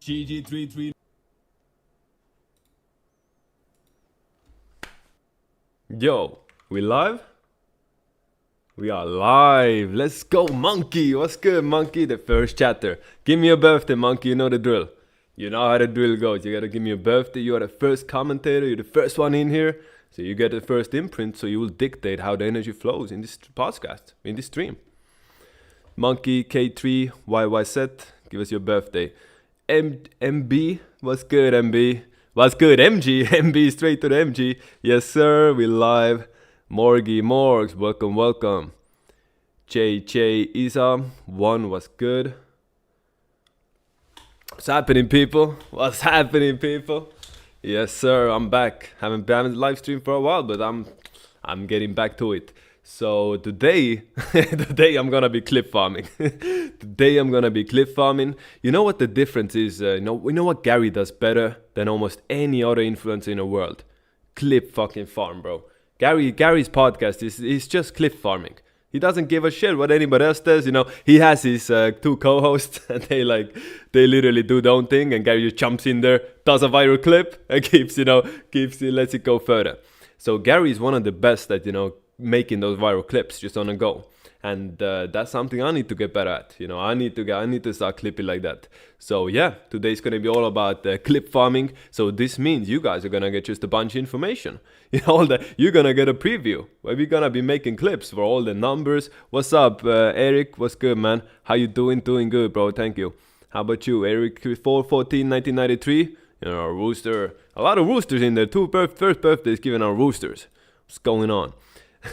GG33. Yo, we live? We are live. Let's go, Monkey. What's good, Monkey? The first chatter. Give me a birthday, Monkey. You know the drill. You know how the drill goes. You gotta give me a birthday. You are the first commentator. You're the first one in here. So you get the first imprint. So you will dictate how the energy flows in this podcast, in this stream. Monkey K3 YYZ. Give us your birthday. MB. What's good, MB? What's good, MG? MB straight to the MG. Yes, sir. We live. Morgy Morgs. Welcome, welcome. Che Isa. One was good. What's happening, people? What's happening, people? Yes, sir. I'm back. Haven't live streamed for a while, but I'm getting back to it. So today I'm gonna be clip farming. Today I'm gonna be clip farming. You know what the difference is? We know what Gary does better than almost any other influencer in the world. Clip fucking farm, bro. Gary's podcast is just clip farming. He doesn't give a shit what anybody else does. He has his two co-hosts, and they literally do their own thing, and Gary just jumps in there, does a viral clip, and lets it go further. So Gary is one of the best at making those viral clips just on a go, and that's something I need to get better at. I need to start clipping like that. So yeah, today's gonna be all about clip farming. So this means you guys are gonna get just a bunch of information. You're gonna get a preview where we're gonna be making clips for all the numbers. What's up, Eric? What's good, man? How you doing? Doing good, bro. Thank you. How about you, Eric? 4/14/1993. A rooster. A lot of roosters in there. First birthdays given our roosters. What's going on?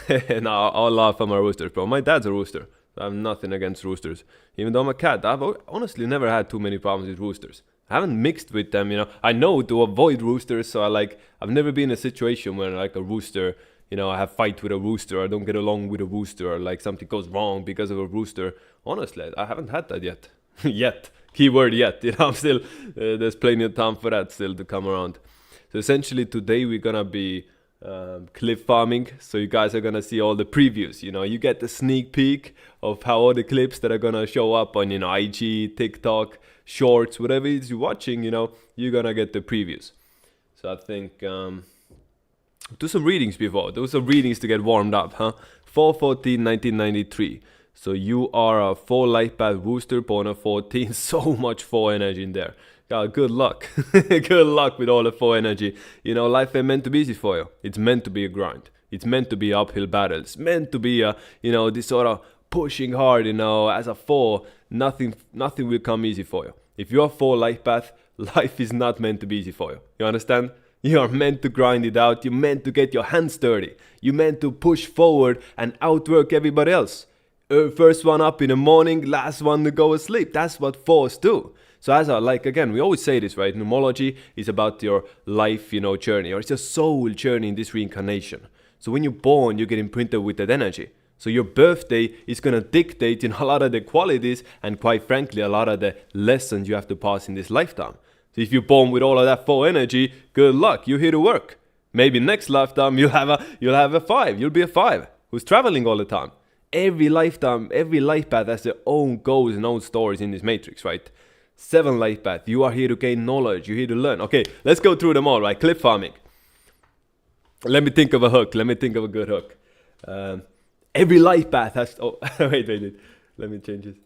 And I'll laugh at my roosters, bro. My dad's a rooster. I have nothing against roosters. Even though I'm a cat, I've honestly never had too many problems with roosters. I haven't mixed with them, I know to avoid roosters, so I've never been in a situation where a rooster, I have fight with a rooster, I don't get along with a rooster, or something goes wrong because of a rooster. Honestly, I haven't had that yet. Yet. Keyword yet. I'm still, there's plenty of time for that still to come around. So essentially today we're gonna be clip farming, so you guys are gonna see all the previews. You get the sneak peek of how all the clips that are gonna show up on IG, TikTok, Shorts, whatever it is you're watching. You're gonna get the previews. So I think do some readings before. Do some readings to get warmed up, huh? 4/14/1993. So you are a 4 light path rooster born at 14. So much 4 energy in there. Good luck. Good luck with all the 4 energy. Life ain't meant to be easy for you. It's meant to be a grind. It's meant to be uphill battle. It's meant to be this sort of pushing hard, as a 4. Nothing will come easy for you. If you're a 4 life path, life is not meant to be easy for you. You understand? You are meant to grind it out. You're meant to get your hands dirty. You're meant to push forward and outwork everybody else. First one up in the morning, last one to go asleep. That's what 4s do. So again, we always say this, right? Numerology is about your life, journey, or it's your soul journey in this reincarnation. So when you're born, you get imprinted with that energy. So your birthday is going to dictate a lot of the qualities and, quite frankly, a lot of the lessons you have to pass in this lifetime. So if you're born with all of that 4 energy, good luck. You're here to work. Maybe next lifetime you'll have a 5. You'll be a 5 who's traveling all the time. Every lifetime, every life path has their own goals and own stories in this matrix, right? 7 life path. You are here to gain knowledge. You're here to learn. Okay, let's go through them all, right? Clip farming. Let me think of a hook. Let me think of a good hook. Every life path has... Oh, wait. Let me change it.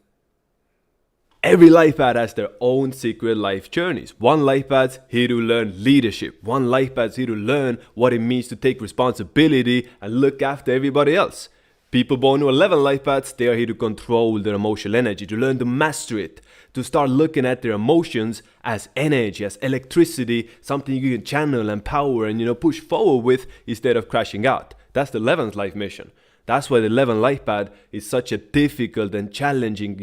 Every life path has their own secret life journeys. One life path here to learn leadership. One life path here to learn what it means to take responsibility and look after everybody else. People born to 11 life paths, they are here to control their emotional energy, to learn to master it, to start looking at their emotions as energy, as electricity, something you can channel and power and push forward with instead of crashing out. That's the 11th life mission. That's why the 11th life path is such a difficult and challenging,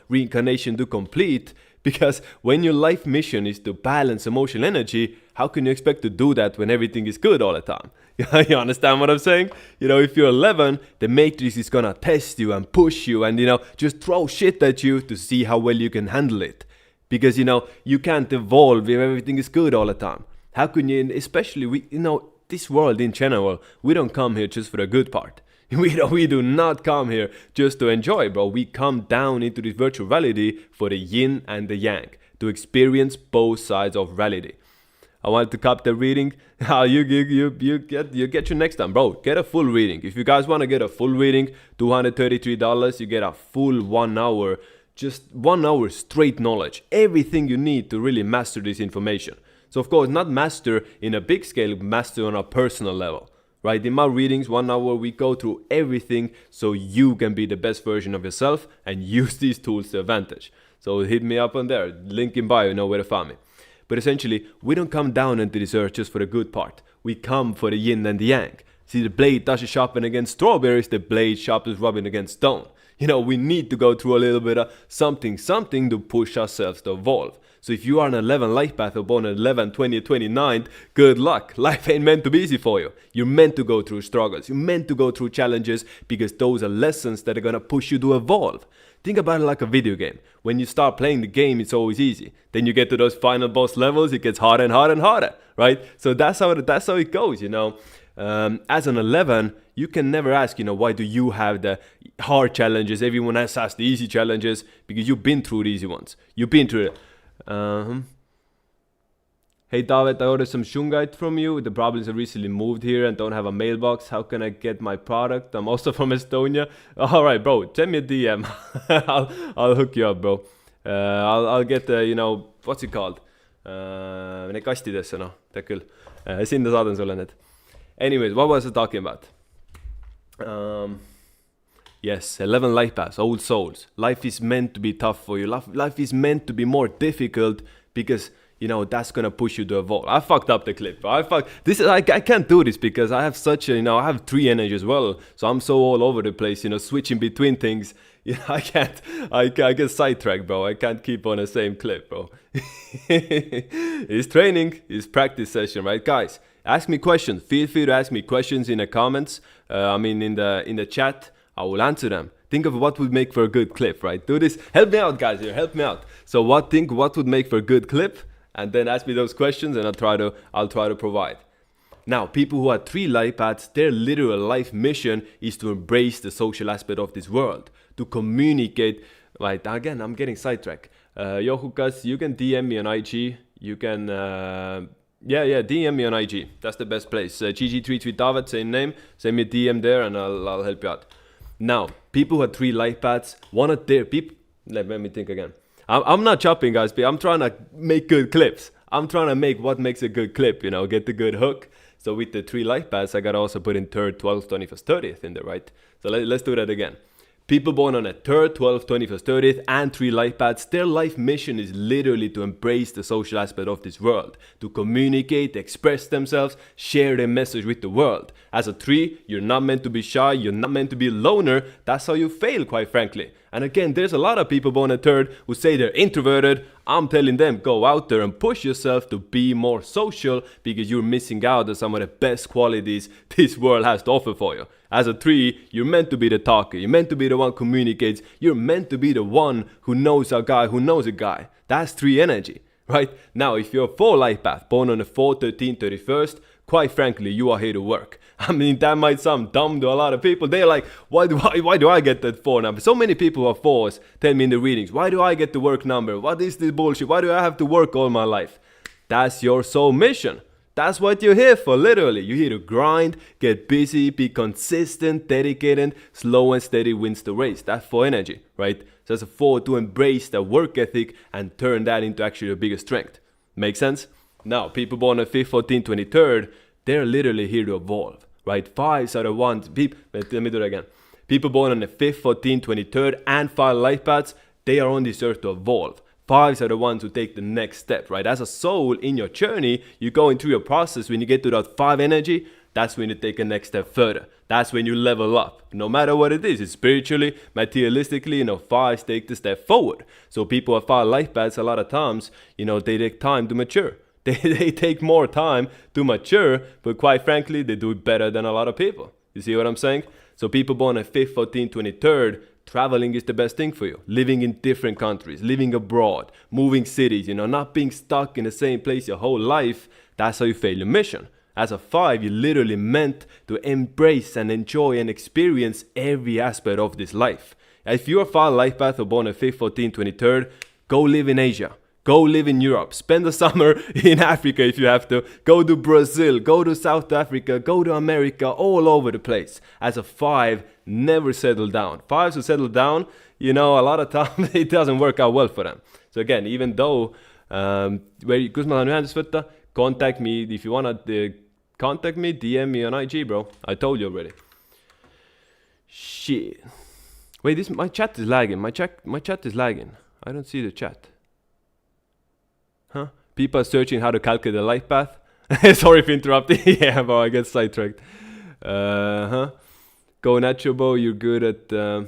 reincarnation to complete. Because when your life mission is to balance emotional energy, how can you expect to do that when everything is good all the time? You understand what I'm saying? If you're 11, the matrix is gonna test you and push you and, just throw shit at you to see how well you can handle it. Because, you can't evolve if everything is good all the time. How can you, especially, this world in general, we don't come here just for the good part. We do not come here just to enjoy, bro. We come down into this virtual reality for the yin and the yang. to experience both sides of reality. I wanted to cap the reading. You get your next time, bro. Get a full reading. If you guys want to get a full reading, $233, you get a full 1 hour, just 1 hour straight knowledge. Everything you need to really master this information. So of course, not master in a big scale, master on a personal level. Right? In my readings, 1 hour, we go through everything so you can be the best version of yourself and use these tools to advantage. So hit me up on there. Link in bio, you know where to find me. But essentially, we don't come down into this earth just for the good part. We come for the yin and the yang. See, the blade doesn't sharpen against strawberries, the blade sharpens rubbing against stone. You know, we need to go through a little bit of something to push ourselves to evolve. So if you are an 11 life path or born at 11, 20, 29, good luck. Life ain't meant to be easy for you. You're meant to go through struggles. You're meant to go through challenges because those are lessons that are going to push you to evolve. Think about it like a video game. When you start playing the game, it's always easy. Then you get to those final boss levels, it gets harder and harder and harder, right? So that's how it goes, you know. As an 11, you can never ask, you know, why do you have the hard challenges? Everyone else has the easy challenges because you've been through the easy ones. You've been through it. Hey David, I ordered some shungite from you. The problem is I recently moved here and don't have a mailbox. How can I get my product? I'm also from Estonia. Alright bro, send me a DM. I'll hook you up bro. I'll get the, you know, what's it called? Need kastidesse noh, tead küll. Sinna saadan sulle need. Anyways, what was I talking about? Yes, 11 life paths, old souls. Life is meant to be tough for you. Life is meant to be more difficult because, you know, that's gonna push you to evolve. I fucked up the clip. I can't do this because I have such a, you know, I have 3 energy as well. So I'm so all over the place, you know, switching between things. Yeah, I get sidetracked, bro. I can't keep on the same clip, bro. It's training, it's practice session, right, guys? Ask me questions. Feel free to ask me questions in the comments. In the chat. I will answer them. Think of what would make for a good clip, right? Do this. Help me out, guys. Here, help me out. So what would make for a good clip? And then ask me those questions, and I'll try to provide. Now, people who are 3 life paths, their literal life mission is to embrace the social aspect of this world, to communicate. Right, again, I'm getting sidetracked. Yohukas, you can DM me on IG. You can, DM me on IG. That's the best place. GG33 David, same name. Send me a DM there, and I'll help you out. Now, people who are 3 life paths, one of their people. Let me think again. I'm not chopping, guys, but I'm trying to make good clips. I'm trying to make what makes a good clip, you know, get the good hook. So with the 3 life paths, I got to also put in 3rd, 12th, 21st, 30th in there, right? So let's do that again. People born on a 3rd, 12th, 21st, 30th, and 3 life paths, their life mission is literally to embrace the social aspect of this world, to communicate, express themselves, share their message with the world. As a 3, you're not meant to be shy, you're not meant to be a loner. That's how you fail, quite frankly. And again, there's a lot of people born a 3rd who say they're introverted. I'm telling them, go out there and push yourself to be more social because you're missing out on some of the best qualities this world has to offer for you. As a 3, you're meant to be the talker. You're meant to be the one who communicates. You're meant to be the one who knows a guy who knows a guy. That's 3 energy, right? Now, if you're a 4 life path, born on the 4th, 13th, 31st, quite frankly, you are here to work. I mean, that might sound dumb to a lot of people. They're like, why do I get that 4 number? So many people who are 4s tell me in the readings, why do I get the work number? What is this bullshit? Why do I have to work all my life? That's your soul mission. That's what you're here for, literally. You're here to grind, get busy, be consistent, dedicated, slow and steady wins the race. That's 4 energy, right? So as a 4, to embrace the work ethic and turn that into actually your biggest strength. Make sense? Now, people born on 5th, 14th, 23rd, they're literally here to evolve, right? 5s are the ones, let me do it again. People born on the 5th, 14th, 23rd, and 5 life paths, they are on this earth to evolve. 5s are the ones who take the next step, right? As a soul in your journey, you're going through your process. When you get to that 5 energy, that's when you take a next step further. That's when you level up. No matter what it is, it's spiritually, materialistically, 5s take the step forward. So people with 5 life paths, a lot of times, they take time to mature. They take more time to mature, but quite frankly, they do it better than a lot of people. You see what I'm saying? So people born on 5th, 14th, 23rd, traveling is the best thing for you. Living in different countries, living abroad, moving cities, not being stuck in the same place your whole life. That's how you fail your mission. As a 5, you're literally meant to embrace and enjoy and experience every aspect of this life. If you're a 5 life path or born on 5th, 14th, 23rd, go live in Asia. Go live in Europe. Spend the summer in Africa if you have to. Go to Brazil. Go to South Africa. Go to America. All over the place. As a 5, never settle down. 5s who settle down, you know, a lot of times it doesn't work out well for them. So again, even though, kus ma tahan ühendust võtta, contact me if you wanna contact me, DM me on IG, bro. I told you already. Shit. Wait, my chat is lagging. My chat is lagging. I don't see the chat. Huh? People are searching how to calculate the life path. Sorry for interrupting. Yeah, bro, I get sidetracked. Go natural, bro. You're good at...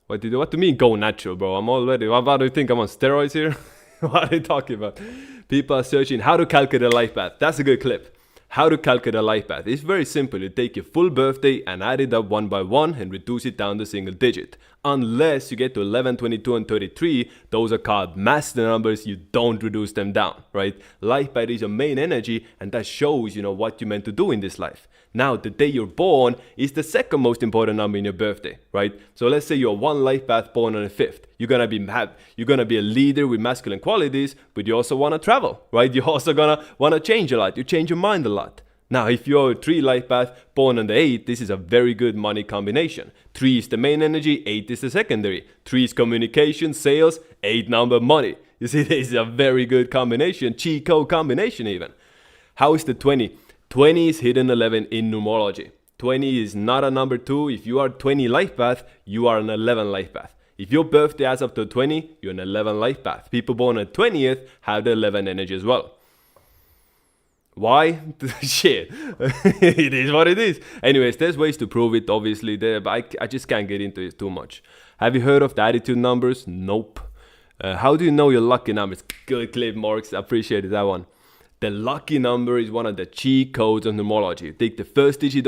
What do you mean go natural, bro? I'm already... What do you think? I'm on steroids here? What are you talking about? People are searching how to calculate a life path. That's a good clip. How to calculate a life path. It's very simple. You take your full birthday and add it up one by one and reduce it down to single digit. Unless you get to 11, 22, and 33, those are called master numbers. You don't reduce them down, right? Life path is your main energy, and that shows, you know, what you're meant to do in this life. Now, the day you're born is the second most important number in your birthday, right? So let's say you're one life path born on the 5th. You're gonna be a leader with masculine qualities, but you also wanna travel, right? You're also gonna wanna change a lot. You change your mind a lot. Now, if you're a 3 life path born on the 8th, this is a very good money combination. 3 is the main energy, 8 is the secondary. 3 is communication, sales, 8 number money. You see, this is a very good combination, cheat code combination even. How is the 20? 20 is hidden 11 in numerology. 20 is not a number 2. If you are 20 life path, you are an 11 life path. If your birthday adds up to 20, you're an 11 life path. People born on 20th have the 11 energy as well. Why? Shit. It is what it is. Anyways, there's ways to prove it, obviously, but I just can't get into it too much. Have you heard of the attitude numbers? Nope. How do you know your lucky numbers? Good clip, Marks. I appreciated that one. The lucky number is one of the cheat codes of numerology. You take the first digit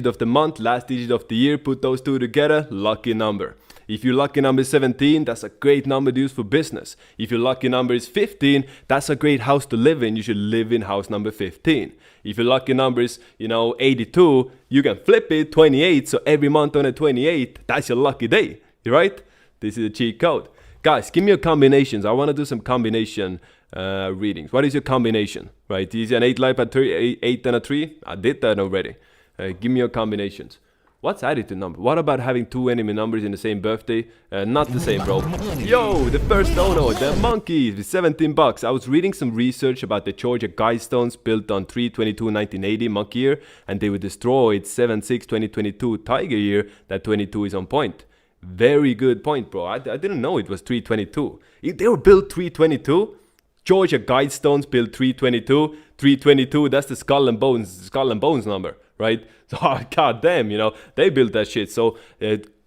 of the month, last digit of the year, put those two together, lucky number. If your lucky number is 17, that's a great number to use for business. If your lucky number is 15, that's a great house to live in. You should live in house number 15. If your lucky number is, 82, you can flip it, 28. So every month on a 28, that's your lucky day, right? This is a cheat code. Guys, give me your combinations. I want to do some combination readings. What is your combination, right? Is it an 8 life at 3, 8 and a 3? I did that already. Give me your combinations. What's attitude number? What about having 2 enemy numbers in the same birthday? Not the same, bro. Yo, the first dono, the monkeys with $17. I was reading some research about the Georgia Guidestones built on 3/22/1980 monkey year, and they were destroyed 7/6/2022 tiger year. That 22 is on point. Very good point, bro. I didn't know it was 3/22. They were built 3/22. Georgia Guidestones built 3/22. 3/22. That's the skull and bones number, right? So, god damn, they built that shit. So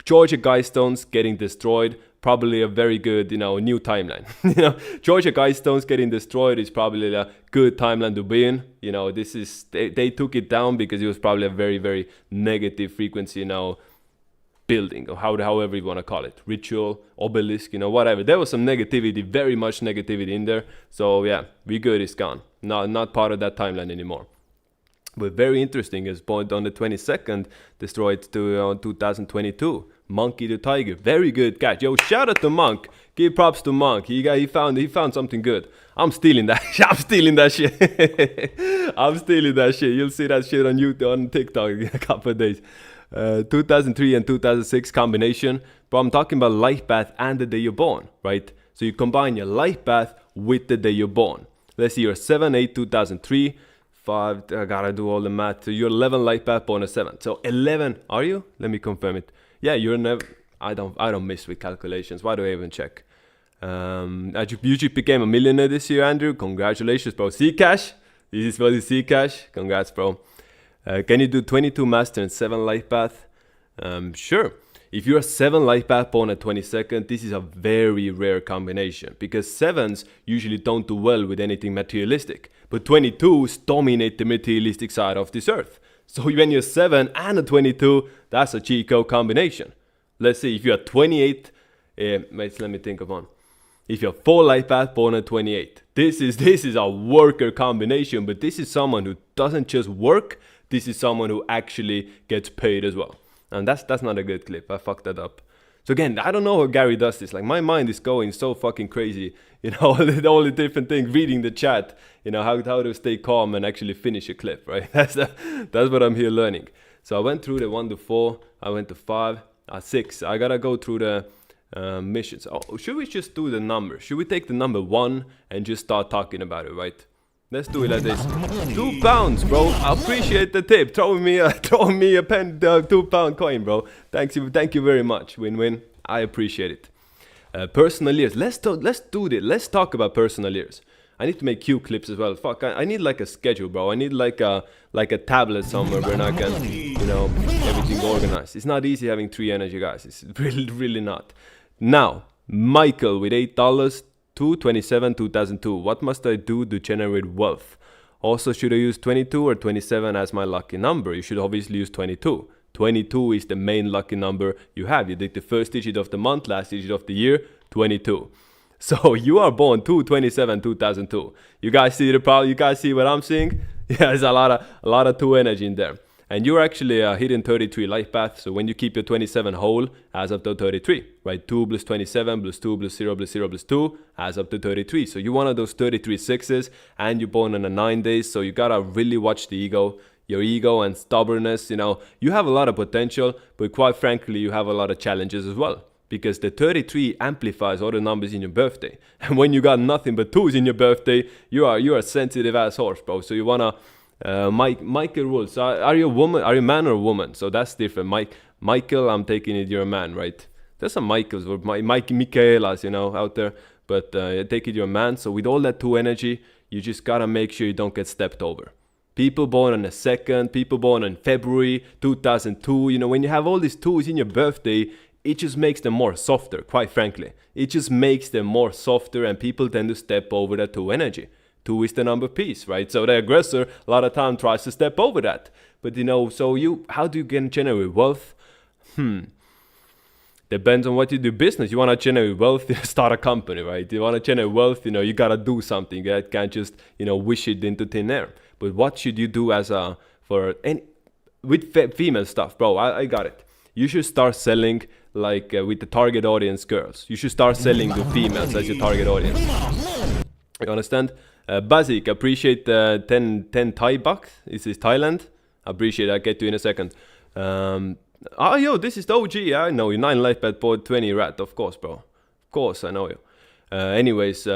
Georgia Guidestones getting destroyed, probably a very good, new timeline. Georgia Guidestones getting destroyed is probably a good timeline to be in. This is they took it down because it was probably a very, very negative frequency, building, or however you want to call it, ritual, obelisk, whatever. There was some negativity, very much negativity in there. So yeah, we good, it's gone. Not part of that timeline anymore. But very interesting is point on the 22nd, destroyed to 2022. Monkey to tiger, very good catch. Yo, shout out to Monk. Give props to Monk. He found something good. I'm stealing that. I'm stealing that shit. I'm stealing that shit. You'll see that shit on YouTube, on TikTok in a couple of days. 2003 and 2006 combination. But I'm talking about life path and the day you're born, right? So you combine your life path with the day you're born. Let's see, you're 7/8/2003. 5, I gotta do all the math. So you're 11 life path born at 7. So 11, are you? Let me confirm it. Yeah, you're never. I don't miss with calculations. Why do I even check? You just became a millionaire this year, Andrew. Congratulations, bro. C-Cash. This is for the C-Cash. Congrats, bro. Can you do 22 master and 7 life path? Sure. If you're a 7 life path born at 22nd, this is a very rare combination because 7s usually don't do well with anything materialistic. But 22s dominate the materialistic side of this earth. So when you're 7 and a 22, that's a cheat code combination. Let's see, if you're 28, let me think of one. If you're 4 life path born at 28, this is a worker combination, but this is someone who doesn't just work, this is someone who actually gets paid as well. And that's not a good clip. I fucked that up. So again, I don't know how Gary does this. Like my mind is going so fucking crazy, you know, all the different things, reading the chat, you know, how to stay calm and actually finish a clip, right? That's what I'm here learning. So I went through the 1 to 4, I went to 5, 6. I gotta go through the missions. Oh, should we just do the number? Should we take the number 1 and just start talking about it, right? Let's do it like this. £2, bro. I appreciate the tip. Throw me a pen, £2 coin, bro. Thank you very much. Win-win. I appreciate it. Personal years. Let's do this. Let's talk about personal years. I need to make Q clips as well. Fuck, I need like a schedule, bro. I need like a tablet somewhere where I can, you know, everything organized. It's not easy having 3 energy, guys. It's really not. Now, Michael with $8. 27 2002. What must I do to generate wealth? Also, should I use 22 or 27 as my lucky number? You should obviously use 22. 22 is the main lucky number you have. You take the first digit of the month, last digit of the year, 22. So you are born 2/27/2002. You guys see the problem? You guys see what I'm seeing? Yeah, there's a lot of 2 energy in there. And you're actually hitting 33 life path. So when you keep your 27 whole, adds up to 33, right? 2 plus 27 plus 2 plus 0 plus 0 plus 2 adds up to 33. So you're one of those 33 sixes, and you're born on a 9 days. So you gotta really watch the ego, your ego and stubbornness. You know, you have a lot of potential, but quite frankly, you have a lot of challenges as well. Because the 33 amplifies all the numbers in your birthday. And when you got nothing but 2s in your birthday, you're a sensitive ass horse, bro. So you wanna Michael rules. So are you a woman? Are you a man or a woman? So that's different. Michael, I'm taking it you're a man, right? There's some Michaels or Michaelas, you know, out there. But I take it you're a man. So with all that 2 energy, you just gotta make sure you don't get stepped over. People born on the 2nd, people born in February 2002. You know, when you have all these 2s in your birthday, it just makes them more softer, quite frankly. It just makes them more softer, and people tend to step over that 2 energy. 2 is the number of peace, right? So the aggressor a lot of time tries to step over that. But you know, so how do you generate wealth? Depends on what you do business. You want to generate wealth, start a company, right? You want to generate wealth, you know, you got to do something. You can't just, you know, wish it into thin air. But what should you do with female stuff? Bro, I got it. You should start selling like with the target audience girls. You should start selling to females as your target audience. You understand? Basic, appreciate 10 Thai bucks. This is Thailand. Appreciate it. I'll get to you in a second. Yo, this is the OG. I know you. 9 life bet board 20 rat. Of course, bro. Of course, I know you. Anyways,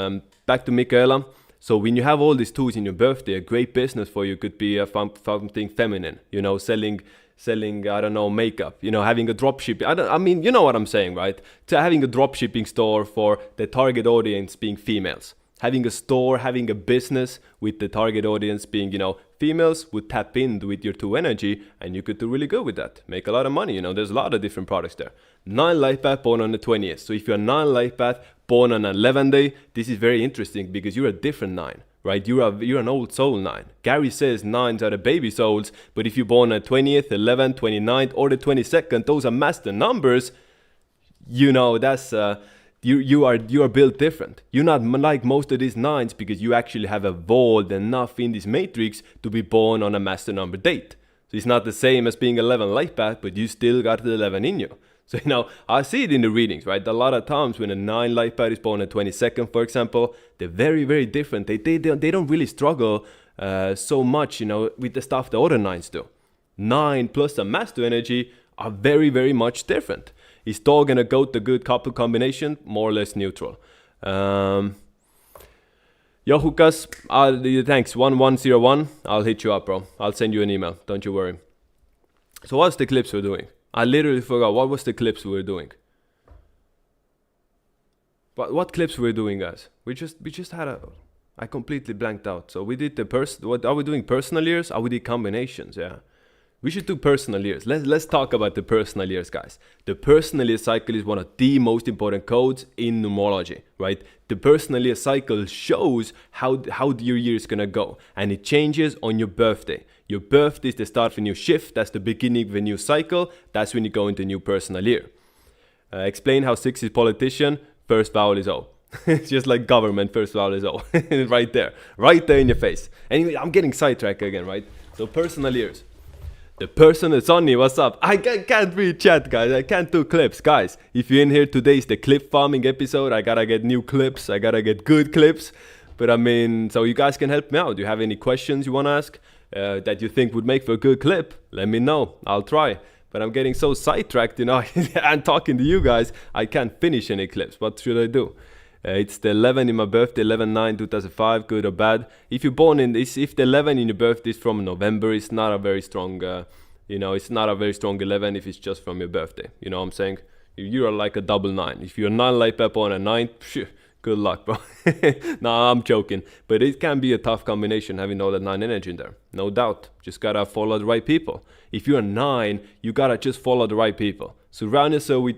back to Michaela. So when you have all these 2s in your birthday, a great business for you could be something feminine. You know, selling, I don't know, makeup, you know, having a drop shipping. I mean, you know what I'm saying, right? So having a drop shipping store for the target audience being females. Having a store, having a business with the target audience being, you know, females would tap in with your 2 energy, and you could do really good with that. Make a lot of money, you know, there's a lot of different products there. 9 life path born on the 20th. So if you're 9 life path born on an 11 day, this is very interesting because you're a different 9. Right, you're an old soul 9. Gary says 9s are the baby souls, but if you're born on 20th, 11th, 29th, or the 22nd, those are master numbers. You know, that's you are built different. You're not like most of these 9s because you actually have evolved enough in this matrix to be born on a master number date. So it's not the same as being 11 life path, but you still got the 11 in you. So, you know, I see it in the readings, right? A lot of times when a 9 life path is born on 22nd, for example, they're very, very different. They don't really struggle so much, you know, with the stuff the other 9s do. 9 plus a master energy are very, very much different. Is dog and a goat a good couple combination? More or less neutral. Yo, Hukas, thanks. 1101. I'll hit you up, bro. I'll send you an email. Don't you worry. So what's the clips we're doing? I literally forgot. What was the clips we were doing? But what clips were we doing, guys? We just had I completely blanked out. So we did what are we doing? Personal years? Are we did combinations? Yeah. We should do personal years. Let's talk about the personal years, guys. The personal year cycle is one of the most important codes in numerology, right? The personal year cycle shows how your year is gonna go, and it changes on your birthday. Your birthday is the start of a new shift. That's the beginning of a new cycle. That's when you go into a new personal year. Explain how 6 is politician. First vowel is O. It's just like government. First vowel is O. right there in your face. Anyway, I'm getting sidetracked again, right? So personal years. The person that's on me, what's up? I can't read chat, guys. I can't do clips. Guys, if you're in here today, it's the clip farming episode. I gotta get new clips. I gotta get good clips. But I mean, so you guys can help me out. Do you have any questions you want to ask that you think would make for a good clip? Let me know. I'll try. But I'm getting so sidetracked, you know. I'm talking to you guys. I can't finish any clips. What should I do? It's the 11 in my birthday, 11/9/2005, good or bad. If you're born in this, if the 11 in your birthday is from November, it's not a very strong, it's not a very strong 11 if it's just from your birthday. You know what I'm saying? You're like a double 9. If you're 9 light pep on a 9, phew, good luck, bro. Nah, I'm joking. But it can be a tough combination having all that 9 energy in there. No doubt. Just gotta follow the right people. If you're a 9, you gotta just follow the right people. Surround yourself with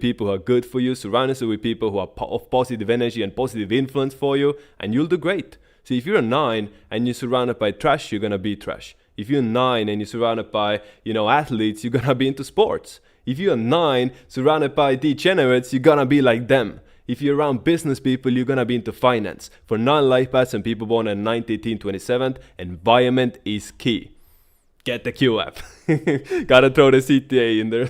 people who are good for you. Surround yourself with people who are of positive energy and positive influence for you, and you'll do great. See, if you're a 9 and you're surrounded by trash, you're gonna be trash. If you're a 9 and you're surrounded by, athletes, you're gonna be into sports. If you're a 9 surrounded by degenerates, you're gonna be like them. If you're around business people, you're gonna be into finance. For non-life paths and people born on 9/18/27, environment is key. Get the Q app. Gotta throw the CTA in there.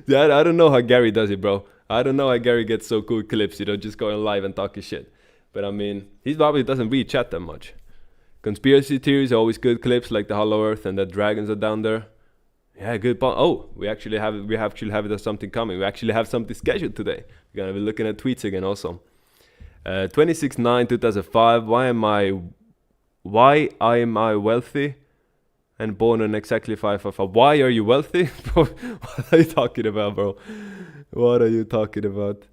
Yeah, I don't know how Gary does it, bro. I don't know how Gary gets so cool clips, just going live and talking shit. But I mean, he probably doesn't read chat that much. Conspiracy theories are always good clips, like the Hollow Earth and the dragons are down there. Yeah, good. Oh, we actually have something coming. We actually have something scheduled today. We're gonna be looking at tweets again also. 26/9/2005. Why am I wealthy and born on exactly 555? Why are you wealthy? What are you talking about, bro? What are you talking about?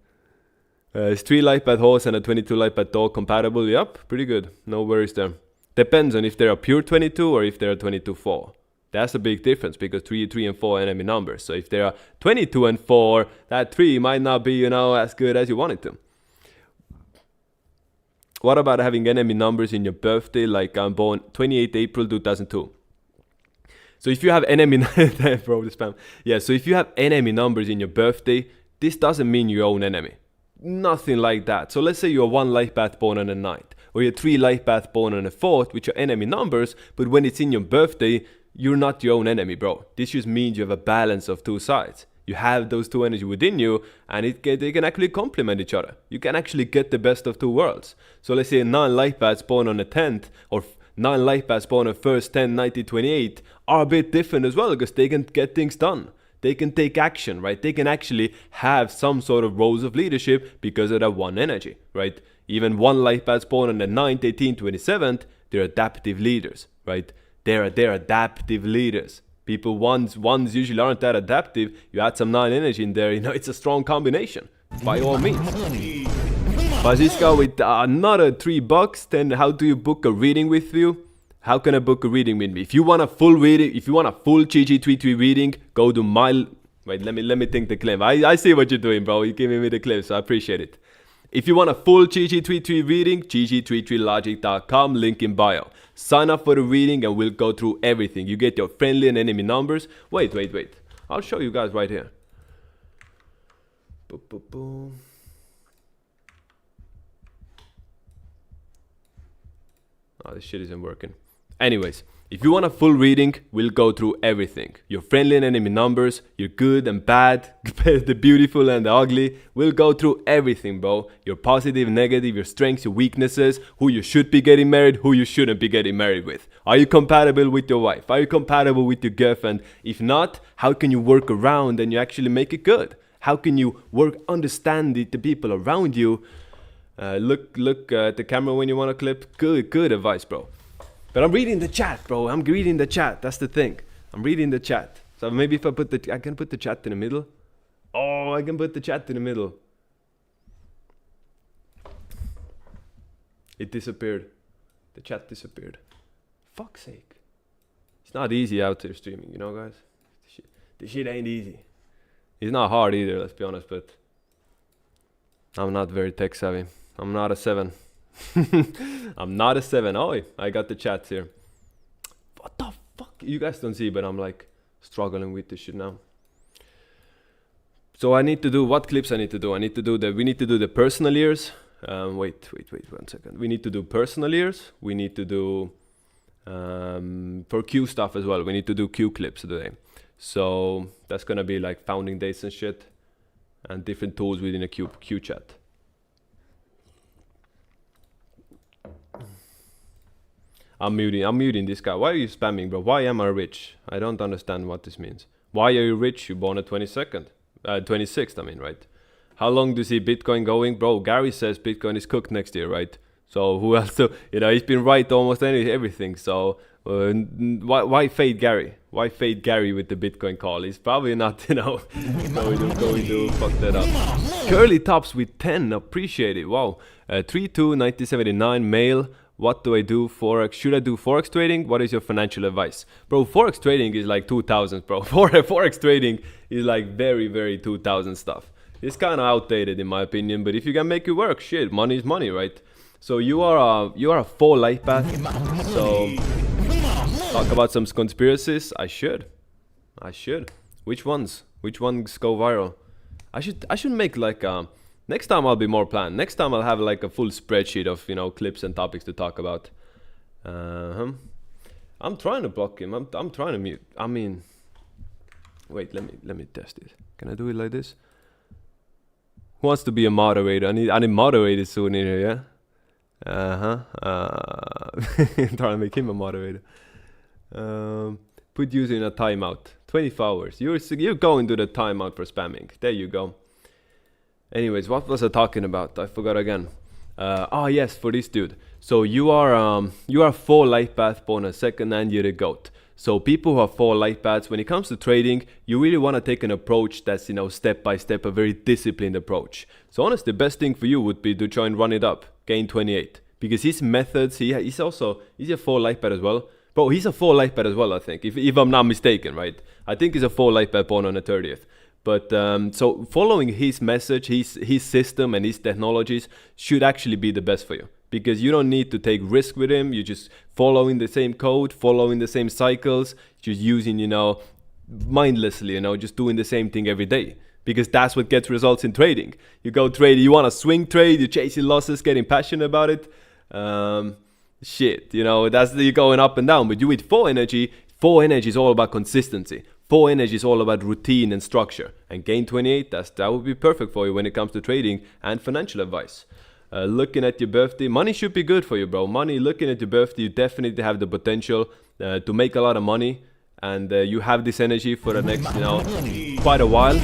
Is 3 light path horse and a 22 light path dog compatible? Yep, pretty good. No worries there. Depends on if they're a pure 22 or if they're a 22/4. That's a big difference because 3 and 4 are enemy numbers. So if they're 22 and 4, that 3 might not be, as good as you want it to. What about having enemy numbers in your birthday? Like I'm born 28 April 2002. So if you have enemy bro, the spam. Yeah, so if you have enemy numbers in your birthday, this doesn't mean your own enemy. Nothing like that. So let's say you're 1 light path born on a 9th, or you're 3 light path born on a 4th, which are enemy numbers, but when it's in your birthday, you're not your own enemy, bro. This just means you have a balance of 2 sides. You have those 2 energies within you, and they can actually complement each other. You can actually get the best of 2 worlds. So let's say 9 light paths born on a 10th, or 9 light paths born on 1st 10/1928 are a bit different as well, because they can get things done. They can take action, right? They can actually have some sort of roles of leadership because of that 1 energy, right? Even 1 light paths born on the 9th, 18th, 27th, they're adaptive leaders, right? They're adaptive leaders. People ones usually aren't that adaptive. You add some 9 energy in there, it's a strong combination, by all means. Baziska with another $3. Then how do you book a reading with you? How can I book a reading with me? If you want a full reading, if you want a full GG33 reading, go to my... Wait, let me think the claim. I see what you're doing, bro. You're giving me the claim, so I appreciate it. If you want a full GG33 reading, GG33logic.com, link in bio. Sign up for the reading and we'll go through everything. You get your friendly and enemy numbers. Wait. I'll show you guys right here. Boom, boom, boom. Oh, this shit isn't working. Anyways, if you want a full reading, we'll go through everything. Your friendly and enemy numbers, your good and bad, the beautiful and the ugly. We'll go through everything, bro. Your positive, negative, your strengths, your weaknesses, who you should be getting married, who you shouldn't be getting married with. Are you compatible with your wife? Are you compatible with your girlfriend? If not, how can you work around and you actually make it good? How can you understand the people around you? Look at the camera when you want to clip. Good advice, bro. But I'm reading the chat, bro. I'm reading the chat. That's the thing. I'm reading the chat. So maybe if I can put the chat in the middle. Oh, I can put the chat in the middle. It disappeared. The chat disappeared. Fuck's sake. It's not easy out there streaming, guys. This shit ain't easy. It's not hard either, let's be honest, but I'm not very tech savvy. I'm not a 7. I'm not a 7. Oh, I got the chats here. What the fuck? You guys don't see, but I'm like struggling with this shit now. So I need to do what clips I need to do. We need to do the personal years. Wait 1 second. We need to do personal years. We need to do For Q stuff as well. We need to do Q clips today. So that's gonna be like founding dates and shit, and different tools within a Q chat. I'm muting this guy. Why are you spamming, bro? Why am I rich? I don't understand what this means. Why are you rich? You born at 22nd, 26th. I mean, right? How long do you see Bitcoin going, bro? Gary says Bitcoin is cooked next year, right? So who else? You know, he's been right almost everything. So why fade Gary? Why fade Gary with the Bitcoin call? He's probably not, you know, going to fuck that up. Curly tops with 10. Appreciate it. Wow. 329079 male. What do I do? Forex? Should I do Forex trading? What is your financial advice? Bro, Forex trading is like 2000s, bro. Forex trading is like very, very 2000 stuff. It's kind of outdated in my opinion, but if you can make it work, shit, money is money, right? So you are a full life path. So talk about some conspiracies. I should. Which ones? Which ones go viral? I should make like next time I'll be more planned. Next time I'll have like a full spreadsheet of, you know, clips and topics to talk about. I'm trying to block him. I'm trying to mute. I mean, wait, let me test it. Can I do it like this? Who wants to be a moderator? I need moderators soon in here, yeah? Trying to make him a moderator. Put user in a timeout. 24 hours. You're going to the timeout for spamming. There you go. Anyways, what was I talking about? I forgot again. Yes, for this dude. So you are full life path born a second and you're a goat. So people who have full life paths, when it comes to trading, you really want to take an approach that's, you know, step by step, a very disciplined approach. So honestly, the best thing for you would be to try and run it up, gain 28, because his methods, he's a full life path as well. Bro, he's a full life path as well, I think, if I'm not mistaken, right? I think he's a full life path born on the 30th. But so following his message, his system and his technologies should actually be the best for you. Because you don't need to take risk with him. You're just following the same code, following the same cycles, just using, you know, mindlessly, you know, just doing the same thing every day. Because that's what gets results in trading. You go trade, you want to swing trade, you're chasing losses, getting passionate about it. Shit, you know, you're going up and down. But you with full energy is all about consistency. Full energy is all about routine and structure. And gain 28, that would be perfect for you when it comes to trading and financial advice. Looking at your birthday, money should be good for you, bro. Money, looking at your birthday, you definitely have the potential to make a lot of money. And you have this energy for the next, you know, quite a while.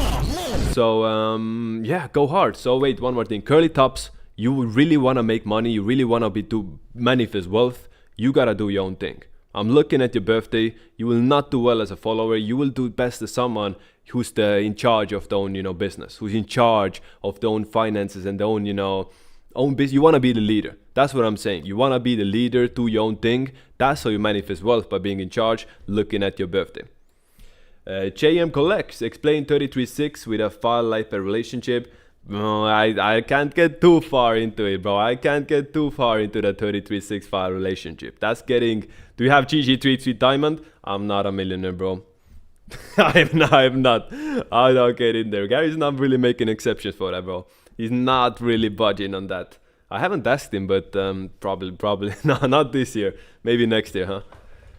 So, yeah, go hard. So wait, one more thing. Curly tops, you really want to make money. You really want to manifest wealth. You got to do your own thing. I'm looking at your birthday. You will not do well as a follower. You will do best as someone who's in charge of their own, you know, business, who's in charge of their own finances and their own, you know, own business. You want to be the leader. That's what I'm saying. You want to be the leader, do your own thing. That's how you manifest wealth, by being in charge, looking at your birthday. JM Collects, explain 33.6 with a file like a relationship. I can't get too far into it, bro. I can't get too far into the 33.6 file relationship. That's getting... Do you have GG33 diamond? I'm not a millionaire, bro. I'm not. I don't get in there. Gary's not really making exceptions for that, bro. He's not really budging on that. I haven't asked him, but probably no, not this year. Maybe next year, huh?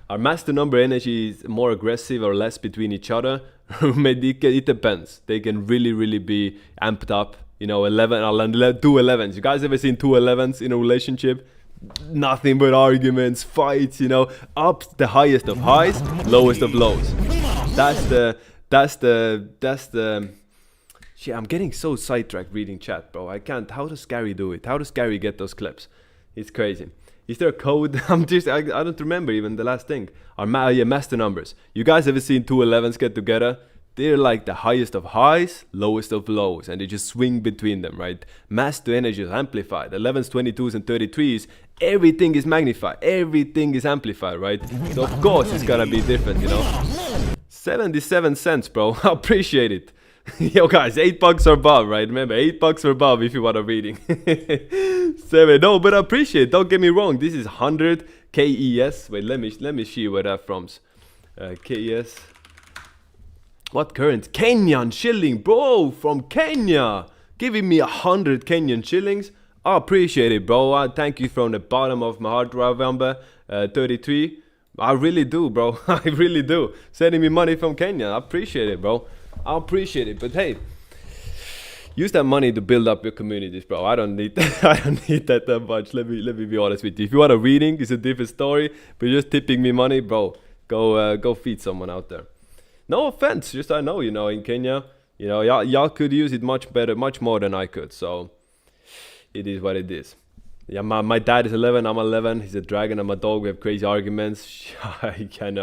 Are master number energies more aggressive or less between each other? It depends. They can really be amped up. You know, 11, I'll do 11s. You guys ever seen 2 11s in a relationship? Nothing but arguments, fights, you know. Up the highest of highs, lowest of lows. That's the shit, I'm getting so sidetracked reading chat, bro. I can't. How does Gary do it? How does Gary get those clips? It's crazy. Is there a code? I don't remember even the last thing. Master numbers. You guys ever seen 2 11s get together? They're like the highest of highs, lowest of lows, and they just swing between them, right? Master energy is amplified. 11s, 22s, and 33s, everything is magnified. Everything is amplified, right? So of course it's gonna be different, you know? 77 cents, bro. I appreciate it. Yo guys, $8 or above, right? Remember, $8 or above if you want a reading. 7, no, but I appreciate it. Don't get me wrong. This is 100 KES. Wait, let me see where that from. KES. What currency? Kenyan shilling, bro, from Kenya. Giving me 100 Kenyan shillings. I appreciate it, bro. Thank you from the bottom of my heart, November 33. I really do, bro. I really do. Sending me money from Kenya. I appreciate it, bro. I appreciate it. But hey, use that money to build up your communities, bro. I don't need that. I don't need that much. Let me be honest with you. If you want a reading, it's a different story. But you're just tipping me money, bro. Go feed someone out there. No offense, just I know, in Kenya, y'all could use it much better, much more than I could. So it is what it is. Yeah, my dad is 11. I'm 11. He's a dragon. I'm a dog. We have crazy arguments. I can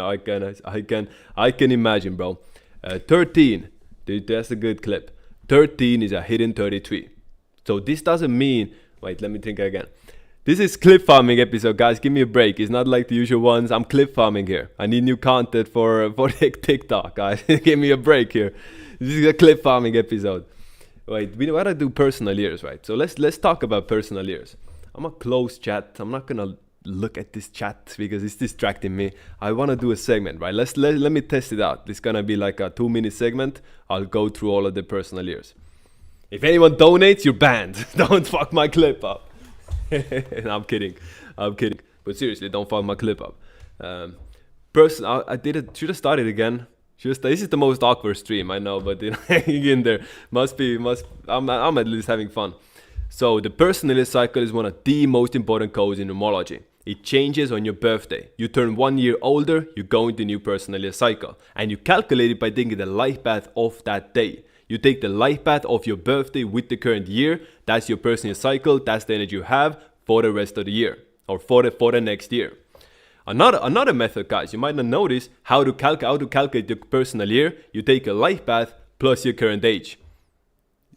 imagine, bro. 13. Dude, that's a good clip. 13 is a hidden 33. So this doesn't mean. Wait, let me think again. This is clip farming episode, guys. Give me a break. It's not like the usual ones. I'm clip farming here. I need new content for TikTok, guys. Give me a break here. This is a clip farming episode. Wait, we gotta do personal years, right? So let's talk about personal years. I'm gonna close chat. I'm not gonna look at this chat because it's distracting me. I wanna do a segment, right? Let me test it out. It's gonna be like a 2-minute segment. I'll go through all of the personal years. If anyone donates, you're banned. Don't fuck my clip up. No, I'm kidding. But seriously, don't fuck my clip up. I did it. Should have started again. This is the most awkward stream, I know, but hanging in there. I'm at least having fun. So the personal year cycle is one of the most important codes in numerology. It changes on your birthday. You turn 1 year older, you go into new personal year cycle. And you calculate it by taking the life path of that day. You take the life path of your birthday with the current year. That's your personal cycle. That's the energy you have for the rest of the year or for the next year. Another method, guys, you might not notice how to calculate your personal year. You take a life path plus your current age.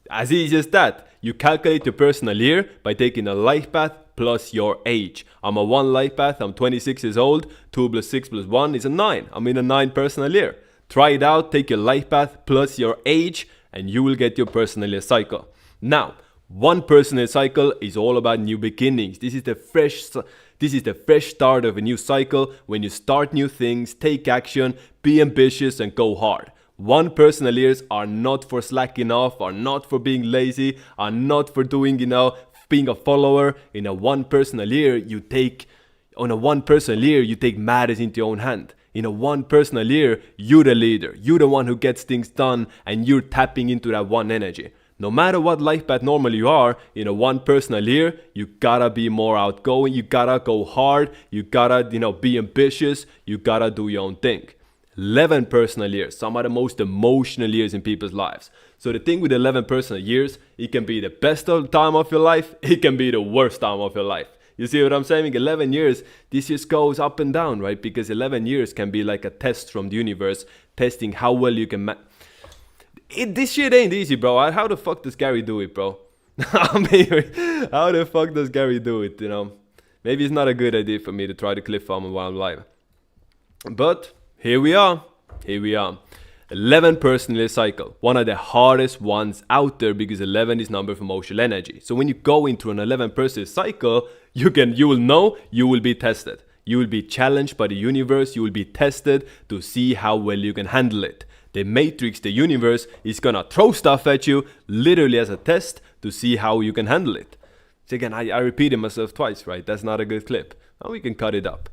As easy as that. You calculate your personal year by taking a life path plus your age. I'm a 1 life path. I'm 26 years old. 2 plus 6 plus 1 is a 9. I'm in a 9 personal year. Try it out. Take your life path plus your age, and you will get your personal year cycle. Now, one personal year cycle is all about new beginnings. This is the fresh start of a new cycle when you start new things, take action, be ambitious, and go hard. 1 personal years are not for slacking off, are not for being lazy, are not for doing, being a follower. In a 1 personal year, you take matters into your own hand. In a 1 personal year, you're the leader. You're the one who gets things done, and you're tapping into that 1 energy. No matter what life path normally you are, in a 1 personal year, you gotta be more outgoing. You gotta go hard. You gotta, be ambitious. You gotta do your own thing. 11 personal years, some of the most emotional years in people's lives. So the thing with 11 personal years, it can be the best time of your life. It can be the worst time of your life. You see what I'm saying? 11 years, this just goes up and down, right? Because 11 years can be like a test from the universe, testing how well you can this shit ain't easy, bro. How the fuck does Gary do it, bro? I mean, how the fuck does Gary do it, Maybe it's not a good idea for me to try to clip farm while I'm live. But here we are. 11 personal year cycle. One of the hardest ones out there because 11 is number for emotional energy. So when you go into an 11 personal year cycle, you will know you will be tested. You will be challenged by the universe. You will be tested to see how well you can handle it. The matrix, the universe, is gonna throw stuff at you literally as a test to see how you can handle it. So again, I repeated myself twice, right? That's not a good clip. Now we can cut it up.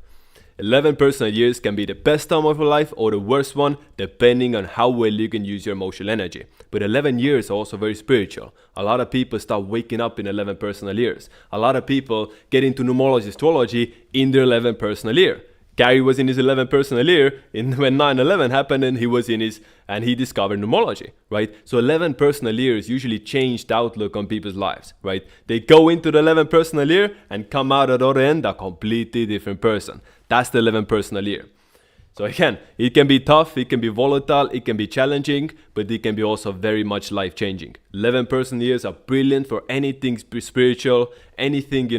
11 personal years can be the best time of your life or the worst one, depending on how well you can use your emotional energy. But 11 years are also very spiritual. A lot of people start waking up in 11 personal years. A lot of people get into numerology, astrology in their 11 personal year. Gary was in his 11 personal year when 9/11 happened, and he discovered numerology, right? So 11 personal years usually change the outlook on people's lives, right? They go into the 11 personal year and come out at the other end a completely different person. That's the 11 personal year. So again, it can be tough, it can be volatile, it can be challenging, but it can be also very much life-changing. 11 personal years are brilliant for anything spiritual, anything,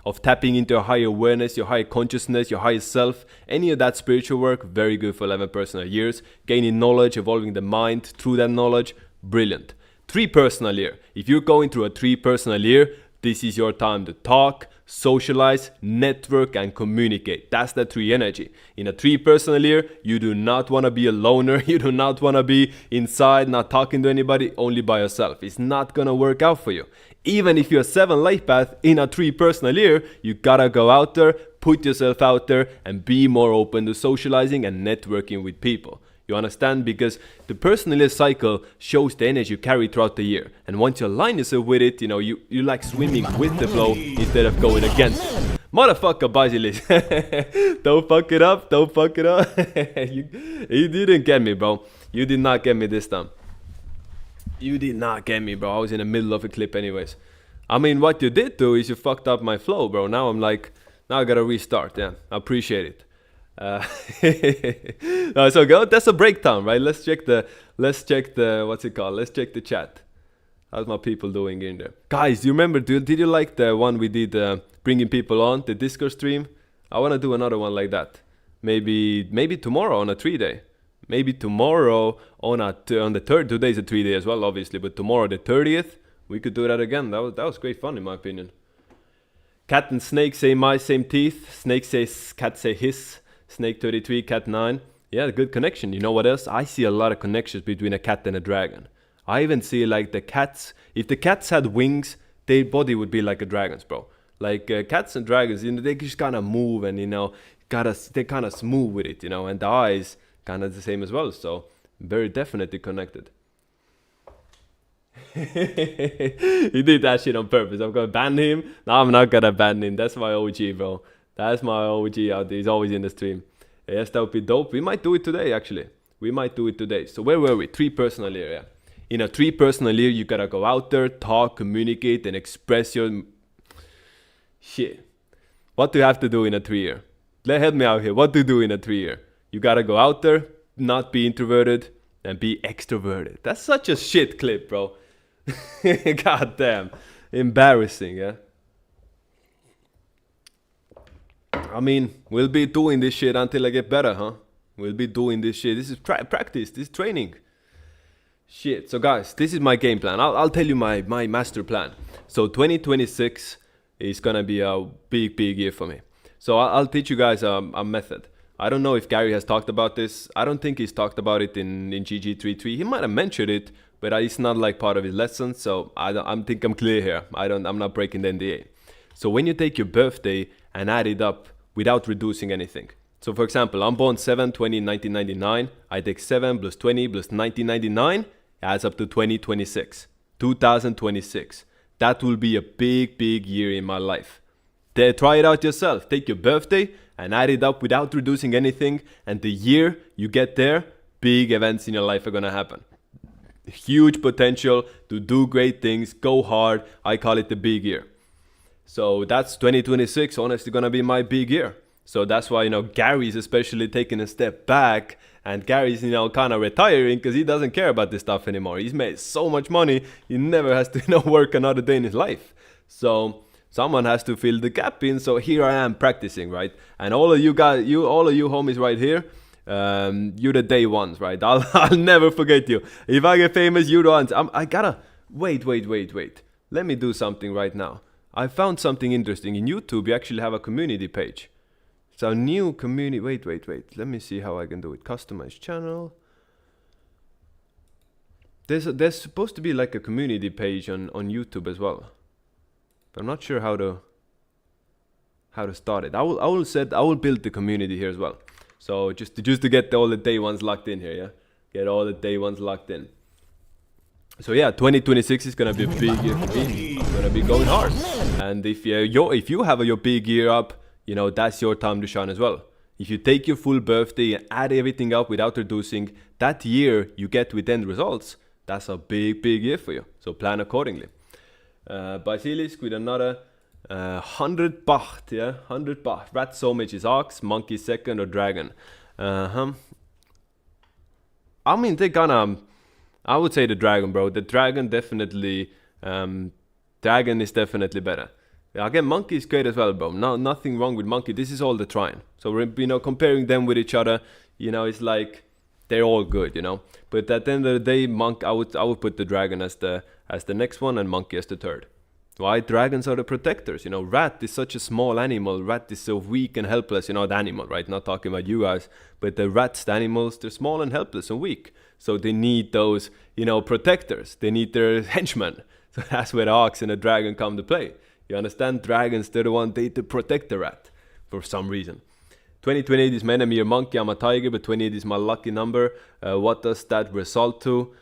of tapping into your higher awareness, your higher consciousness, your higher self. Any of that spiritual work, very good for 11 personal years. Gaining knowledge, evolving the mind through that knowledge, brilliant. 3 personal year. If you're going through a 3 personal year, this is your time to talk, socialize, network, and communicate. That's the 3 energy. In a 3 personal year, you do not want to be a loner. You do not want to be inside, not talking to anybody, only by yourself. It's not going to work out for you. Even if you're a 7 life path in a 3 personal year, you gotta go out there, put yourself out there, and be more open to socializing and networking with people. You understand? Because the personal year cycle shows the energy you carry throughout the year. And once you align yourself with it, you know, you like swimming with the flow instead of going against it. Motherfucker, Basilis. Don't fuck it up. Don't fuck it up. You didn't get me, bro. You did not get me this time. You did not get me, bro. I was in the middle of a clip anyways. I mean, what you did do is you fucked up my flow, bro. Now I'm like, now I gotta restart. Yeah, I appreciate it. No, so go. That's a breakdown, right? Let's check the what's it called? Let's check the chat. How's my people doing in there, guys? Do you remember? Did you like the one we did, bringing people on the Discord stream? I want to do another one like that. Maybe tomorrow on a 3-day. Maybe tomorrow on the third. Today's a 3-day as well, obviously, but tomorrow the 30th, we could do that again. That was great fun in my opinion. Cat and snake say my same teeth. Snake says cat say his. Snake 33, cat 9. Yeah, good connection. You know what else? I see a lot of connections between a cat and a dragon. I even see like the cats. If the cats had wings, their body would be like a dragon's, bro. Like cats and dragons, you know, they just kind of move and, you know, they kind of smooth with it, you know, and the eyes kind of the same as well. So very definitely connected. He did that shit on purpose. I'm gonna ban him. No, I'm not gonna ban him. That's my OG, bro. That's my OG out there. He's always in the stream. Yes, that would be dope. We might do it today, actually. We might do it today. So where were we? 3 personal year, yeah. In a 3 personal year, you gotta go out there, talk, communicate, and express your shit. What do you have to do in a 3 year? Help me out here. What do you do in a 3 year? You gotta go out there, not be introverted, and be extroverted. That's such a shit clip, bro. God damn. Embarrassing, yeah? I mean, we'll be doing this shit until I get better, huh? We'll be doing this shit. This is practice. This is training. Shit. So guys, this is my game plan. I'll tell you my master plan. So 2026 is gonna be a big year for me. So I'll teach you guys a method. I don't know if Gary has talked about this. I don't think he's talked about it in GG33. He might have mentioned it, but it's not like part of his lesson. So I think I'm clear here. I'm not breaking the NDA. So when you take your birthday and add it up without reducing anything. So for example, I'm born 7/20/1999. I take 7 plus 20 plus 1999 adds up to 2026. 2026. That will be a big year in my life. Try it out yourself. Take your birthday and add it up without reducing anything. And the year you get there, big events in your life are gonna happen. Huge potential to do great things, go hard. I call it the big year. So that's 2026, honestly gonna be my big year. So that's why, you know, Gary's especially taking a step back, and Gary's, you know, kind of retiring because he doesn't care about this stuff anymore. He's made so much money, he never has to, you know, work another day in his life. So someone has to fill the gap in. So here I am practicing, right? And all of you guys, all of you homies right here, you're the day ones, right? I'll never forget you. If I get famous, you're the ones. I gotta wait. Let me do something right now. I found something interesting. In YouTube, you actually have a community page. So new community, wait. Let me see how I can do it. Customize channel. There's supposed to be like a community page on YouTube as well. But I'm not sure how to start it. I will build the community here as well. So just to get all the day ones locked in here, yeah? Get all the day ones locked in. So yeah, 2026 is gonna be a big year for me. I'm gonna be going hard. And if you have your big year up, you know, that's your time to shine as well. If you take your full birthday and add everything up without reducing, that year you get with end results, that's a big year for you. So plan accordingly. Basilisk with another 100 baht, yeah, 100 baht. Rat so much is ox, monkey second, or dragon. I mean, I would say the dragon, bro. The dragon definitely, dragon is definitely better. Again, monkey is great as well, bro. No, nothing wrong with monkey. This is all the trying. So we're, you know, comparing them with each other, you know, it's like they're all good, you know. But at the end of the day, I would put the dragon as the next one and monkey as the third. Why? Dragons are the protectors, you know. Rat is such a small animal. Rat is so weak and helpless, you know, the animal, right? Not talking about you guys, but the rats, the animals, they're small and helpless and weak. So they need those, you know, protectors. They need their henchmen. So that's where the ox and the dragon come to play. You understand? Dragons, they're the one, they to protect the rat. for some reason. 2028 is my enemy year monkey. I'm a tiger, but 28 is my lucky number. What does that result to?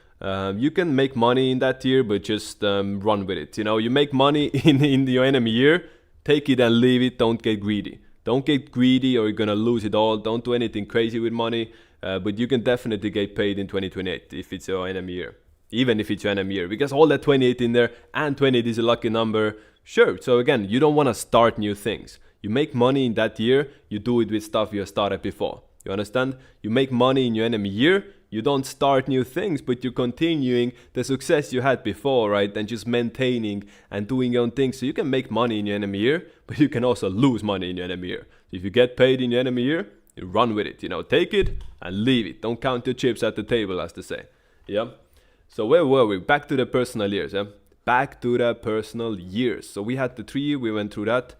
You can make money in that year, but just run with it. You know, you make money in your enemy year, take it and leave it. Don't get greedy. Don't get greedy or you're gonna lose it all. Don't do anything crazy with money. But you can definitely get paid in 2028 if it's your enemy year. Even if it's your enemy year. Because all that 28 in there and 28 is a lucky number. Sure, so again, you don't want to start new things. You make money in that year, you do it with stuff you started before. You understand? You make money in your enemy year, you don't start new things, but you're continuing the success you had before, right? And just maintaining and doing your own things. So you can make money in your enemy year, but you can also lose money in your enemy year. So if you get paid in your enemy year, you run with it. You know, take it and leave it. Don't count your chips at the table, as they say. Yeah? So where were we? Back to the personal years, yeah? Back to the personal years. So we had the 3 year, we went through that.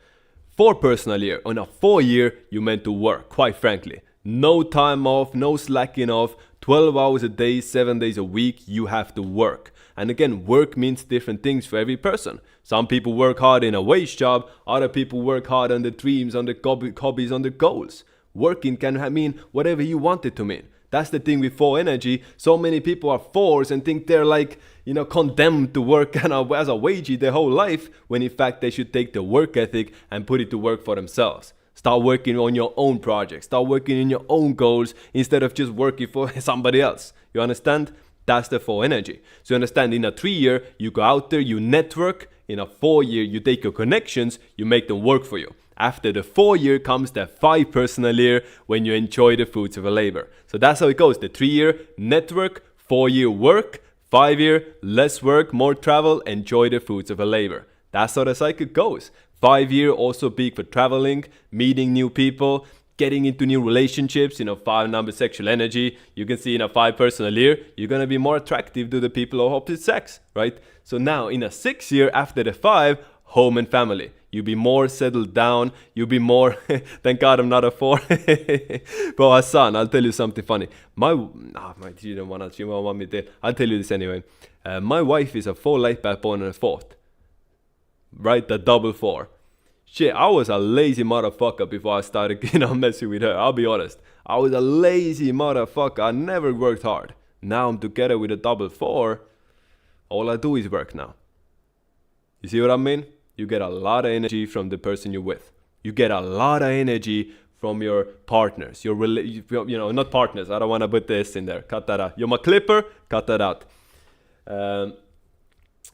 4 personal year. On a 4 year, you meant to work, quite frankly. No time off, no slacking off. 12 hours a day, 7 days a week, you have to work. And again, work means different things for every person. Some people work hard in a wage job. Other people work hard on the dreams, on the hobbies, on the goals. Working can mean whatever you want it to mean. That's the thing with 4 energy. So many people are 4s and think they're like, you know, condemned to work as a wagey their whole life, when in fact they should take the work ethic and put it to work for themselves. Start working on your own projects. Start working in your own goals instead of just working for somebody else. You understand? That's the 4 energy. So you understand, in a 3 year, you go out there, you network. In a 4 year, you take your connections, you make them work for you. After the 4 year comes the 5 personal year, when you enjoy the fruits of your labor. So that's how it goes. The 3 year network, 4 year work, 5 year less work, more travel, enjoy the fruits of your labor. That's how the cycle goes. 5 year also big for traveling, meeting new people, getting into new relationships. You know, 5 number sexual energy. You can see in a 5 personal year, you're gonna be more attractive to the people of opposite sex, right? So now in a 6 year after the 5, home and family. You be more settled down. You be more. Thank God I'm not a 4. Bro, Hassan, I'll tell you something funny. She don't want me to. I'll tell you this anyway. My wife is a 4 light path born on a 4th. Right, the double 4. Shit, I was a lazy motherfucker before I started, messing with her. I'll be honest. I was a lazy motherfucker. I never worked hard. Now I'm together with a double 4. All I do is work now. You see what I mean? You get a lot of energy from the person you're with. You get a lot of energy from your partners. Not partners. I don't want to put this in there. Cut that out. You're my clipper. Cut that out.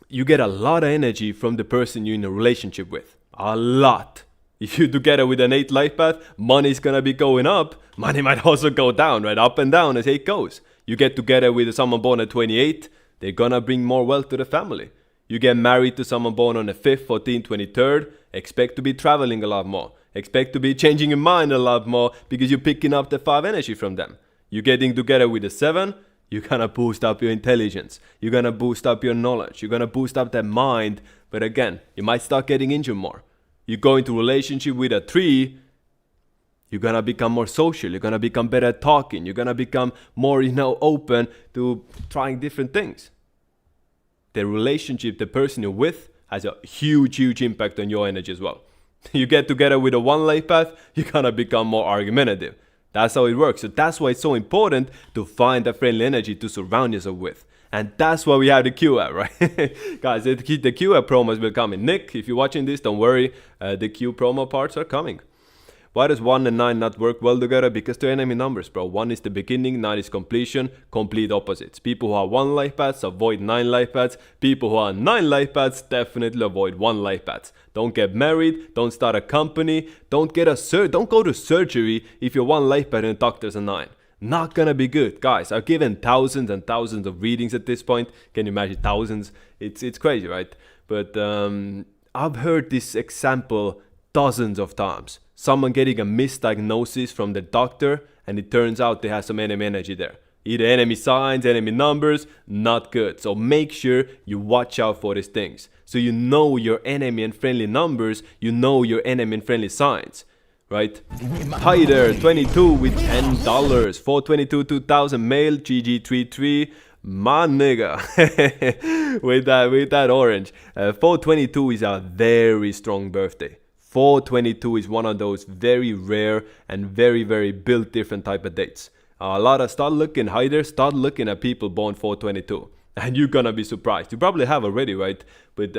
You get a lot of energy from the person you're in a relationship with. A lot. If you're together with an 8 life path, money's going to be going up. Money might also go down, right? Up and down as it goes. You get together with someone born at 28, they're going to bring more wealth to the family. You get married to someone born on the 5th, 14th, 23rd, expect to be traveling a lot more. Expect to be changing your mind a lot more because you're picking up the 5 energy from them. You're getting together with the 7, you're going to boost up your intelligence. You're going to boost up your knowledge. You're going to boost up that mind. But again, you might start getting injured more. You go into relationship with a 3, you're going to become more social. You're going to become better at talking. You're going to become more, open to trying different things. The relationship, the person you're with, has a huge, huge impact on your energy as well. You get together with a 1 life path, you're going to become more argumentative. That's how it works. So that's why it's so important to find a friendly energy to surround yourself with. And that's why we have the Q app, right? Guys, the Q app promos will come in. Nick, if you're watching this, don't worry. The Q promo parts are coming. Why does 1 and 9 not work well together? Because they're enemy numbers, bro. 1 is the beginning, 9 is completion, complete opposites. People who are 1 life paths avoid 9 life paths. People who are 9 life paths definitely avoid 1 life paths. Don't get married, don't start a company, don't go to surgery if you're 1 life path and doctor's a 9. Not gonna be good. Guys, I've given thousands and thousands of readings at this point. Can you imagine thousands? It's crazy, right? But I've heard this example dozens of times. Someone getting a misdiagnosis from the doctor and it turns out they have some enemy energy there. Either enemy signs, enemy numbers, not good. So make sure you watch out for these things. So you know your enemy and friendly numbers, you know your enemy and friendly signs, right? Hi there, 22 with $10, 422 2000 male, GG33, my nigga, with that orange. 422 is a very strong birthday. 422 is one of those very rare and very, very built different type of dates. A lot of start looking at people born 422, and you're gonna be surprised. You probably have already, right? But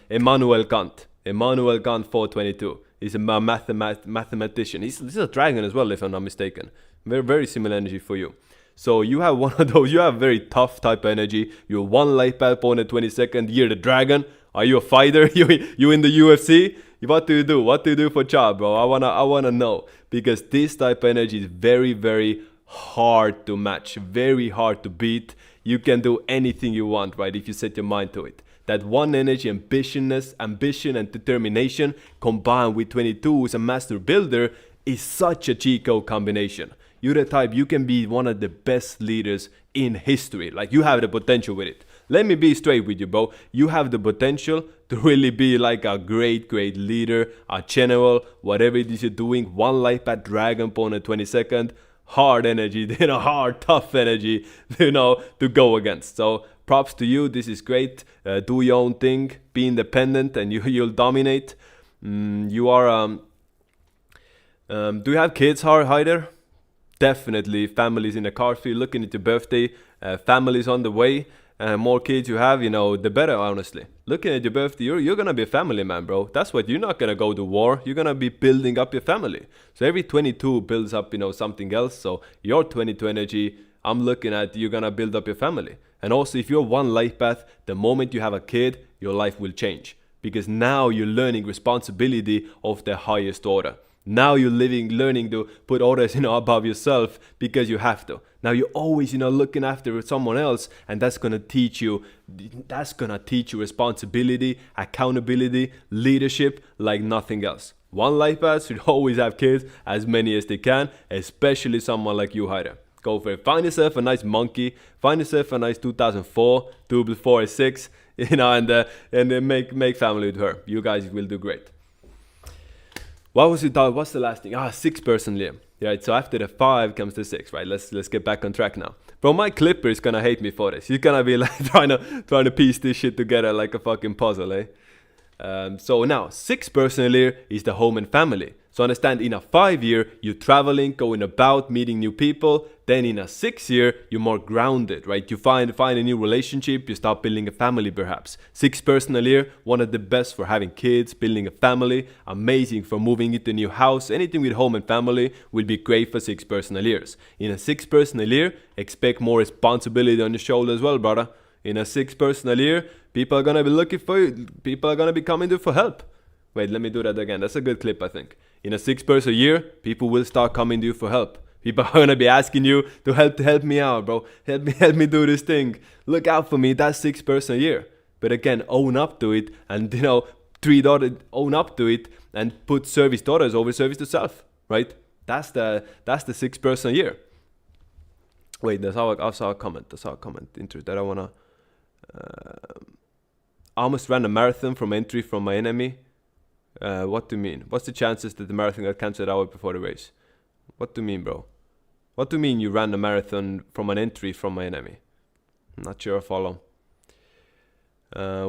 Immanuel Kant 422 is a mathematician. He's a dragon as well, if I'm not mistaken. Very, very similar energy for you. So you have one of those. You have very tough type of energy. You're one life path born at 22nd. You're the dragon. Are you a fighter? You in the UFC? What do you do? What do you do for job, bro? I wanna know, because this type of energy is very, very hard to match, very hard to beat. You can do anything you want, right, if you set your mind to it. That one energy, ambition and determination combined with 22 who's a master builder is such a cheat code combination. You're the type, you can be one of the best leaders in history. Like, you have the potential with it. Let me be straight with you, bro. You have the potential to really be like a great, great leader, a general, whatever it is you're doing. One life path dragon pawn at 22nd. Hard energy, hard, tough energy, to go against. So props to you. This is great. Do your own thing. Be independent, and you'll dominate. You are. Do you have kids, Hyder? Definitely. Families in the car. If you're looking at your birthday, families on the way. More kids you have, the better, honestly. Looking at your birthday, you're gonna be a family man, bro. That's what, you're not gonna go to war. You're gonna be building up your family. So every 22 builds up, something else. So your 22 energy, I'm looking at, you're gonna build up your family. And also, if you're one life path, the moment you have a kid, your life will change. Because now you're learning responsibility of the highest order. Now you're learning to put others, above yourself, because you have to. Now you're always, looking after someone else, and that's gonna teach you responsibility, accountability, leadership like nothing else. One life path should always have kids, as many as they can, especially someone like you, Hyder. Go for it. Find yourself a nice monkey. Find yourself a nice 2004, 4S6, and then make family with her. You guys will do great. What's the last thing? 6-person Liam. Right, so after the 5 comes the 6, right? Let's get back on track now. Bro, my clipper is gonna hate me for this. He's gonna be like trying to piece this shit together like a fucking puzzle, eh? So now, 6-person year is the home and family. So understand, in a 5-year, you're traveling, going about, meeting new people. Then in a 6-year, you're more grounded, right? You find a new relationship, you start building a family perhaps. 6-person year, one of the best for having kids, building a family, amazing for moving into a new house. Anything with home and family will be great for 6-person years. In a 6-person year, expect more responsibility on your shoulder as well, brother. In a 6-person year, people are gonna be looking for you. People are gonna be coming to you for help. Wait, let me do that again. That's a good clip, I think. In a 6-person year, people will start coming to you for help. People are gonna be asking you to help me out, bro. Help me do this thing. Look out for me. That's 6-person year. But again, own up to it, and own up to it, and put service to others over service to self. Right? That's the 6-person year. Wait, I saw a comment into that I wanna. I almost ran a marathon from entry from my enemy. What do you mean? What's the chances that the marathon got cancelled hour before the race? What do you mean, bro? What do you mean you ran a marathon from an entry from my enemy? I'm not sure I follow.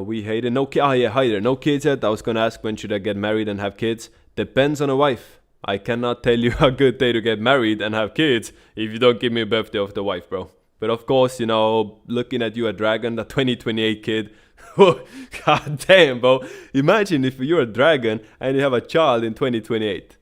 We hate it. Hyder. No kids yet. I was gonna ask, when should I get married and have kids? Depends on a wife. I cannot tell you a good day to get married and have kids if you don't give me a birthday of the wife, bro. But of course, looking at you, a dragon, a 2028 kid. God damn, bro. Imagine if you're a dragon and you have a child in 2028.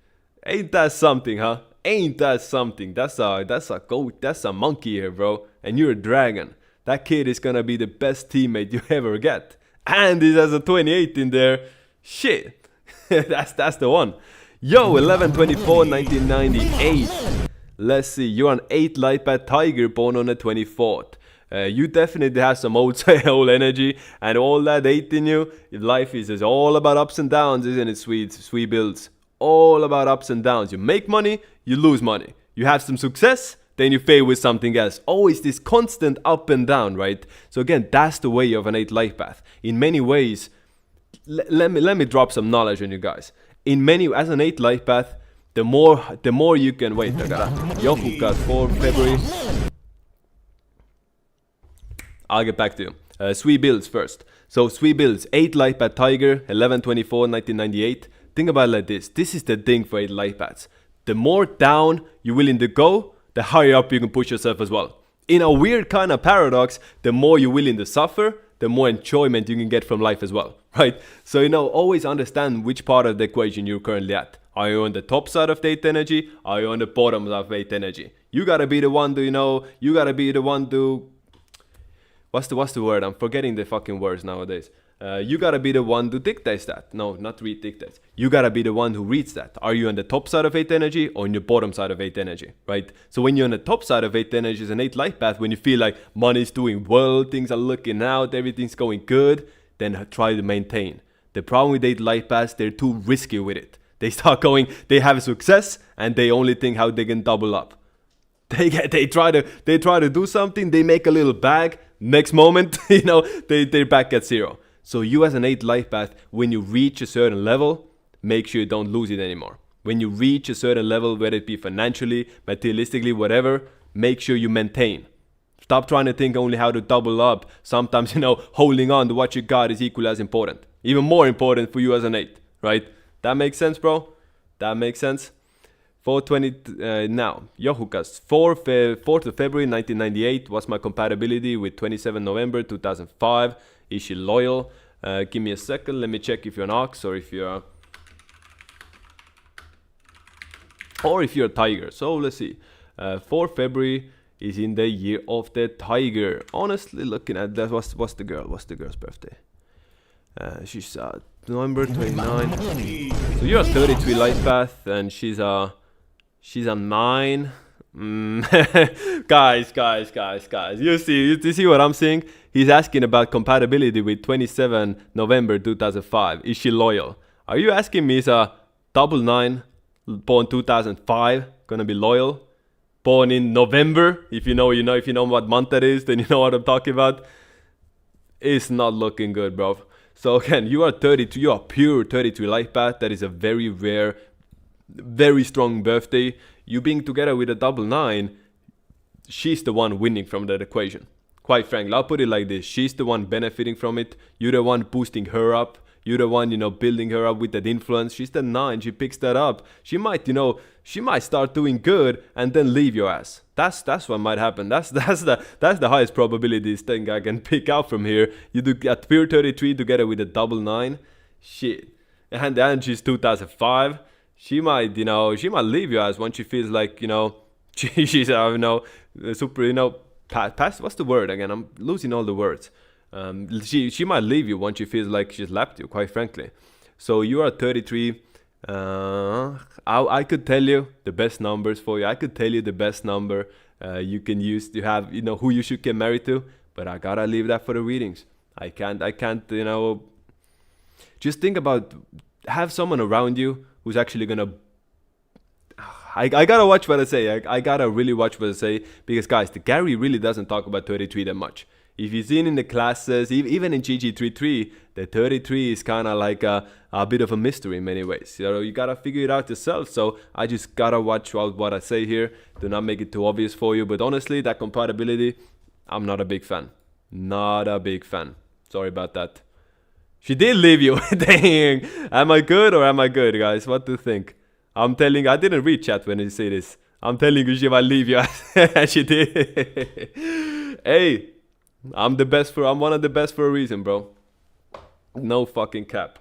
Ain't that something, huh? Ain't that something? That's a goat. That's a monkey here, bro. And you're a dragon. That kid is gonna be the best teammate you ever get. And he has a 28 in there. Shit. that's the one. Yo, 11/24/1998. Let's see. You're an 8 life path tiger born on the 24th. You definitely have some old energy and all that 8 in you. Life is all about ups and downs, isn't it, sweet builds? All about ups and downs. You make money, you lose money. You have some success, then you fail with something else. Always this constant up and down, right? So again, that's the way of an 8 life path. In many ways, let me drop some knowledge on you guys. As an 8 life path, the more you can wait. I gotta Yahoo got 4 February. I'll get back to you. Sweet builds first. So sweet builds, 8 life path tiger, 11/24/1998. think about it like this. This is the thing for 8 life paths. The more down you're willing to go, the higher up you can push yourself as well. In a weird kind of paradox, the more you're willing to suffer, the more enjoyment you can get from life as well, right? So, always understand which part of the equation you're currently at. Are you on the top side of 8 energy? Are you on the bottom of 8 energy? You gotta be the one to, you gotta be the one to, what's the word? I'm forgetting the fucking words nowadays. You gotta be the one to dictate that. No, not read dictates. You gotta be the one who reads that. Are you on the top side of 8 energy or on the bottom side of 8 energy, right? So when you're on the top side of 8 energy is an 8 life path, when you feel like money's doing well, things are looking out, everything's going good, then try to maintain. The problem with 8 life paths, they're too risky with it. They start going, they have success and they only think how they can double up. They try to do something, they make a little bag, next moment, they're back at 0. So you as an 8 life path, when you reach a certain level, make sure you don't lose it anymore. When you reach a certain level, whether it be financially, materialistically, whatever, make sure you maintain. Stop trying to think only how to double up. Sometimes, holding on to what you got is equally as important. Even more important for you as an 8, right? That makes sense, bro? That makes sense? 420 now. Yohukas. 4th of February 1998 was my compatibility with 27 November 2005. Is she loyal? Give me a second. Let me check if you're an ox or if you're a tiger. So let's see. 4 February is in the year of the tiger. Honestly, looking at that, what's the girl's birthday? She's November 29. So you're a 33 life path, and she's a 9. Guys. You see what I'm saying? He's asking about compatibility with 27 November 2005. Is she loyal? Are you asking me is a 9 born 2005 gonna be loyal? Born in November? If you know what month that is, then you know what I'm talking about. It's not looking good, bro. So again, you are 32. You are pure 33 life path. That is a very rare, very strong birthday. You being together with a 9, she's the one winning from that equation. Quite frankly, I'll put it like this. She's the one benefiting from it. You're the one boosting her up. You're the one, building her up with that influence. She's the 9. She picks that up. She might, she might start doing good and then leave your ass. That's what might happen. That's the highest probabilities thing I can pick out from here. You do at pure 33 together with a 9. Shit. And then she's 2005. She might leave your ass once she feels like, she's, super, past, what's the word again? I'm losing all the words. She might leave you once she feels like she's left you, quite frankly. So you are 33. I could tell you the best numbers for you. I could tell you the best number you can use to have, who you should get married to. But I gotta leave that for the readings. I can't, just think about, have someone around you who's actually gonna, I gotta watch what I say. I gotta really watch what I say, because guys, the Gary really doesn't talk about 33 that much. If you've seen in the classes, even in GG33, the 33 is kind of like a bit of a mystery in many ways. You gotta figure it out yourself. So I just gotta watch out what I say here. Do not make it too obvious for you. But honestly, that compatibility, I'm not a big fan. Not a big fan. Sorry about that. She did leave you. Dang. Am I good or am I good, guys? What do you think? I didn't read chat when you say this. I'm telling you, she might leave you. She did. Hey. I'm one of the best for a reason, bro. No fucking cap.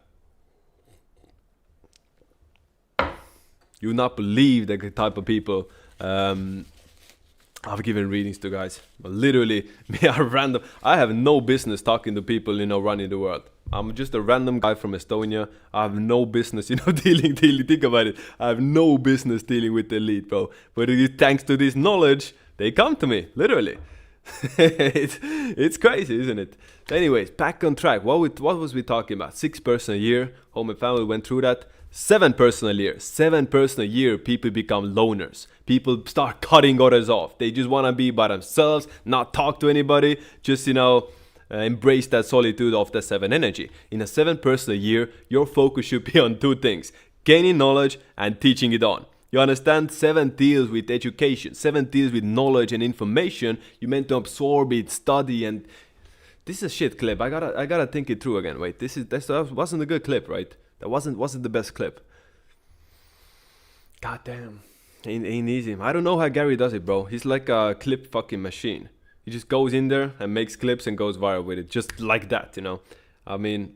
You would not believe the type of people I've given readings to, guys. But literally, me are random. I have no business talking to people, running the world. I'm just a random guy from Estonia. I have no business, dealing. Think about it. I have no business dealing with the elite, bro. But thanks to this knowledge, they come to me, literally. It's crazy, isn't it? Anyways, back on track. What was we talking about? 6 person a year. Home and family went through that. 7 person a year. 7 person a year. People become loners. People start cutting others off. They just want to be by themselves, not talk to anybody. Just embrace that solitude of the 7 energy. In a 7 person a year, your focus should be on 2 things: gaining knowledge and teaching it on. You understand? 7 deals with education. 7 deals with knowledge and information. You meant to absorb it, study, and this is a shit clip. I gotta think it through again. Wait, that wasn't a good clip, right? That wasn't the best clip. God damn. Ain't easy. I don't know how Gary does it, bro. He's like a clip fucking machine. He just goes in there and makes clips and goes viral with it. Just like that, you know. I mean,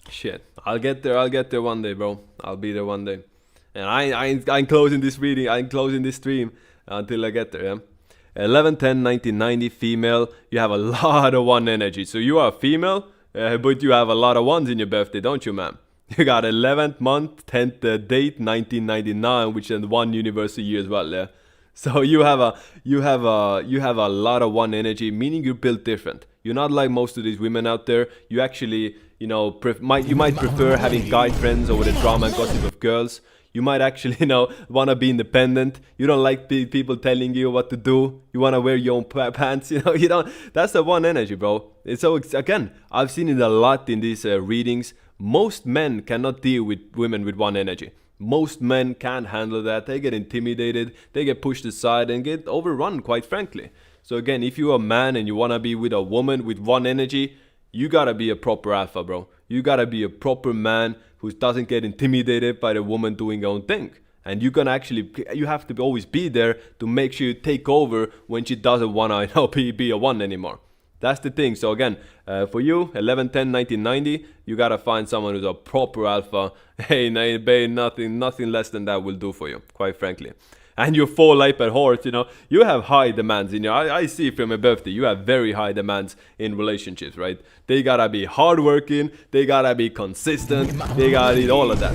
shit. I'll get there one day, bro. I'll be there one day. And I ain't closing this reading. I ain't closing this stream until I get there, yeah. 11/10/1990, female. You have a lot of one energy. So you are a female, but you have a lot of ones in your birthday, don't you, man? You got 11th month, 10th date, 1999, which is one universal year as well, yeah. So you have a lot of one energy, meaning you're built different. You're not like most of these women out there. You actually, you know, you might prefer having guy friends over the drama and gossip of girls. You might actually, you know, want to be independent. You don't like people telling you what to do. You want to wear your own pants, you know. You don't. That's the one energy, bro. So again, I've seen it a lot in these readings. Most men cannot deal with women with one energy. Most men can't handle that. They get intimidated, they get pushed aside and get overrun, quite frankly. So again, if you're a man and you want to be with a woman with one energy, you gotta be a proper alpha, bro. You gotta be a proper man who doesn't get intimidated by the woman doing her own thing. And you have to always be there to make sure you take over when she doesn't want to, you know, be a one anymore. That's the thing. So again, for you, 11/10/1990, you gotta find someone who's a proper alpha. Hey, nothing less than that will do for you, quite frankly. And you're 4 light at horse, you know, you have high demands in your. I see from your birthday, you have very high demands in relationships, right? They gotta be hardworking, they gotta be consistent, they gotta need all of that.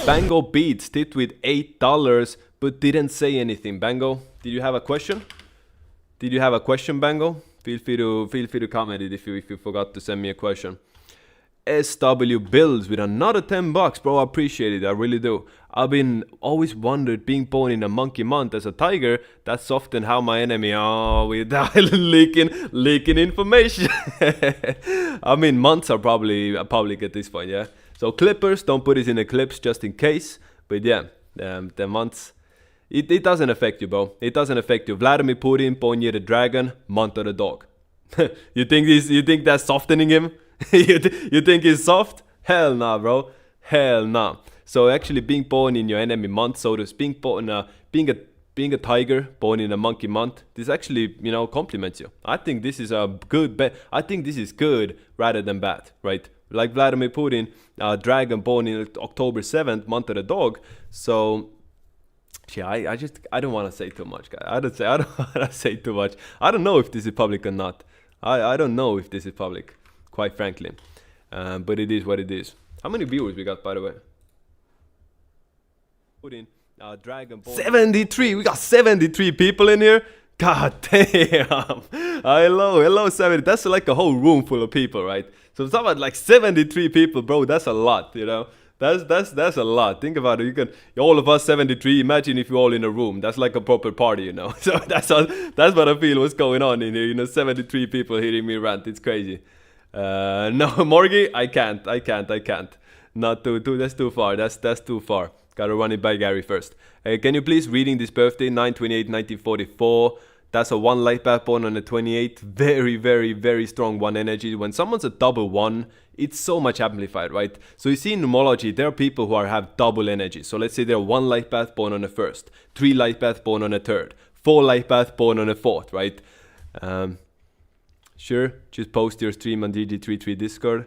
Bango Beats tipped with $8, but didn't say anything. Bango, did you have a question? Did you have a question, Bango? Feel free to comment it if you forgot to send me a question. SW Bills with another $10, bro. I appreciate it. I really do. I've been always wondered, being born in a monkey month as a tiger, that's often how my enemy. Oh, we leaking information. I mean, months are probably public at this point, yeah. So Clippers, don't put it in the clips just in case. But yeah, the months. It doesn't affect you, bro. It doesn't affect you. Vladimir Putin, born year the dragon, month of the dog. You think that's softening him? You think he's soft? Hell nah, bro. Hell nah. So actually being born in your enemy month, so to speak, being a tiger born in a monkey month, this actually, you know, compliments you. I think this is a good I think this is good rather than bad, right? Like Vladimir Putin, dragon born in October 7th, month of the dog. So yeah, I don't want to say too much, guys. I don't want to say too much. I don't know if this is public or not. I don't know if this is public, quite frankly. But it is what it is. How many viewers we got, by the way? Put in Dragon Ball. 73. We got 73 people in here. God damn. Hello, 70. That's like a whole room full of people, right? So it's about like 73 people, bro. That's a lot, you know. That's a lot. Think about it. All of us 73. Imagine if you're all in a room. That's like a proper party, you know. So that's what I feel what's going on in here. You know, 73 people hearing me rant. It's crazy. No, Morgie, I can't. Not too. That's too far. That's too far. Gotta run it by Gary first. Can you please reading this birthday 9/28/1944? That's a 1 light path born on the 28th. Very, very, very strong 1 energy. When someone's a double 1, it's so much amplified, right? So you see in numerology, there are people who have double energy. So let's say they're 1 light path born on the 1st, 3 light path born on the 3rd, 4 light path born on the 4th, right? Sure, just post your stream on GG33 Discord.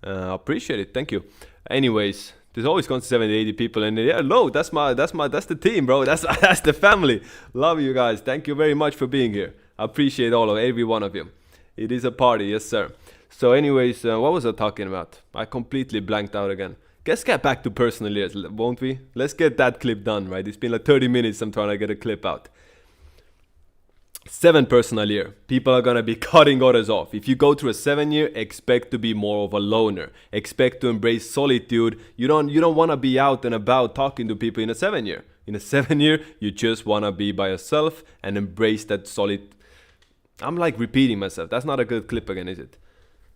Appreciate it, thank you. Anyways, there's always constant 70, 80 people in there. Yeah, no, that's the team, bro. That's the family. Love you guys. Thank you very much for being here. I appreciate every one of you. It is a party, yes sir. So anyways, what was I talking about? I completely blanked out again. Let's get back to personal years, won't we? Let's get that clip done, right? It's been like 30 minutes I'm trying to get a clip out. 7 personal year. People are gonna be cutting others off. If you go through a 7 year, expect to be more of a loner. Expect to embrace solitude. You don't wanna be out and about talking to people in a 7 year. In a 7 year, you just wanna be by yourself and embrace that solid. I'm like repeating myself. That's not a good clip again, is it?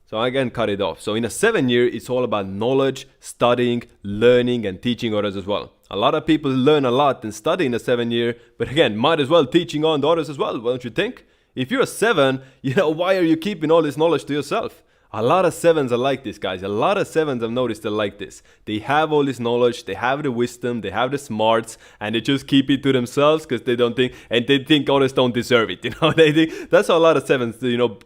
So again, cut it off. So in a 7 year, it's all about knowledge, studying, learning, and teaching others as well. A lot of people learn a lot and study in a 7 year, but again, might as well teaching on to others as well, don't you think? If you're a 7, you know, why are you keeping all this knowledge to yourself? A lot of sevens are like this, guys. A lot of sevens I've noticed are like this. They have all this knowledge, they have the wisdom, they have the smarts, and they just keep it to themselves because they don't think, and they think others don't deserve it. They think that's how a lot of sevens,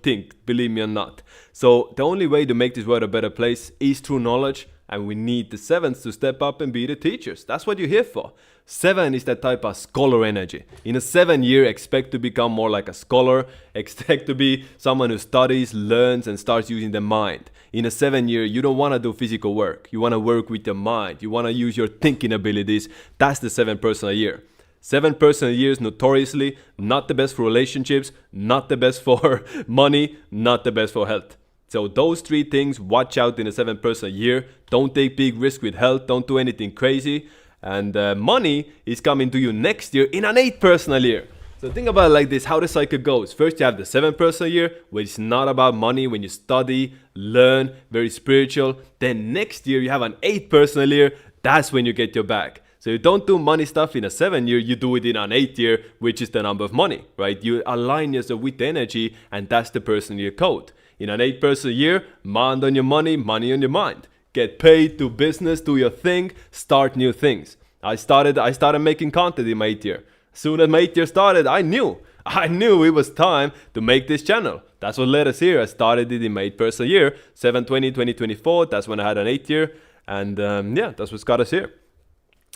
think, believe me or not. So the only way to make this world a better place is through knowledge, and we need the sevens to step up and be the teachers. That's what you're here for. 7 is that type of scholar energy. In a 7 year, expect to become more like a scholar. Expect to be someone who studies, learns, and starts using the mind. In a 7 year, you don't want to do physical work. You want to work with your mind. You want to use your thinking abilities. That's the 7 person a year. 7 person a year is notoriously not the best for relationships, not the best for money, not the best for health. So those 3 things, watch out in a 7 person a year. Don't take big risk with health. Don't do anything crazy. And money is coming to you next year in an 8 person a year. So think about it like this, how the cycle goes. First you have the 7 person a year, which is not about money, when you study, learn, very spiritual. Then next year you have an 8 person a year, that's when you get your bag. So you don't do money stuff in a 7 year, you do it in an 8 year, which is the number of money, right? You align yourself with the energy, and that's the person in your code. In an 8 person a year, mind on your money on your mind. Get paid, do business, do your thing, start new things. I started making content in my 8th year. As soon as my 8th year started, I knew it was time to make this channel. That's what led us here. I started it in my 8 person year, 7/20/2024. That's when I had an 8th year. And that's what's got us here.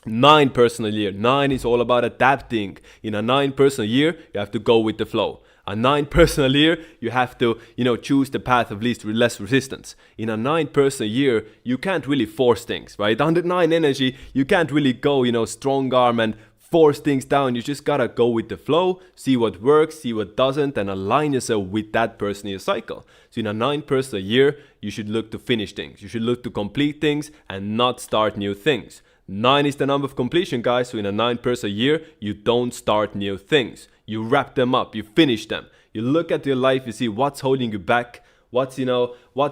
9 person a year. 9 is all about adapting. In a 9 person a year, you have to go with the flow. A 9 person a year, you have to, choose the path of less resistance. In a 9 person a year, you can't really force things, right? Under 9 energy, you can't really go, strong arm and force things down. You just gotta go with the flow, see what works, see what doesn't, and align yourself with that person in your cycle. So in a 9 person a year, you should look to finish things. You should look to complete things and not start new things. 9 is the number of completion, guys. So in a 9 person a year, you don't start new things. You wrap them up, you finish them. You look at your life, you see what's holding you back, what's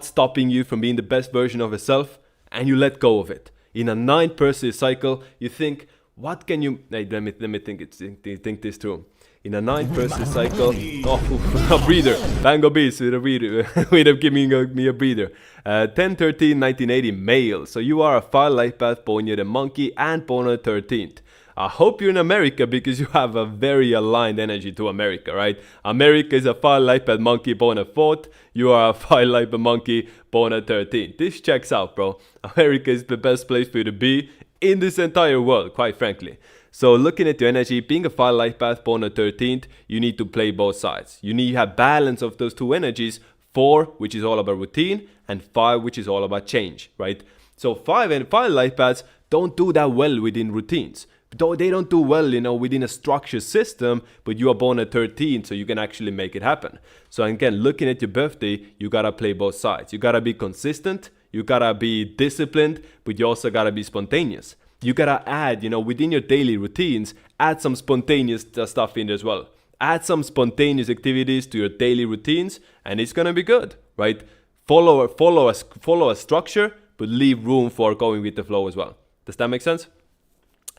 stopping you from being the best version of yourself, and you let go of it. In a 9 person cycle, you think, what can you, let me think this through. In a 9 person cycle, a breather, Tango Beats with a breather, giving me a breather. 10/13/1980 male, so you are a 5 life path born near the monkey and born on the 13th. I hope you're in America because you have a very aligned energy to America, right? America is a 5 life path monkey born on 4th. You are a 5 life path monkey born on 13th. This checks out, bro. America is the best place for you to be in this entire world, quite frankly. So looking at your energy, being a 5 life path born on 13th, you need to play both sides. You need to have balance of those 2 energies. 4, which is all about routine, and 5, which is all about change, right? So 5 life paths don't do that well within routines. They don't do well, within a structured system, but you are born at 13, so you can actually make it happen. So again, looking at your birthday, you gotta play both sides. You gotta be consistent, you gotta be disciplined, but you also gotta be spontaneous. You gotta add, within your daily routines, add some spontaneous stuff in there as well. Add some spontaneous activities to your daily routines, and it's gonna be good, right? Follow a structure, but leave room for going with the flow as well. Does that make sense?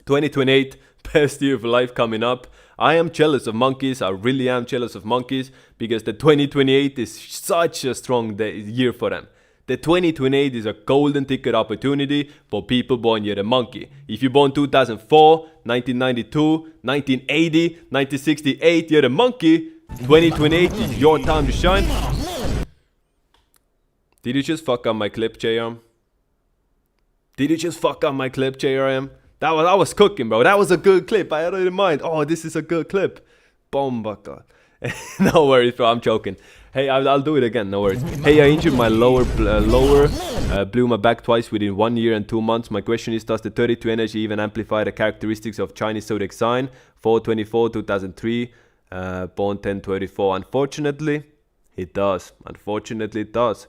2028, best year of life coming up. I am jealous of monkeys. I really am jealous of monkeys because the 2028 is such a strong year for them. The 2028 is a golden ticket opportunity for people born year the monkey. If you're born 2004, 1992, 1980, 1968, you're the monkey. 2028 is your time to shine. Did you just fuck up my clip, JRM? Did you just fuck up my clip, JRM? I was cooking, bro. That was a good clip. I had it in mind. Oh, this is a good clip. Bomba. No worries, bro. I'm joking. Hey, I'll do it again. No worries. Hey, I injured my lower, blew my back twice within 1 year and 2 months. My question is, does the 32 energy even amplify the characteristics of Chinese zodiac sign? 4/24/2003, born 10/24. Unfortunately, it does. Unfortunately, it does.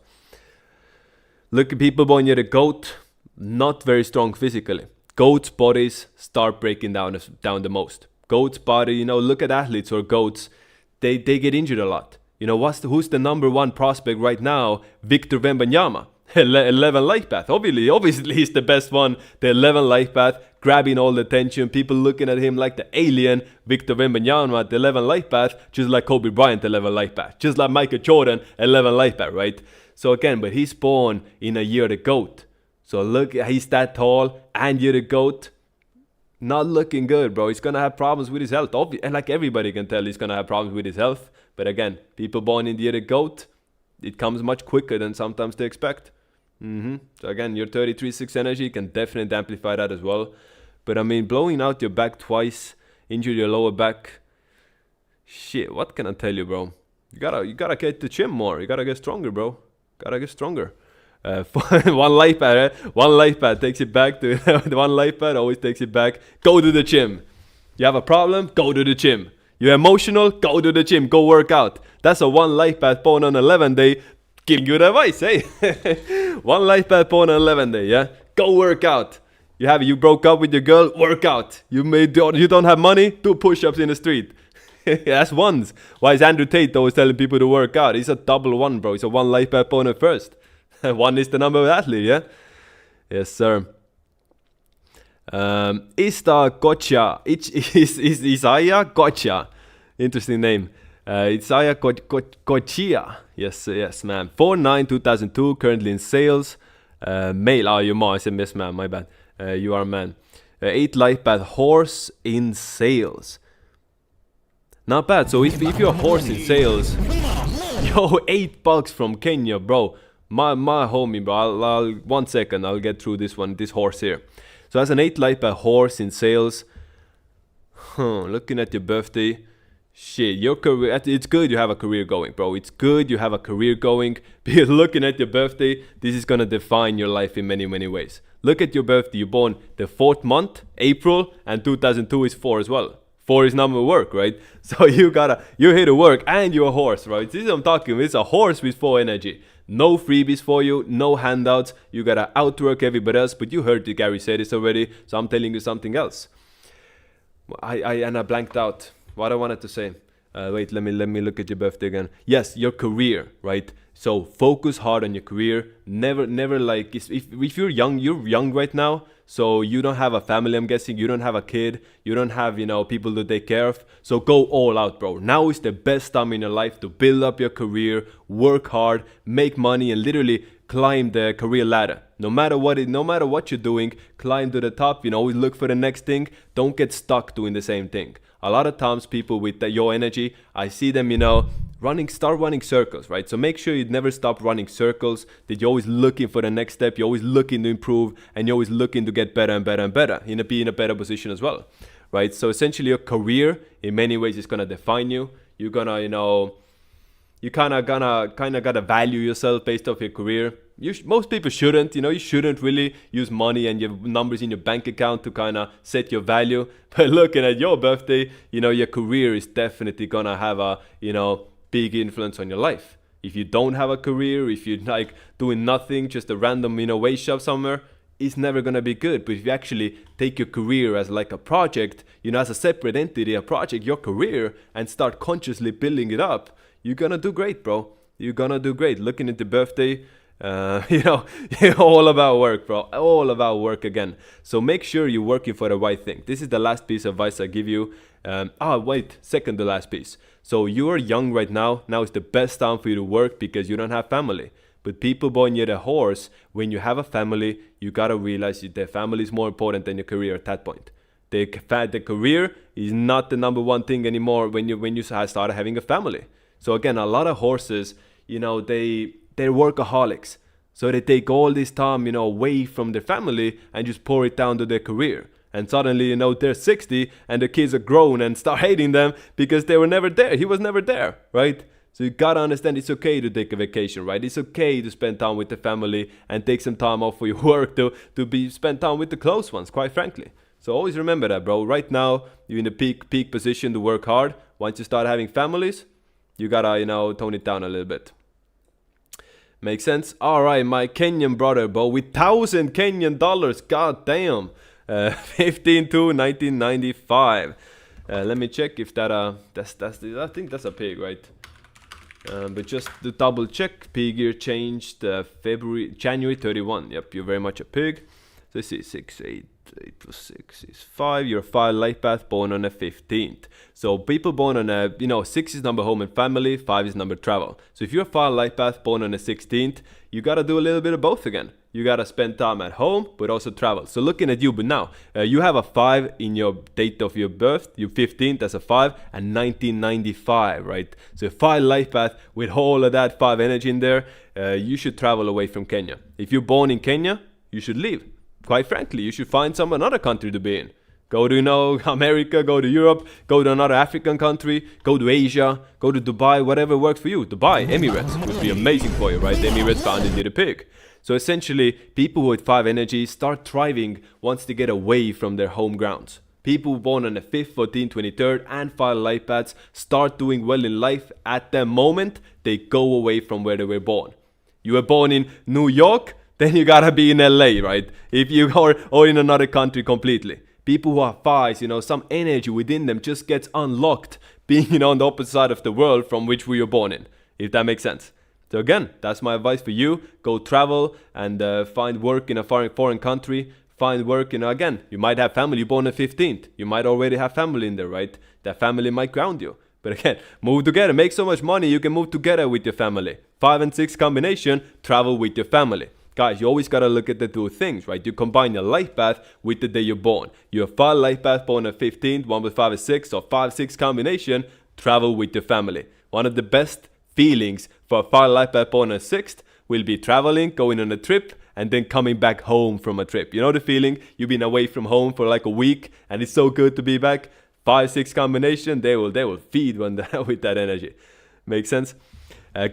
Look at people born near the goat. Not very strong physically. Goats' bodies start breaking down the most. Goats' body, look at athletes or goats. They get injured a lot. Who's the number 1 prospect right now? Victor Wembanyama, 11 life path. Obviously he's the best one. The 11 life path, grabbing all the attention. People looking at him like the alien. Victor Wembanyama, the 11 life path, just like Kobe Bryant, 11 life path. Just like Michael Jordan, 11 life path, right? So again, but he's born in a year the GOAT. So look, he's that tall and you're the GOAT. Not looking good, bro. He's gonna have problems with his health. And like everybody can tell, he's gonna have problems with his health. But again, people born in the year the GOAT, it comes much quicker than sometimes they expect. So again, your 33-6 energy can definitely amplify that as well. But I mean, blowing out your back twice, injured your lower back. Shit, what can I tell you, bro? You gotta get to the gym more. You gotta get stronger, bro. Gotta get stronger. One life pad, eh? One life pad takes it back to one life pad always takes it back. Go to the gym. You have a problem? Go to the gym. You're emotional? Go to the gym. Go work out. That's a one life pad born on 11 day. Giving you advice, hey. One life pad born on 11 day, yeah. Go work out. You broke up with your girl? Work out. You don't have money? Do push-ups in the street. That's ones. Why is Andrew Tate always telling people to work out? He's a double one, bro. He's a one life pad born at first. One is the number of athlete, yeah? Yes, sir. Ista Gotcha. Isaiah Gotcha. Interesting name. Isaiah Gotcha. Yes, man. 4/9/2002, currently in sales. Male. Oh, you're more. I said miss, man. My bad. You are a man. 8 life pad horse in sales. Not bad. So if you're a horse in sales, yo, $8 from Kenya, bro. My homie, bro. I'll 1 second. I'll get through this horse here. So as an 8 life pad horse in sales, looking at your birthday, shit, your career, it's good you have a career going, bro. It's good you have a career going, because looking at your birthday, this is gonna define your life in many, many ways. Look at your birthday. You're born the 4th month, April, and 2002 is 4 as well. 4 is number of work, right? So you're here to work, and you're a horse, right? This is what I'm talking about. It's a horse with 4 energy. No freebies for you, no handouts. You gotta outwork everybody else. But you heard Gary say this already, so I'm telling you something else. I blanked out what I wanted to say. Wait, let me look at your birthday again. Yes, your career, right? So focus hard on your career. Never like if you're young right now. So you don't have a family, I'm guessing. You don't have a kid. You don't have, people to take care of. So go all out, bro. Now is the best time in your life to build up your career, work hard, make money, and literally climb the career ladder. No matter what you're doing, climb to the top. Always look for the next thing. Don't get stuck doing the same thing. A lot of times people with your energy, I see them, start running circles, right? So make sure you never stop running circles, that you're always looking for the next step, you're always looking to improve, and you're always looking to get better and better and better, be in a better position as well, right? So essentially your career, in many ways, is gonna define you. You're gonna, you kind of gotta value yourself based off your career. Most people shouldn't, you shouldn't really use money and your numbers in your bank account to kind of set your value. But looking at your birthday, your career is definitely gonna have a, big influence on your life. If you don't have a career, if you're like doing nothing, just a random, wage shop somewhere, it's never gonna be good. But if you actually take your career as like a project, as a separate entity, a project, your career, and start consciously building it up, you're gonna do great, bro. You're gonna do great. Looking at the birthday, all about work, bro. All about work again. So make sure you're working for the right thing. This is the last piece of advice I give you. Second to last piece. So you are young right now. Now is the best time for you to work because you don't have family. But people born near the horse, when you have a family, you gotta realize that family is more important than your career at that point. The career is not the number one thing anymore when you start having a family. So again, a lot of horses, they're workaholics. So they take all this time, away from their family and just pour it down to their career. And suddenly, they're 60 and the kids are grown and start hating them because they were never there. He was never there, right? So you gotta understand it's okay to take a vacation, right? It's okay to spend time with the family and take some time off for your work to spend time with the close ones, quite frankly. So always remember that, bro. Right now, you're in a peak position to work hard. Once you start having families, you gotta, tone it down a little bit. Makes sense? All right, my Kenyan brother, bro, with 1,000 Kenyan dollars. God damn. 15/2/1995. Let me check if that I think that's a pig, right? But just to double check, pig year changed January 31. Yep, you're very much a pig. So let's see, 6, 8, 8 plus 6 is 5. You're a 5 life path born on the 15th. So people born on a, 6 is number home and family, 5 is number travel. So if you're a 5 life path born on the 16th, you got to do a little bit of both again. You got to spend time at home, but also travel. So looking at you, but now, you have a 5 in your date of your birth, your 15th as a 5, and 1995, right? So 5 life path with all of that 5 energy in there, you should travel away from Kenya. If you're born in Kenya, you should leave. Quite frankly, you should find another country to be in. Go to, America, go to Europe, go to another African country, go to Asia, go to Dubai, whatever works for you. Dubai, Emirates would be amazing for you, right? The Emirates founded you the pig. So essentially, people with 5 energy start thriving once they get away from their home grounds. People born on the 5th, 14th, 23rd, and 5 life paths start doing well in life at the moment they go away from where they were born. You were born in New York, then you gotta be in LA, right? If you are or in another country completely. People who have 5s, some energy within them just gets unlocked being, on the opposite side of the world from which we were born in, if that makes sense. So again, that's my advice for you. Go travel and find work in a foreign country. Find work, again, you might have family, you're born on the 15th. You might already have family in there, right? That family might ground you. But again, move together, make so much money, you can move together with your family. 5 and 6 combination, travel with your family. Guys, you always gotta look at the two things, right? You combine your life path with the day you're born. You have 5 life path born on the 15th, one with 5 and 6, or 5-6 combination, travel with your family. One of the best feelings for a 5 life path born on the 6th will be traveling, going on a trip, and then coming back home from a trip. You know the feeling? You've been away from home for like a week, and it's so good to be back. 5-6 combination, they will feed with that energy. Make sense?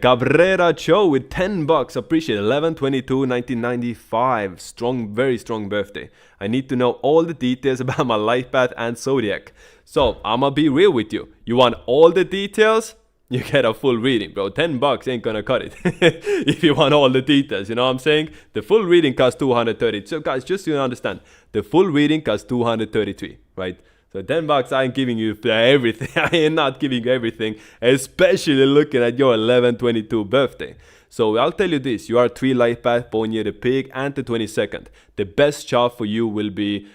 Cabrera Cho with $10. Appreciate it. 11/22/1995. Strong, very strong birthday. I need to know all the details about my life path and zodiac. So I'ma be real with you. You want all the details? You get a full reading, bro. $10 ain't gonna cut it. If you want all the details, you know what I'm saying? The full reading costs $230. So guys, just so you understand, the full reading costs $233, right? So $10, I ain't giving you everything. I am not giving you everything, especially looking at your 11/22 birthday. So I'll tell you this, you are 3 life path born near the pig and the 22nd. The best job for you will be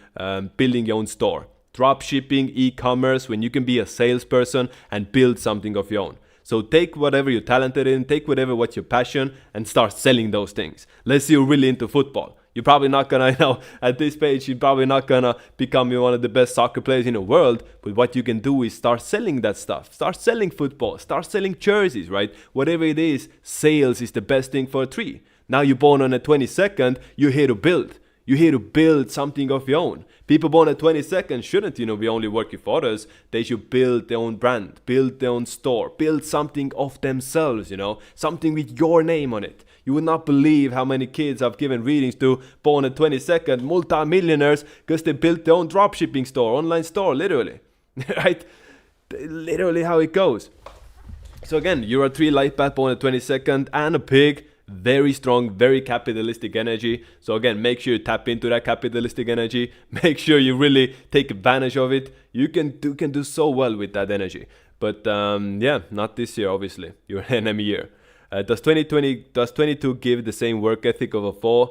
building your own store. Drop shipping, e-commerce, when you can be a salesperson and build something of your own. So take whatever you're talented in, take what's your passion, and start selling those things. Let's say you're really into football. You're probably not gonna, at this page, you're probably not gonna become one of the best soccer players in the world. But what you can do is start selling that stuff. Start selling football. Start selling jerseys, right? Whatever it is, sales is the best thing for a 3. Now you're born on the 22nd, you're here to build. You're here to build something of your own. People born at 22nd shouldn't, be only working for others. They should build their own brand, build their own store, build something of themselves, something with your name on it. You would not believe how many kids I've given readings to born at 22nd, multi-millionaires, because they built their own dropshipping store, online store, literally, right? Literally how it goes. So again, you're a 3 life path born at 22nd and a pig. Very strong, very capitalistic energy. So again, make sure you tap into that capitalistic energy. Make sure you really take advantage of it. You can do so well with that energy. But yeah, not this year, obviously. You're an enemy year. Does 22 give the same work ethic of a 4?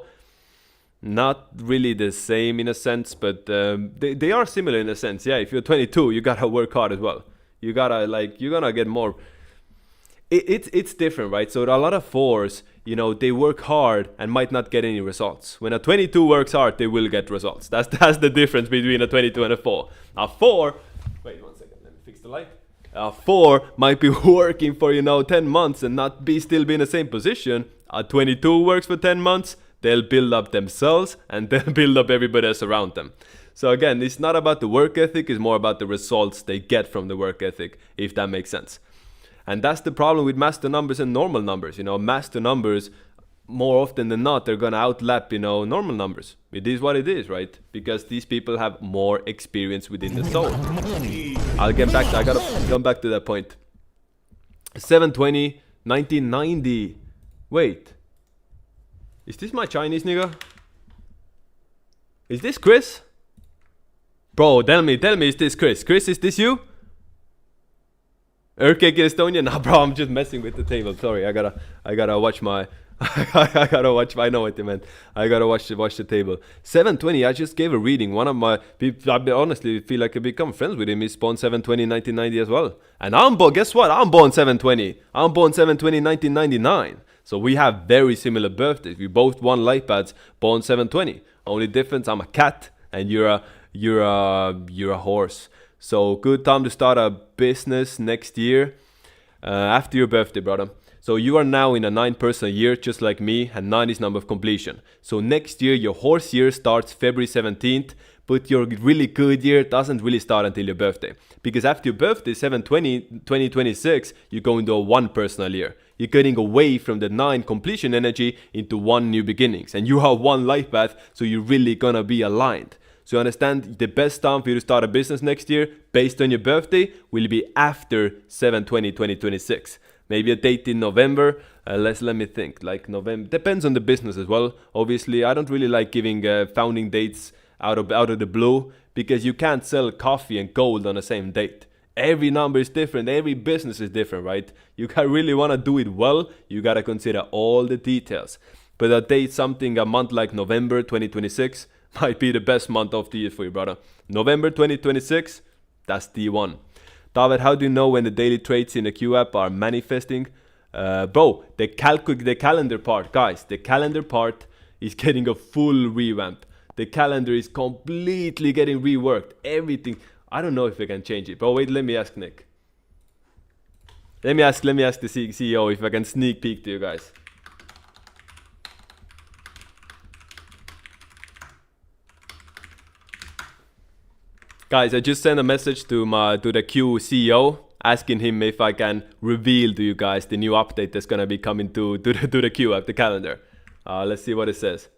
Not really the same in a sense, but they are similar in a sense. Yeah, if you're 22, you gotta work hard as well. You gotta you're gonna get more. It's different, right? So a lot of 4s, they work hard and might not get any results. When a 22 works hard, they will get results. That's the difference between a 22 and a 4. A 4, wait 1 second, let me fix the light. A 4 might be working for 10 months and still be in the same position. A 22 works for 10 months. They'll build up themselves and they'll build up everybody else around them. So again, it's not about the work ethic, it's more about the results they get from the work ethic, if that makes sense. And that's the problem with master numbers and normal numbers. Master numbers, more often than not, they're gonna outlap, normal numbers. It is what it is, right? Because these people have more experience within the soul. I gotta come back to that point. 7/20/1990. Wait. Is this my Chinese nigga? Is this Chris? Bro, tell me, is this Chris? Chris, is this you? Earthquake in Estonia? Nah, bro, I'm just messing with the table. Sorry, I gotta watch my I gotta watch. I know what you meant. I gotta watch the table. 720. I just gave a reading. One of my people. I honestly feel like I become friends with him. He's born 720 1990 as well. And I'm born. Guess what? I'm born 720. I'm born 720 1999. So we have very similar birthdays. We both won light pads. Born 720. Only difference, I'm a cat and you're a horse. So good time to start a business next year. After your birthday, brother. So you are now in a 9-person year, just like me, and 9 is number of completion. So next year, your horse year starts February 17th, but your really good year doesn't really start until your birthday. Because after your birthday, 7/20/2026, you go into a 1-personal year. You're getting away from the 9 completion energy into 1 new beginnings. And you have 1 life path, so you're really gonna be aligned. So you understand the best time for you to start a business next year, based on your birthday, will be after 7/20/2026. Maybe a date in November. Let me think. Like November depends on the business as well. Obviously, I don't really like giving founding dates out of the blue because you can't sell coffee and gold on the same date. Every number is different. Every business is different, right? You really want to do it well. You gotta consider all the details. But a date, something a month like November 2026 might be the best month of the year for you, brother. November 2026, that's the one. David, how do you know when the daily trades in the Q app are manifesting? Bro, the calendar part, guys, the calendar part is getting a full revamp. The calendar is completely getting reworked. Everything. I don't know if I can change it. But wait, let me ask Nick. Let me ask the CEO if I can sneak peek to you guys. Guys, I just sent a message to the Q CEO asking him if I can reveal to you guys the new update that's gonna be coming to the Q app, the calendar. Let's see what it says.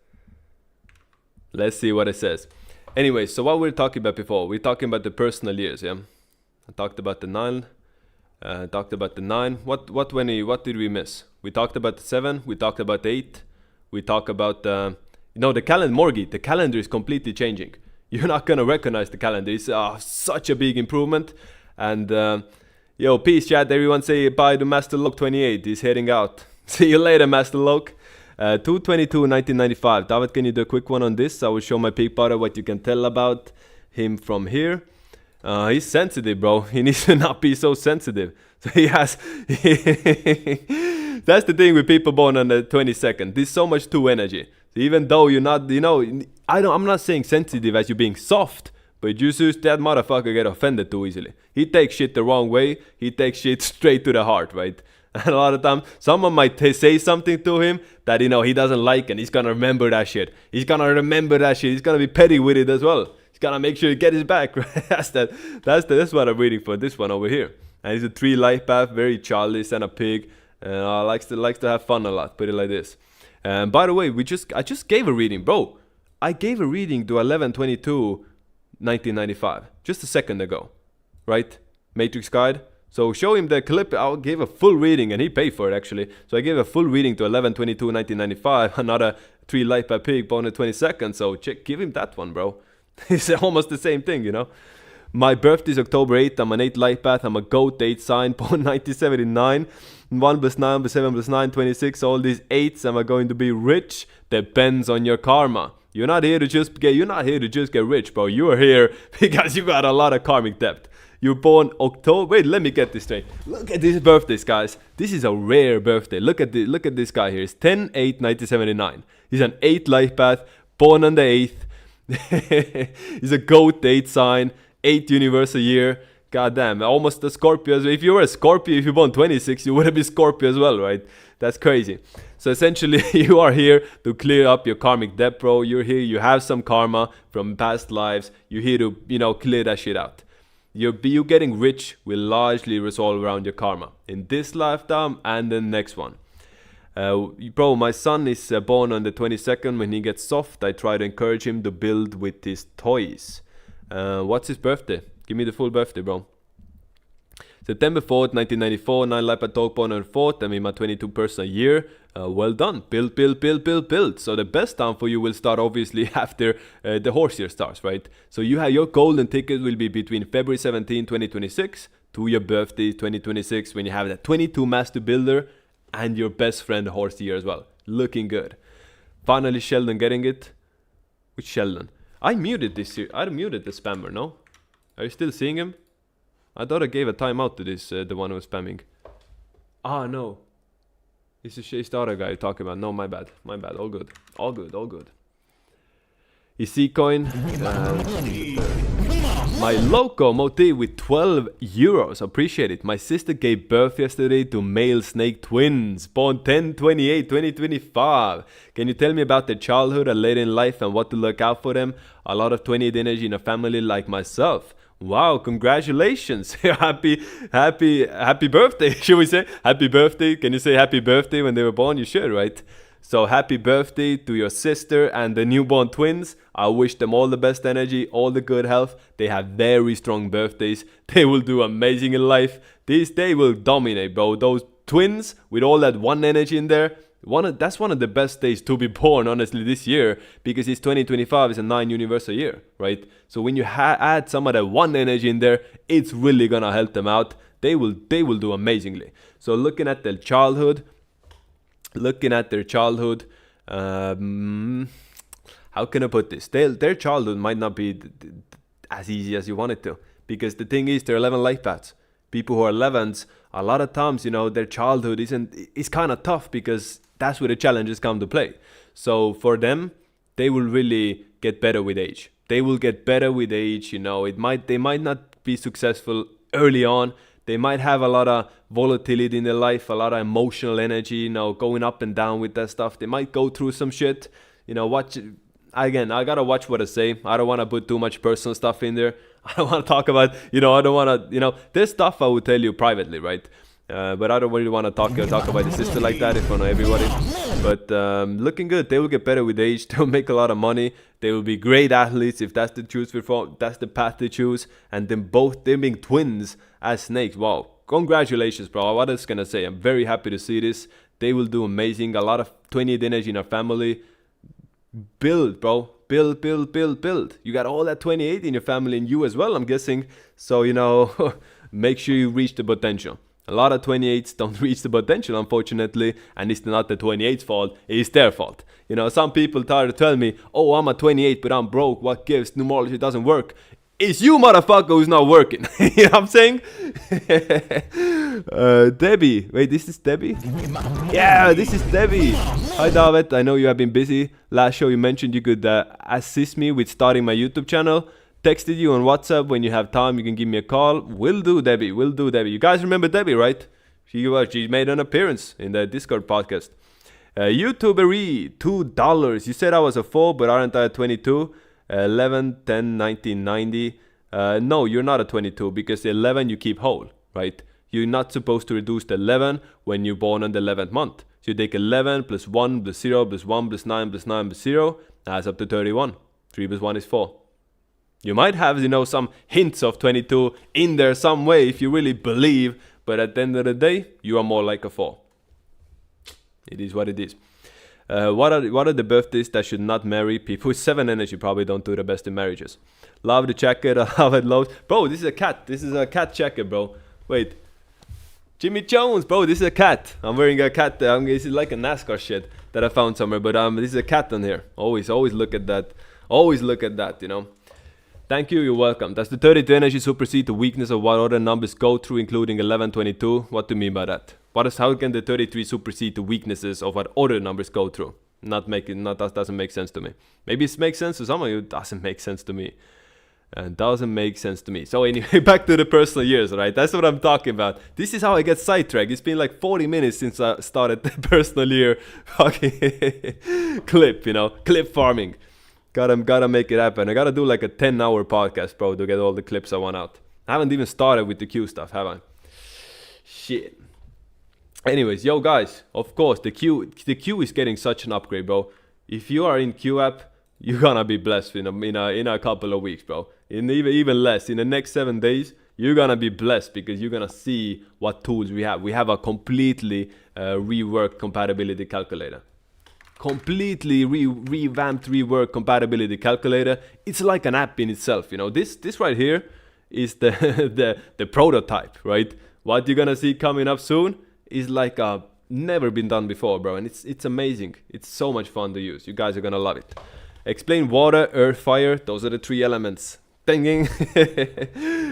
Anyway, so what we were talking about before, we're talking about the personal years, yeah? I talked about the 9. What did we miss? We talked about the 7, we talked about the 8, we talked about the calendar, Morgie, the calendar is completely changing. You're not gonna recognize the calendar. It's such a big improvement. And yo, peace chat. Everyone say bye to Master Loke 28. He's heading out. See you later, Master Loke. 2/22/1995. David, can you do a quick one on this? I will show my peak butter what you can tell about him from here. He's sensitive, bro. He needs to not be so sensitive. So he has. That's the thing with people born on the 22nd. There's so much 2 energy. So even though you're not, I'm not saying sensitive as you being soft, but you just that motherfucker get offended too easily. He takes shit the wrong way. He takes shit straight to the heart, right? And a lot of times, someone might say something to him that he doesn't like, and he's gonna remember that shit. He's gonna be petty with it as well. He's gonna make sure he get his back. Right? That's what I'm waiting for. This one over here, and he's a 3 life path, very childish and a pig. Likes to have fun a lot. Put it like this. By the way, I just gave a reading, bro. I gave a reading to 11/22/1995 just a second ago, right? Matrix Guide. So show him the clip. I gave a full reading, and he paid for it actually. So I gave a full reading to 11/22/1995. Another 3 light by pig born on the 22nd. So give him that one, bro. It's almost the same thing, My birthday is October 8th. I'm an 8 light path. I'm a goat 8 sign born 1979. 1 + 9 + 7 + 9 26. All these 8s. Am I going to be rich? Depends on your karma. You're not here to just get rich, bro. You are here because you got a lot of karmic debt. You're born October. Wait, let me get this straight. Look at these birthdays, guys. This is a rare birthday. Look at this guy here. It's 10/8/1979. He's an 8 life path, born on the 8th. He's a goat 8 sign, 8 universal year. God damn, almost a Scorpio. If you were a Scorpio, if you born 26, you would have been Scorpio as well, right? That's crazy. So essentially, you are here to clear up your karmic debt, bro. You're here, you have some karma from past lives. You're here to, clear that shit out. You getting rich will largely resolve around your karma in this lifetime and the next one. Bro, my son is born on the 22nd. When he gets soft, I try to encourage him to build with his toys. What's his birthday? Give me the full birthday, bro. September 4th, 1994. 9 Lipa Talk born on 4th. I'm in my 22 year. Well done. Build. So the best time for you will start obviously after the horse year starts, right? So you have your golden ticket will be between February 17, 2026 to your birthday 2026 when you have that 22 master builder and your best friend horse year as well. Looking good. Finally, Sheldon getting it. Which Sheldon? I muted this here. I muted the spammer, no? Are you still seeing him? I thought I gave a timeout to this, the one who was spamming. Ah, no. It's the other guy you're talking about. No, my bad. My bad. All good. All good. All good. Coin. My loco motif with 12 euros. Appreciate it. My sister gave birth yesterday to male snake twins. Born 10/28/2025. Can you tell me about their childhood and later in life and what to look out for them? A lot of 28 energy in a family like myself. Wow, congratulations. happy birthday. Should we say happy birthday? Can you say happy birthday when they were born? You should, right? So happy birthday to your sister and the newborn twins. I wish them all the best energy, all the good health. They have very strong birthdays. They will do amazing in life. They will dominate, bro. Those twins with all that one energy in there. That's one of the best days to be born, honestly, this year, because it's 2025 is a 9 universal year, right? So when you add some of that one energy in there, it's really gonna help them out. They will do amazingly. So looking at their childhood, how can I put this? Their childhood might not be as easy as you want it to, because the thing is, they're 11 life paths. People who are 11s, a lot of times, their childhood is kind of tough, because that's where the challenges come to play. So for them, they will really get better with age. They will get better with age. They might not be successful early on. They might have a lot of volatility in their life, a lot of emotional energy, going up and down with that stuff. They might go through some shit. I gotta watch what I say. I don't want to put too much personal stuff in there. I don't want to talk about, I don't want to, there's stuff I would tell you privately, right? But I don't really want to talk about the sister like that in front of everybody. But looking good. They will get better with age. They will make a lot of money. They will be great athletes if that's the that's the path they choose. And then them being twins as snakes. Wow. Congratulations, bro. What else can I say? I'm very happy to see this. They will do amazing. A lot of 28 energy in our family. Build, bro. Build. You got all that 28 in your family and you as well, I'm guessing. So, make sure you reach the potential. A lot of 28s don't reach the potential, unfortunately, and it's not the 28's fault, it's their fault. Some people try to tell me, oh, I'm a 28, but I'm broke, what gives? Numerology doesn't work. It's you, motherfucker, who's not working. You know what I'm saying? Debbie. Wait, this is Debbie? Yeah, this is Debbie. Hi, David. I know you have been busy. Last show you mentioned you could assist me with starting my YouTube channel. Texted you on WhatsApp. When you have time, you can give me a call. Will do, Debbie. You guys remember Debbie, right? She made an appearance in the Discord podcast. YouTubery, $2. You said I was a 4, but aren't I a 22? 11, 10, 19, 90. No, you're not a 22, because the 11 you keep whole, right? You're not supposed to reduce the 11 when you're born on the 11th month. So you take 11 plus 1 plus 0 plus 1 plus 9 plus 9 plus 0 adds up to 31. 3 plus 1 is 4. You might have, some hints of 22 in there some way if you really believe, but at the end of the day, you are more like a 4. It is what it is. What are the birthdays that should not marry? People with 7 energy probably don't do the best in marriages. Love the jacket. I love it loads. Bro, this is a cat. This is a cat jacket, bro. Wait. Jimmy Jones, bro. This is a cat. I'm wearing a cat. This is like a NASCAR shit that I found somewhere. But this is a cat on here. Always look at that. Always look at that, Thank you. You're welcome. Does the 32 energy supersede the weakness of what other numbers go through, including 11, 22? What do you mean by that? How can the 33 supersede the weaknesses of what other numbers go through? That doesn't make sense to me. Maybe it makes sense to some of you. It doesn't make sense to me. So anyway, back to the personal years, right? That's what I'm talking about. This is how I get sidetracked. It's been like 40 minutes since I started the personal year fucking clip, clip farming. Gotta make it happen. I gotta do like a 10-hour podcast, bro, to get all the clips I want out. I haven't even started with the Q stuff, have I? Shit. Anyways, yo guys, of course, the Q is getting such an upgrade, bro. If you are in Q app, you're gonna be blessed in a couple of weeks, bro. In even less, in the next 7 days, you're gonna be blessed, because you're gonna see what tools we have. We have a completely reworked compatibility calculator. Completely revamped, reworked compatibility calculator. It's like an app in itself, This right here is the prototype, right? What you're gonna see coming up soon is like a never been done before, bro, and it's amazing. It's so much fun to use. You guys are gonna love it. Explain water, earth, fire. Those are the 3 elements. Ding.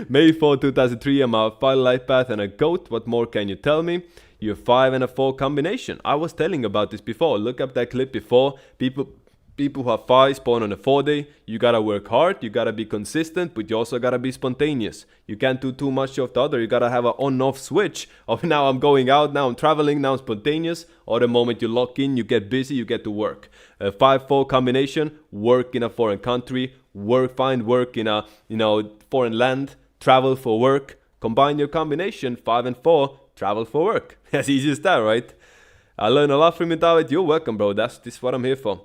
May 4, 2003. I'm a 5 life path and a goat. What more can you tell me? You're 5 and a 4 combination. I was telling about this before. Look up that clip before. People who have 5 spawn on a 4 day. You gotta work hard, you gotta be consistent, but you also gotta be spontaneous. You can't do too much of the other. You gotta have an on-off switch of now I'm going out, now I'm traveling, now I'm spontaneous. Or the moment you lock in, you get busy, you get to work. A 5-4 combination, work in a foreign country, find work in a foreign land, travel for work. Combine your combination, 5 and 4, travel for work. As easy as that, right? I learned a lot from you, David. You're welcome, bro. This is what I'm here for.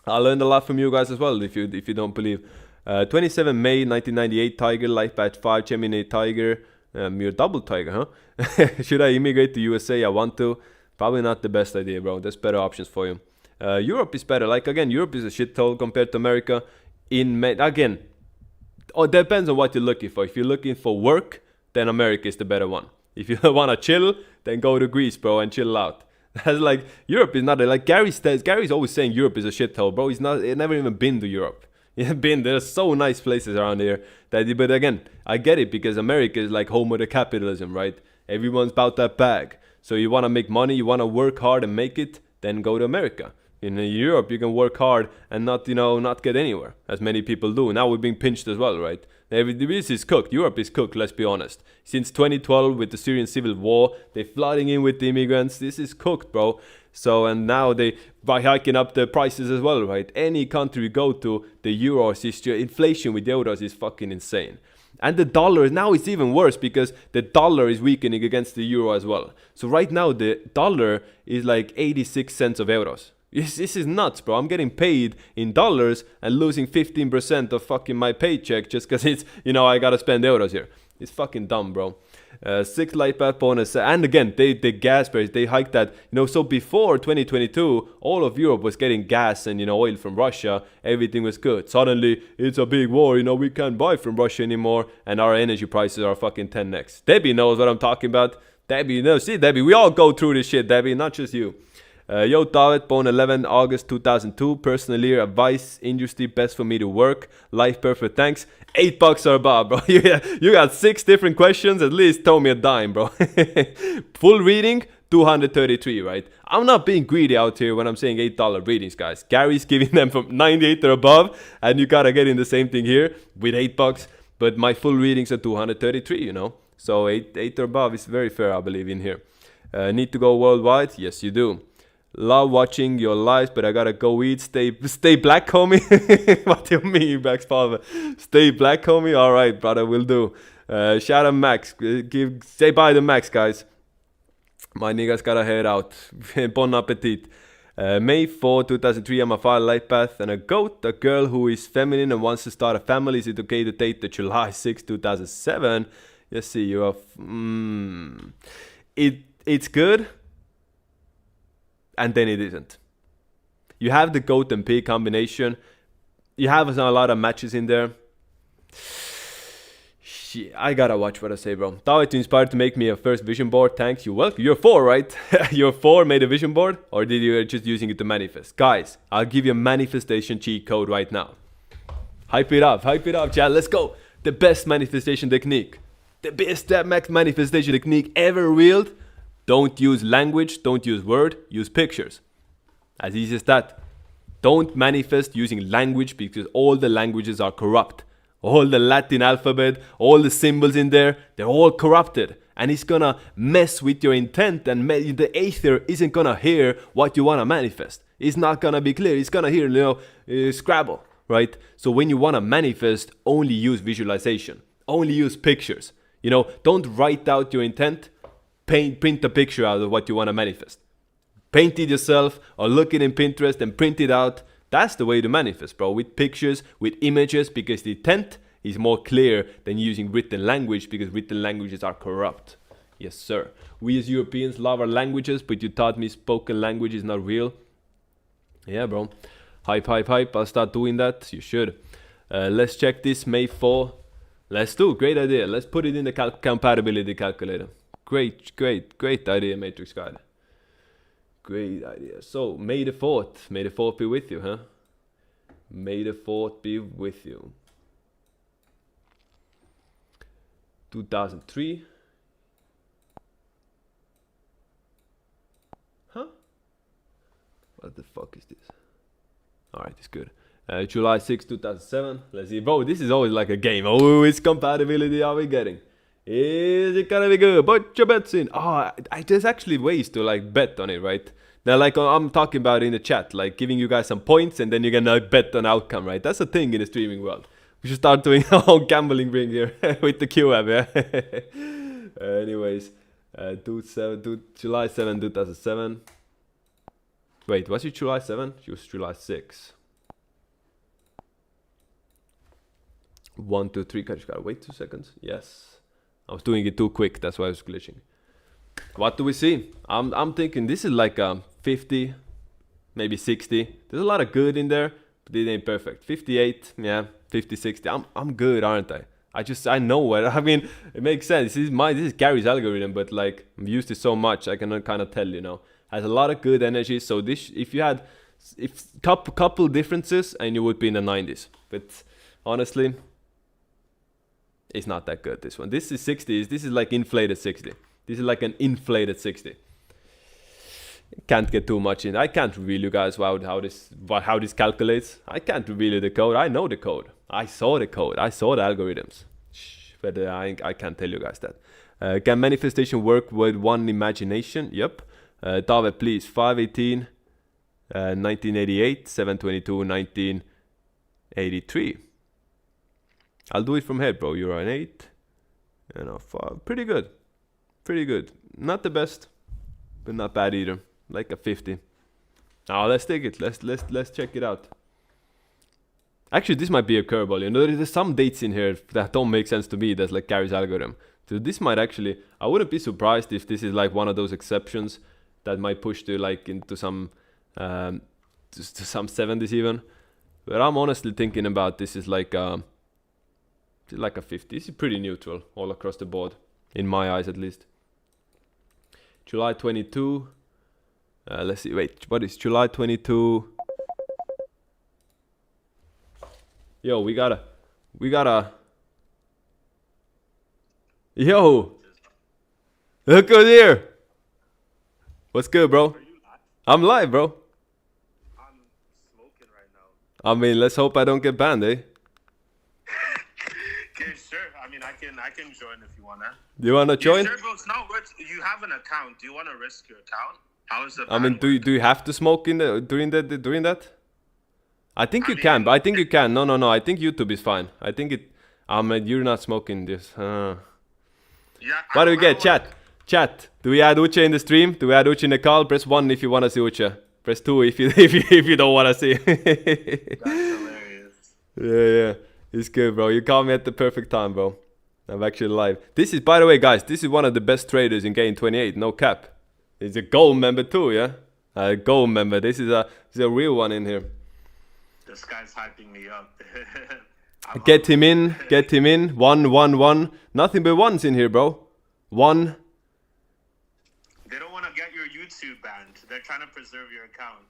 I learned a lot from you guys as well, if you don't believe. 27 May 1998, Tiger, Life Batch 5, Gemini Tiger. You're double Tiger, huh? Should I immigrate to USA? I want to. Probably not the best idea, bro. There's better options for you. Europe is better. Like, again, Europe is a shithole compared to America. Again, it depends on what you're looking for. If you're looking for work, then America is the better one. If you want to chill, then go to Greece, bro, and chill out. That's like, Europe is not, like Gary's always saying Europe is a shithole, bro. He's never even been to Europe. There's so nice places around here. But again, I get it, because America is like home of the capitalism, right? Everyone's about that bag. So you want to make money, you want to work hard and make it, then go to America. In Europe, you can work hard and not get anywhere, as many people do. Now we're being pinched as well, right? This is cooked. Europe is cooked, let's be honest. Since 2012, with the Syrian civil war, they're flooding in with the immigrants. This is cooked, bro. So, and now by hiking up the prices as well, right? Any country we go to, the euros inflation with euros is fucking insane. And the dollar, now it's even worse, because the dollar is weakening against the euro as well. So right now, the dollar is like 86 cents of euros. This is nuts, bro. I'm getting paid in dollars and losing 15% of fucking my paycheck just because it's, I gotta spend euros here. It's fucking dumb, bro. 6 light path bonus. And again, the gas price, they hiked that. So before 2022, all of Europe was getting gas and, oil from Russia. Everything was good. Suddenly, it's a big war. We can't buy from Russia anymore. And our energy prices are fucking 10x. Debbie knows what I'm talking about. Debbie, we all go through this shit, Debbie, not just you. Yo, David, born 11 August 2002. Personally, advice, industry, best for me to work. Life perfect, thanks. $8 or above, bro. You got 6 different questions. At least throw me a dime, bro. Full reading, 233, right? I'm not being greedy out here when I'm saying $8 readings, guys. Gary's giving them from 98 or above, and you gotta get in the same thing here with $8. But my full readings are 233, So 8 or above is very fair, I believe, in here. Need to go worldwide? Yes, you do. Love watching your lives, but I gotta go eat. Stay black, homie. What do you mean, Max Palmer? Stay black, homie. All right, brother, will do. Shout out Max. Say bye to Max, guys. My niggas gotta head out. Bon appetit. May 4, 2003. I'm a 5 life path and a goat. A girl who is feminine and wants to start a family. Is it okay to date the July 6, 2007? Let's see. You have. It's good. And then it isn't. You have the goat and pig combination. You have a lot of matches in there. Shit, I gotta watch what I say, bro. David, you inspired to make me a first vision board. Thanks. You're welcome. You're 4, right? You're 4, made a vision board? Or did you just using it to manifest? Guys, I'll give you a manifestation cheat code right now. Hype it up, chat. Let's go. The best manifestation technique. The best manifestation technique ever revealed. Don't use language, don't use word, use pictures. As easy as that. Don't manifest using language, because all the languages are corrupt. All the Latin alphabet, all the symbols in there, they're all corrupted. And it's gonna mess with your intent, and the aether isn't gonna hear what you wanna manifest. It's not gonna be clear, it's gonna hear, Scrabble, right? So when you wanna manifest, only use visualization. Only use pictures. Don't write out your intent. Print a picture out of what you want to manifest. Paint it yourself or look it in Pinterest and print it out. That's the way to manifest, bro. With pictures, with images, because the intent is more clear than using written language, because written languages are corrupt. Yes, sir. We as Europeans love our languages, but you taught me spoken language is not real. Yeah, bro. Hype. I'll start doing that. You should. Let's check this May 4. Let's do. Great idea. Let's put it in the compatibility calculator. Great idea, Matrix God. Great idea. So, May the 4th. May the 4th be with you, huh? May the 4th be with you. 2003. Huh? What the fuck is this? Alright, it's good. July 6, 2007. Let's see. Bro, this is always like a game. Oh, which compatibility are we getting? Is it gonna be good? Put your bets in. Oh, there's actually ways to like bet on it, right? Now, like I'm talking about in the chat, like giving you guys some points and then you can bet on outcome, right? That's a thing in the streaming world. We should start doing our own gambling ring here with the Q app, yeah? Anyways, July 7, 2007. Wait, was it July 7? It was July 6. 1, 2, 3. Just gotta wait 2 seconds. Yes. I was doing it too quick, that's why I was glitching. What do we see? I'm thinking this is like 50, maybe 60. There's a lot of good in there, but it ain't perfect. 58, yeah, 50, 60. I'm good, aren't I? I know what I mean. It makes sense. This is Gary's algorithm, but like I've used it so much, I can kind of tell, you know. Has a lot of good energy. So this, if you had, couple differences, and you would be in the 90s. But honestly, it's not that good, this one. This is 60s. This is like inflated 60. This is like an inflated 60. Can't get too much in. I can't reveal you guys how this calculates. I can't reveal you the code. I know the code. I saw the code. I saw the algorithms. But I can't tell you guys that. Can manifestation work with one imagination? Yep. David, please. 518, 1988, 722, 1983. I'll do it from here, bro. You're an 8 and a 5. Pretty good. Pretty good. Not the best, but not bad either. Like a 50. Now let's take it. Let's check it out. Actually, this might be a curveball. You know, there's some dates in here that don't make sense to me. That's like Gary's algorithm. So this might actually, I wouldn't be surprised if this is like one of those exceptions that might push to like into some to some 70s even. But I'm honestly thinking about this is like a 50. This is pretty neutral all across the board, in my eyes at least. July 22. Let's see. Wait, what is July 22? Yo, we gotta. Yo, look good here. What's good, bro? I'm live, bro. I'm smoking right now. I mean, let's hope I don't get banned, eh? Okay, sure. I mean, I can join if you wanna. Do you wanna join? Sure, bro. It's not worth. You have an account. Do you wanna risk your account? How is the? I mean, do you have to smoke in during that? I think you can, but I think you can. No. I think YouTube is fine. I think it. I mean, you're not smoking this. Yeah. What do we get? Chat. Do we add Uche in the stream? Do we add Uche in the call? Press 1 if you wanna see Uche. Press 2 if you don't wanna see. That's hilarious. Yeah. It's good, bro. You called me at the perfect time, bro. I'm actually live. This is, by the way, guys, this is one of the best traders in Game 28. No cap. He's a gold member too, yeah? A gold member. This is a real one in here. This guy's hyping me up. Get him in. 1. Nothing but ones in here, bro. 1. They don't want to get your YouTube banned. They're trying to preserve your account.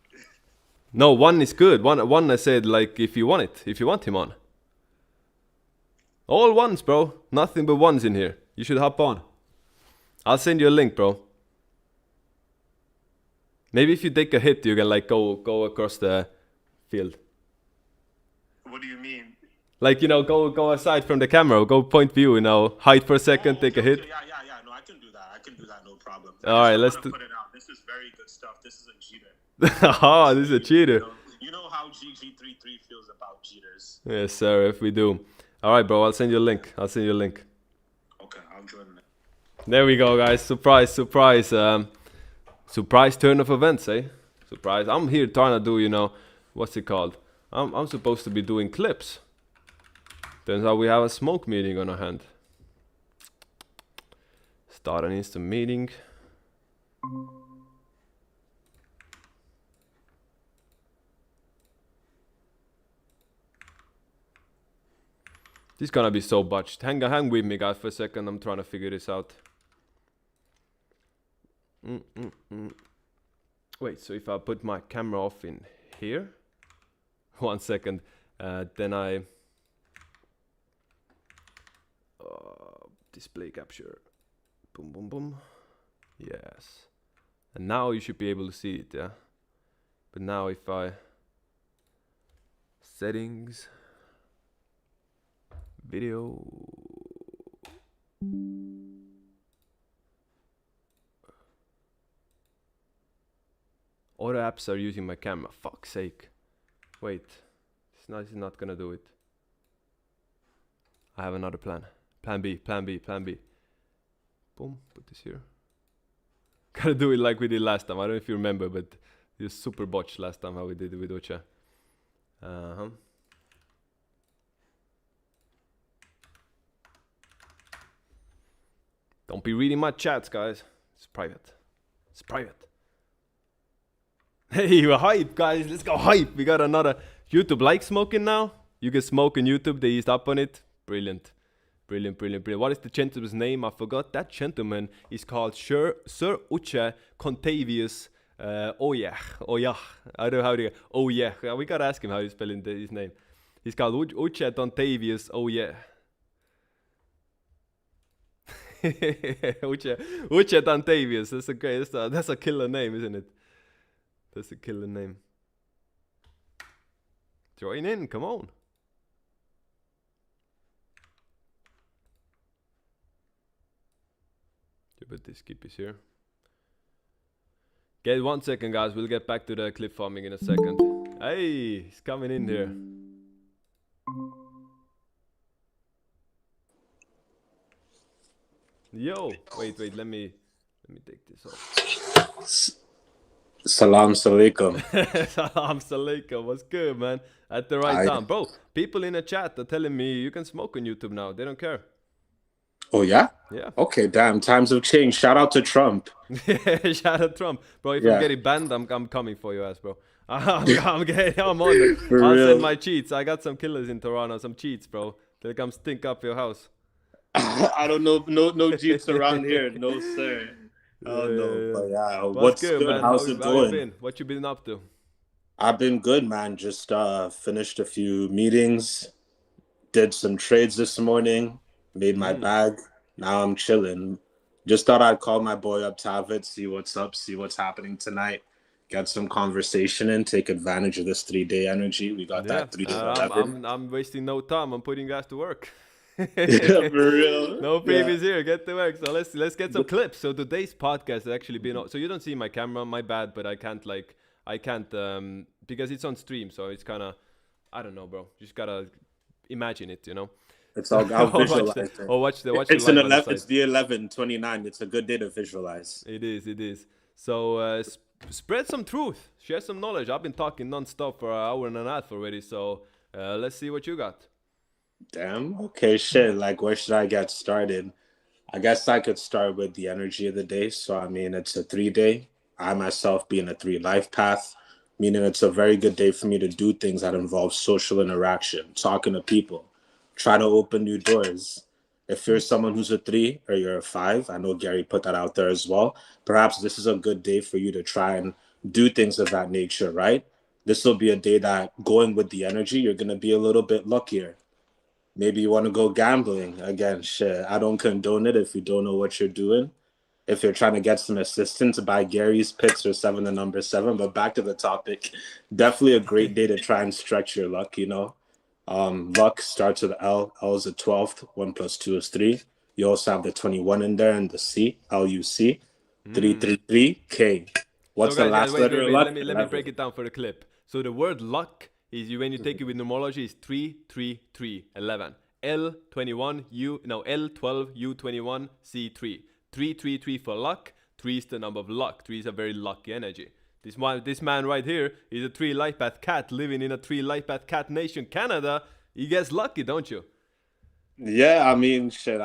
No, 1 is good. One I said, like, if you want him on. All ones, bro. Nothing but ones in here. You should hop on. I'll send you a link, bro. Maybe if you take a hit, you can like go across the field. What do you mean? Like, you know, go aside from the camera, go point view, you know, hide for a second, take a hit. Yeah. No, I can do that. No problem. All right, let's put it out. This is very good stuff. This is a cheater. Oh, this is a cheater. You know how GG33 feels about cheaters. Yes, sir. If we do. All right, bro. I'll send you a link. Okay, I'll join it. There we go, guys. Surprise. Surprise turn of events, eh? Surprise. I'm here trying to do, you know, what's it called? I'm supposed to be doing clips. Turns out we have a smoke meeting on our hand. Start an instant meeting. This is gonna be so botched. Hang with me, guys, for a second. I'm trying to figure this out. Wait, so if I put my camera off in here, 1 second, then I display capture, boom, boom, boom, yes, and now you should be able to see it, yeah. But now if I settings, video, other apps are using my camera. Fuck's sake. Wait, it's not gonna do it. I have another plan. Plan B. Boom, put this here. Gotta do it like we did last time. I don't know if you remember, but it was super botched last time how we did it with Uche. Don't be reading my chats, guys. It's private. It's private. Hey, we're hype, guys. Let's go hype. We got another YouTube like smoking now. You can smoke on YouTube. They eased up on it. Brilliant. What is the gentleman's name? I forgot. That gentleman is called Sir Uche Contavious. Oh yeah. I don't know how to. Oh yeah. We gotta ask him how he's spelling his name. He's called Uche Contavious. Oh yeah. Uche Contavious. That's a great. That's a killer name, isn't it? That's a killer name. Join in. Come on. But this skip is here. Get 1 second, guys. We'll get back to the clip farming in a second. Hey, he's coming in here. Yo, wait. Let me take this off. Salam alaikum. Salam alaikum. What's good, man? At the right time, bro. People in the chat are telling me you can smoke on YouTube now. They don't care. Oh, yeah? Yeah. Okay, damn. Times have changed. Shout out to Trump. Shout out Trump. Bro, if I'm getting banned, I'm coming for your ass, bro. I'm on it. I'll send my cheats. I got some killers in Toronto, some cheats, bro. They'll come stink up your house. I don't know. No cheats around here. No, sir. Oh, no. But yeah, what's good, man? How's it going? What you been up to? I've been good, man. Just finished a few meetings. Did some trades this morning. Made my bag. Now I'm chilling. Just thought I'd call my boy up to have it, see what's up, see what's happening tonight. Get some conversation in, take advantage of this 3-day energy. We got that 3-day I'm wasting no time. I'm putting guys to work. For real. No previous here. Get to work. So let's get some clips. So today's podcast has actually been. So you don't see my camera. My bad, but I can't because it's on stream. So it's kind of, I don't know, bro. Just gotta imagine it, you know. It's all I'll visualize it. Watch it's an 11. It's the 11/29. It's a good day to visualize. It is. So spread some truth, share some knowledge. I've been talking non-stop for an hour and a half already. So let's see what you got. Damn. Okay, shit. Like, where should I get started? I guess I could start with the energy of the day. So I mean, it's a 3-day. I myself being a 3 life path, meaning it's a very good day for me to do things that involve social interaction, talking to people. Try to open new doors. If you're someone who's a 3 or you're a 5, I know Gary put that out there as well. Perhaps this is a good day for you to try and do things of that nature, right? This will be a day that, going with the energy, you're going to be a little bit luckier. Maybe you want to go gambling. Again, shit, I don't condone it if you don't know what you're doing. If you're trying to get some assistance, buy Gary's picks or 7 and number 7. But back to the topic, definitely a great day to try and stretch your luck, you know. Luck starts with L. L is the 12th. 1 + 2 is 3. You also have the 21 in there and the C. LUC. 333 K. What's the last letter of luck? Let me break it down for the clip. So the word luck is when you take it with numerology is 333 11. L21 L12 U21 C3. 333 for luck. 3 is the number of luck. 3 is a very lucky energy. This man right here is a 3 life path cat living in a 3 life path cat nation, Canada. He gets lucky, don't you? Yeah, I mean, shit.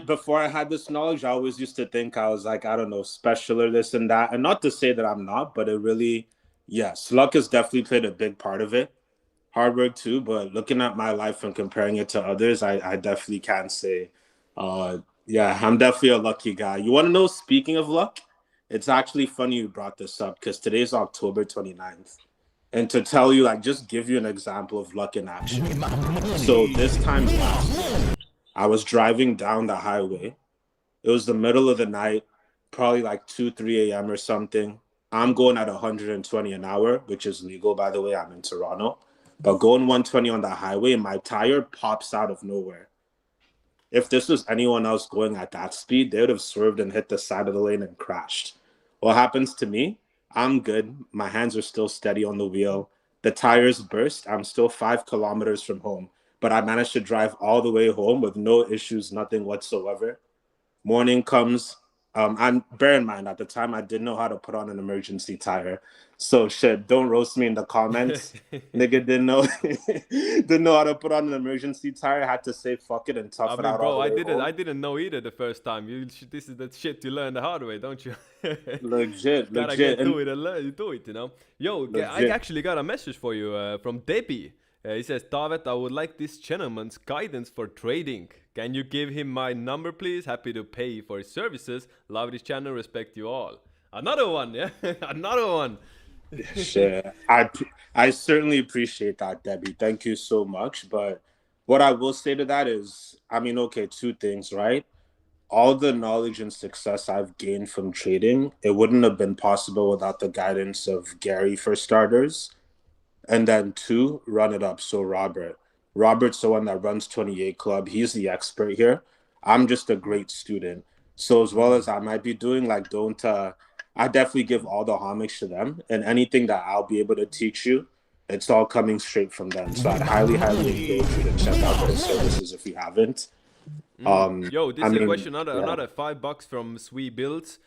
Before I had this knowledge, I always used to think I was like, I don't know, special or this and that. And not to say that I'm not, but it really, yes, luck has definitely played a big part of it. Hard work too, but looking at my life and comparing it to others, I definitely can say, yeah, I'm definitely a lucky guy. You want to know, speaking of luck, It's actually funny you brought this up because today's October 29th. And to tell you, like, just give you an example of luck in action. So this time last year, I was driving down the highway. It was the middle of the night, probably like 2, 3 a.m. or something. I'm going at 120 an hour, which is legal, by the way. I'm in Toronto. But going 120 on the highway, my tire pops out of nowhere. If this was anyone else going at that speed, they would have swerved and hit the side of the lane and crashed. What happens to me? I'm good. My hands are still steady on the wheel. The tires burst. I'm still 5 kilometers from home, but I managed to drive all the way home with no issues, nothing whatsoever. Morning comes. And bear in mind, at the time, I didn't know how to put on an emergency tire. So shit, don't roast me in the comments. Nigga didn't know didn't know how to put on an emergency tire. Had to say fuck it and tough I it mean, out all bro, the I way didn't home. I didn't know either the first time. This is the shit you learn the hard way, don't you? Legit, Gotta legit, get and to it and learn, do it, you know. Yo, I legit. actually got a message for you from Debbie. He says, David, I would like this gentleman's guidance for trading. Can you give him my number, please? Happy to pay for his services. Love this channel, respect you all. Another one, yeah? Another one. Shit. I certainly appreciate that, Debbie. Thank you so much. But what I will say to that is, I mean, okay, two things, right? All the knowledge and success I've gained from trading, it wouldn't have been possible without the guidance of Gary, for starters. And then two, run it up. So Robert. Robert's the one that runs 28 Club. He's the expert here. I'm just a great student. So as well as I might be doing, like, don't I definitely give all the homage to them. And anything that I'll be able to teach you, it's all coming straight from them. So I'd highly, highly encourage you to check out their services if you haven't. Yo, I this is a mean, question, yeah. another $5 from Sweet Builds.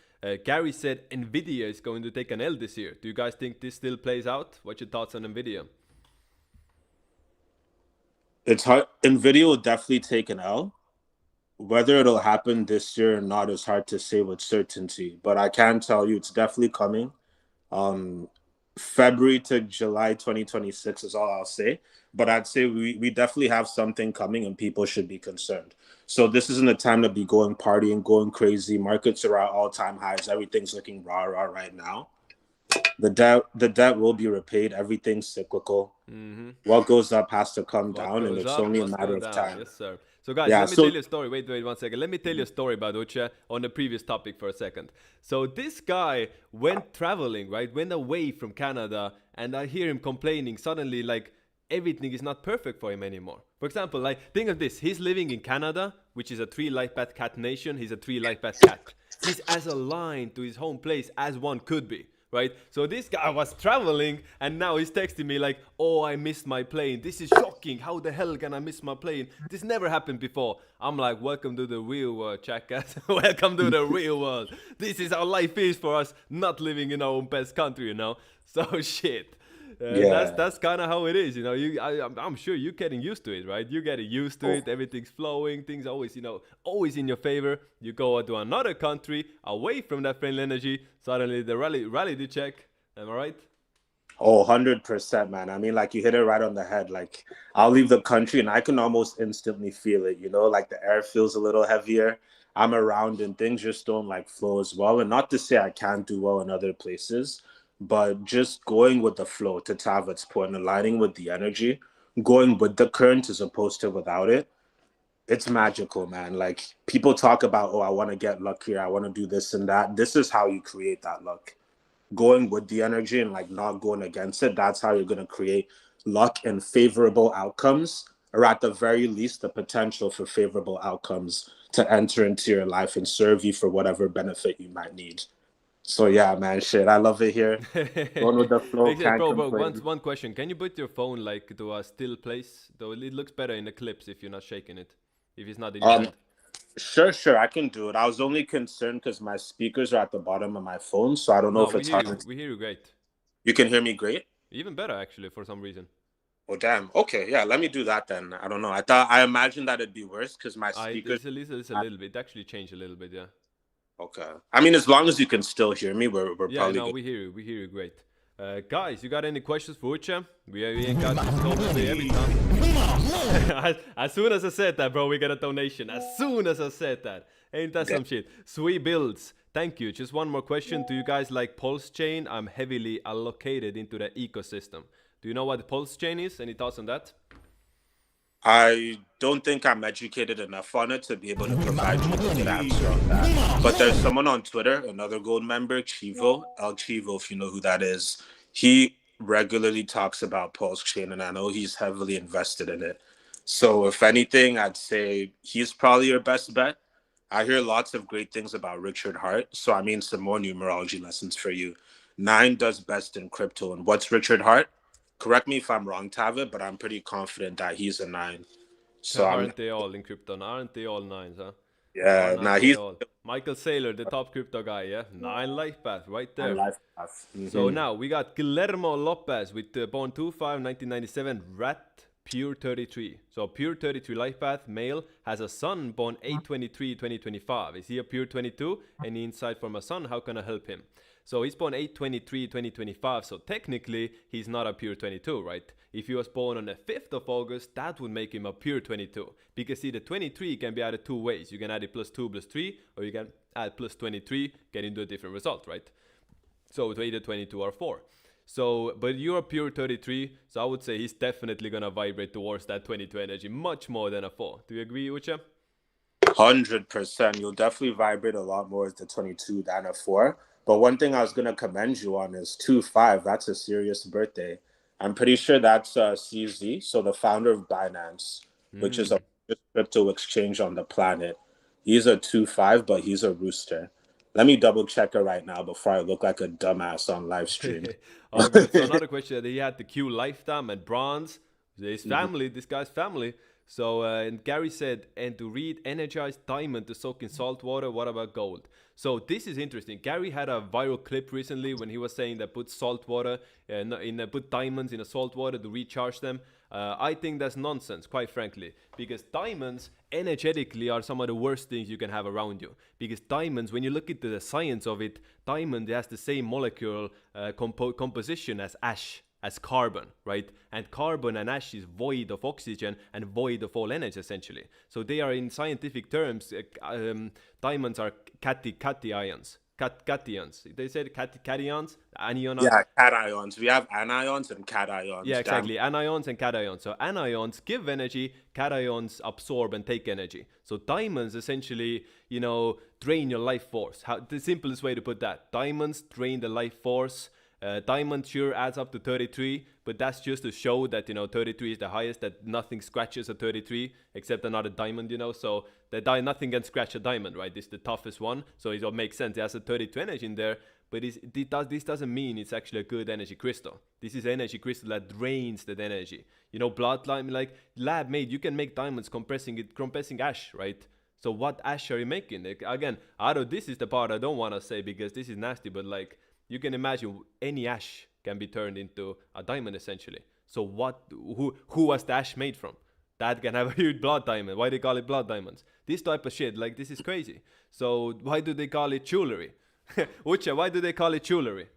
Gary said Nvidia is going to take an L this year. Do you guys think this still plays out? What's your thoughts on Nvidia? It's hard. Nvidia will definitely take an L. Whether it'll happen this year or not is hard to say with certainty, but I can tell you it's definitely coming. Um, February to July 2026 is all I'll say. But I'd say we definitely have something coming and people should be concerned. So this isn't a time to be going partying, going crazy. Markets are at all-time highs. Everything's looking rah-rah right now. The debt will be repaid. Everything's cyclical. What goes up has to come What down, and goes it's up only a must matter go of down. time. Yes, sir. So, guys, Yeah, let me tell so you a story. Wait 1 second. Let me tell you a story about Uche on the previous topic for a second. So, this guy went traveling, right? Went away from Canada, and I hear him complaining suddenly, like, everything is not perfect for him anymore. For example, like, think of this. He's living in Canada, which is a 3 life path cat nation. He's a 3 life path cat. He's as aligned to his home place as one could be. Right? So this guy was traveling and now he's texting me like, oh, I missed my plane. This is shocking. How the hell can I miss my plane? This never happened before. I'm like, welcome to the real world, jackass. Welcome to the real world. This is how life is for us, not living in our own best country, you know? So shit. yeah. That's kind of how it is, you know. I'm sure you're getting used to it, right? You're getting used to Oh, it. Everything's flowing. Things always, you know, always in your favor. You go to another country away from that friendly energy. Suddenly the reality check. Am I right? oh, 100%, man. I mean, like, you hit it right on the head. Like, I'll leave the country and I can almost instantly feel it, you know? Like, the air feels a little heavier. I'm around and things just don't, like, flow as well. And not to say I can't do well in other places, but just going with the flow, to Tavet's point, aligning with the energy, going with the current as opposed to without it. It's magical, man. Like, people talk about, oh, I want to get luck here. I want to do this and that. This is how you create that luck. Going with the energy and, like, not going against it. That's how you're going to create luck and favorable outcomes, or at the very least, the potential for favorable outcomes to enter into your life and serve you for whatever benefit you might need. So, yeah, man, shit. I love it here. Going with the flow, Makes sense, can't bro. complain. One question. Can you put your phone like to a still place? Though it looks better in the clips if you're not shaking it. If it's not in your Um, hand. sure, I can do it. I was only concerned because my speakers are at the bottom of my phone, so I don't know No, if we it's hear hard. you. We hear you great. You can hear me great? Even better actually for some reason. Oh, damn. Okay, yeah, let me do that then. I don't know. I imagined that it'd be worse because my speakers. It's a little bit. It actually changed a little bit, yeah. Okay. I mean, as long as you can still hear me, we're Yeah, probably no, good. we hear you. We hear you great. Guys, you got any questions for Uche? We ain't got this donation every time. As soon as I said that, bro, we get a donation. As soon as I said that. Ain't that some shit? Sweet builds. Thank you. Just one more question. Do you guys like pulse chain? I'm heavily allocated into the ecosystem. Do you know what pulse chain is? Any thoughts on that? I don't think I'm educated enough on it to be able to provide you with an answer on that. But there's someone on Twitter, another gold member, Chivo, El Chivo, if you know who that is. He regularly talks about Pulse Chain, and I know he's heavily invested in it. So if anything, I'd say he's probably your best bet. I hear lots of great things about Richard Hart. So I mean, some more numerology lessons for you. 9 does best in crypto. And what's Richard Hart? Correct me if I'm wrong, Tava, but I'm pretty confident that he's a 9. So aren't they all in crypto? Aren't they all 9s, huh? Yeah, Now nah, they he's all. Michael Saylor, the top crypto guy, yeah? 9 life path right there. life path. So now we got Guillermo Lopez with born 2/5 1997, Rat Pure 33. So Pure 33 life path, male, has a son born 8/23 2025. Is he a Pure 22? Any insight from a son? How can I help him? So he's born 8/23 2025. So technically he's not a Pure 22, right? If he was born on the 5th of August, that would make him a Pure 22. Because see, the 23 can be added 2 ways. You can add it +2 +3, or you can add +23, get into a different result, right? So it's either 22 or 4. So, but you're a Pure 33, so I would say he's definitely going to vibrate towards that 22 energy much more than a 4. Do you agree, Uche? 100%. You'll definitely vibrate a lot more as the 22 than a 4. But one thing I was going to commend you on is 2/5. That's a serious birthday. I'm pretty sure that's CZ, so the founder of Binance, which is a crypto exchange on the planet. He's a 2/5, but he's a rooster. Let me double check it right now before I look like a dumbass on live stream. All good. So another question, he had the Q lifetime and bronze. His family, this guy's family. So and Gary said, and to read energized diamond to soak in salt water, what about gold? So this is interesting. Gary had a viral clip recently when he was saying that put salt water, put diamonds in a salt water to recharge them. I think that's nonsense, quite frankly, because diamonds energetically are some of the worst things you can have around you. Because diamonds, when you look into the science of it, diamond has the same molecular composition as ash, as carbon, right? And carbon and ash is void of oxygen and void of all energy, essentially. So they are, in scientific terms, diamonds are cations. Cations. They said cations, anions. Yeah, cations. We have anions and cations. Yeah, exactly. Anions and cations. So anions give energy, cations absorb and take energy. So diamonds essentially, drain your life force. The simplest way to put that. Diamonds drain the life force. Diamond sure adds up to 33, but that's just to show that 33 is the highest, that nothing scratches a 33 except another diamond, so nothing can scratch a diamond, right? This is the toughest one, so it makes sense. It has a 32 energy in there, but this doesn't mean it's actually a good energy crystal. This is energy crystal that drains that energy. Blood diamond, like lab made, you can make diamonds compressing ash, right? So what ash are you making? Again, this is the part I don't want to say because this is nasty, but you can imagine any ash can be turned into a diamond essentially. So who was the ash made from? That can have a huge blood diamond. Why they call it blood diamonds? This type of shit, this is crazy. So why do they call it jewelry? Uche, why do they call it jewelry?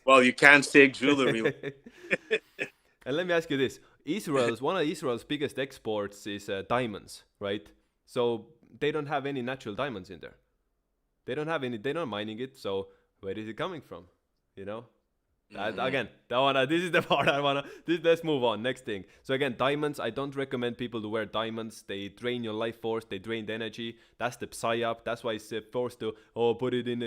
Well, you can't say jewelry. And let me ask you this. One of Israel's biggest exports is diamonds, right? So they don't have any natural diamonds in there. They're not mining it, so where is it coming from? Again, this is the part I wanna. Let's move on. Next thing. So again, diamonds. I don't recommend people to wear diamonds. They drain your life force. They drain the energy. That's the psyop. That's why it's forced to put it in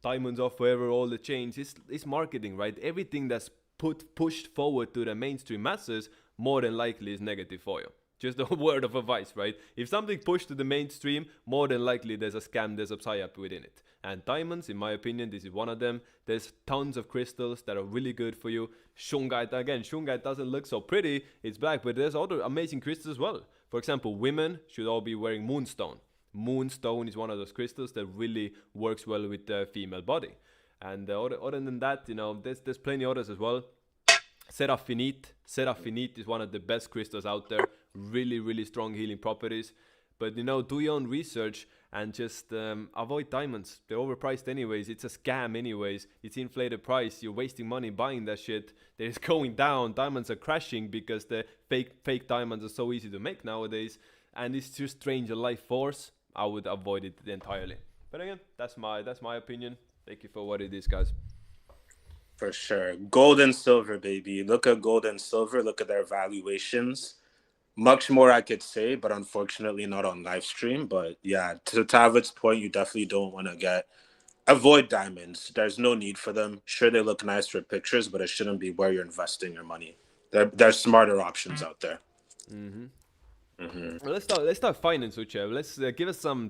diamonds off forever. All the chains. It's marketing, right? Everything that's pushed forward to the mainstream masses more than likely is negative for you. Just a word of advice, right? If something pushed to the mainstream, more than likely there's a scam, there's a psyop within it. And diamonds, in my opinion, this is one of them. There's tons of crystals that are really good for you. Shungite, again, shungite doesn't look so pretty. It's black, but there's other amazing crystals as well. For example, women should all be wearing moonstone. Moonstone is one of those crystals that really works well with the female body. And other than that, there's plenty others as well. Seraphinite is one of the best crystals out there. Really, really strong healing properties. But do your own research. and just avoid diamonds. They're overpriced anyways. It's a scam anyways. It's inflated price. You're wasting money buying that shit. They're going down. Diamonds are crashing because the fake diamonds are so easy to make nowadays, and it's just strange a life force. I would avoid it entirely. But again, that's my opinion. Take it for what it is, guys. For sure. Gold and silver, baby. Look at gold and silver. Look at their valuations. Much more I could say, but unfortunately not on live stream. But yeah, to Tavid's point, you definitely don't want to avoid diamonds. There's no need for them. Sure, they look nice for pictures, but it shouldn't be where you're investing your money. There's smarter options out there. Well, let's start finance, Uche. Let's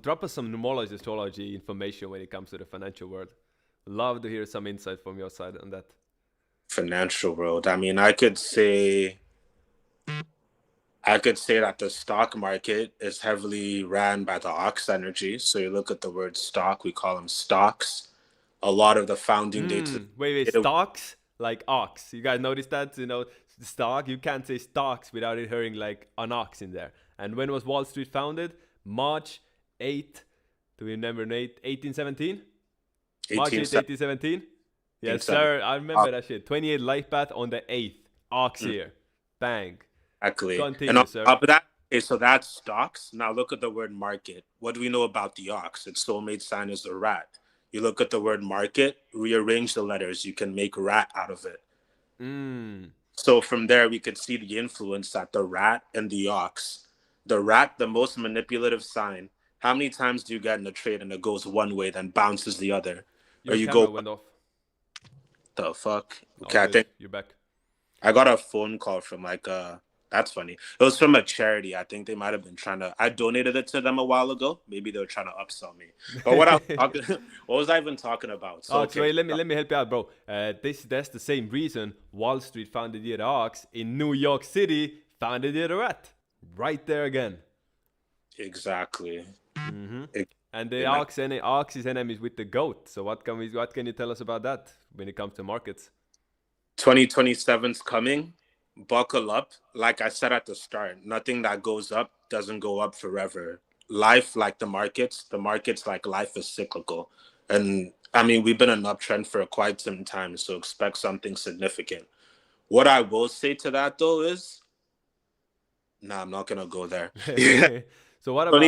drop us some numerology astrology information when it comes to the financial world. Love to hear some insight from your side on that. Financial world. I mean, I could say that the stock market is heavily ran by the ox energy. So you look at the word stock, we call them stocks. A lot of the founding dates. Wait, stocks? Like ox. You guys notice that? Stock, you can't say stocks without it hearing like an ox in there. And when was Wall Street founded? March 8th. Do we remember 1817? March 8th, 1817? Yes, sir. I remember that shit. 28 life path on the 8th. Ox here. Bang. Exactly. Continue, and on sir. top of that, okay, so that's stocks. Now look at the word market. What do we know about the ox? Its soulmate sign is the rat. You look at the word market, rearrange the letters. You can make rat out of it. So from there, we could see the influence that the rat and the ox. The rat, the most manipulative sign. How many times do you get in a trade and it goes one way, then bounces the other? Your camera went off. The fuck? Okay, I think you're back. I got a phone call from that's funny. It was from a charity. I think they might have been I donated it to them a while ago. Maybe they were trying to upsell me. But what was I even talking about? So wait, let me help you out, bro. That's the same reason Wall Street founded the ox. In New York City, founded the rat. Right there again. Exactly. And the ox is enemies with the goat. So what can you tell us about that when it comes to markets? 2027's coming. Buckle up. Like I said at the start, nothing that goes up doesn't go up forever. Life, like the markets like life is cyclical. And I mean, we've been in an uptrend for quite some time, so expect something significant. What I will say to that, though, is, I'm not going to go there. So what about,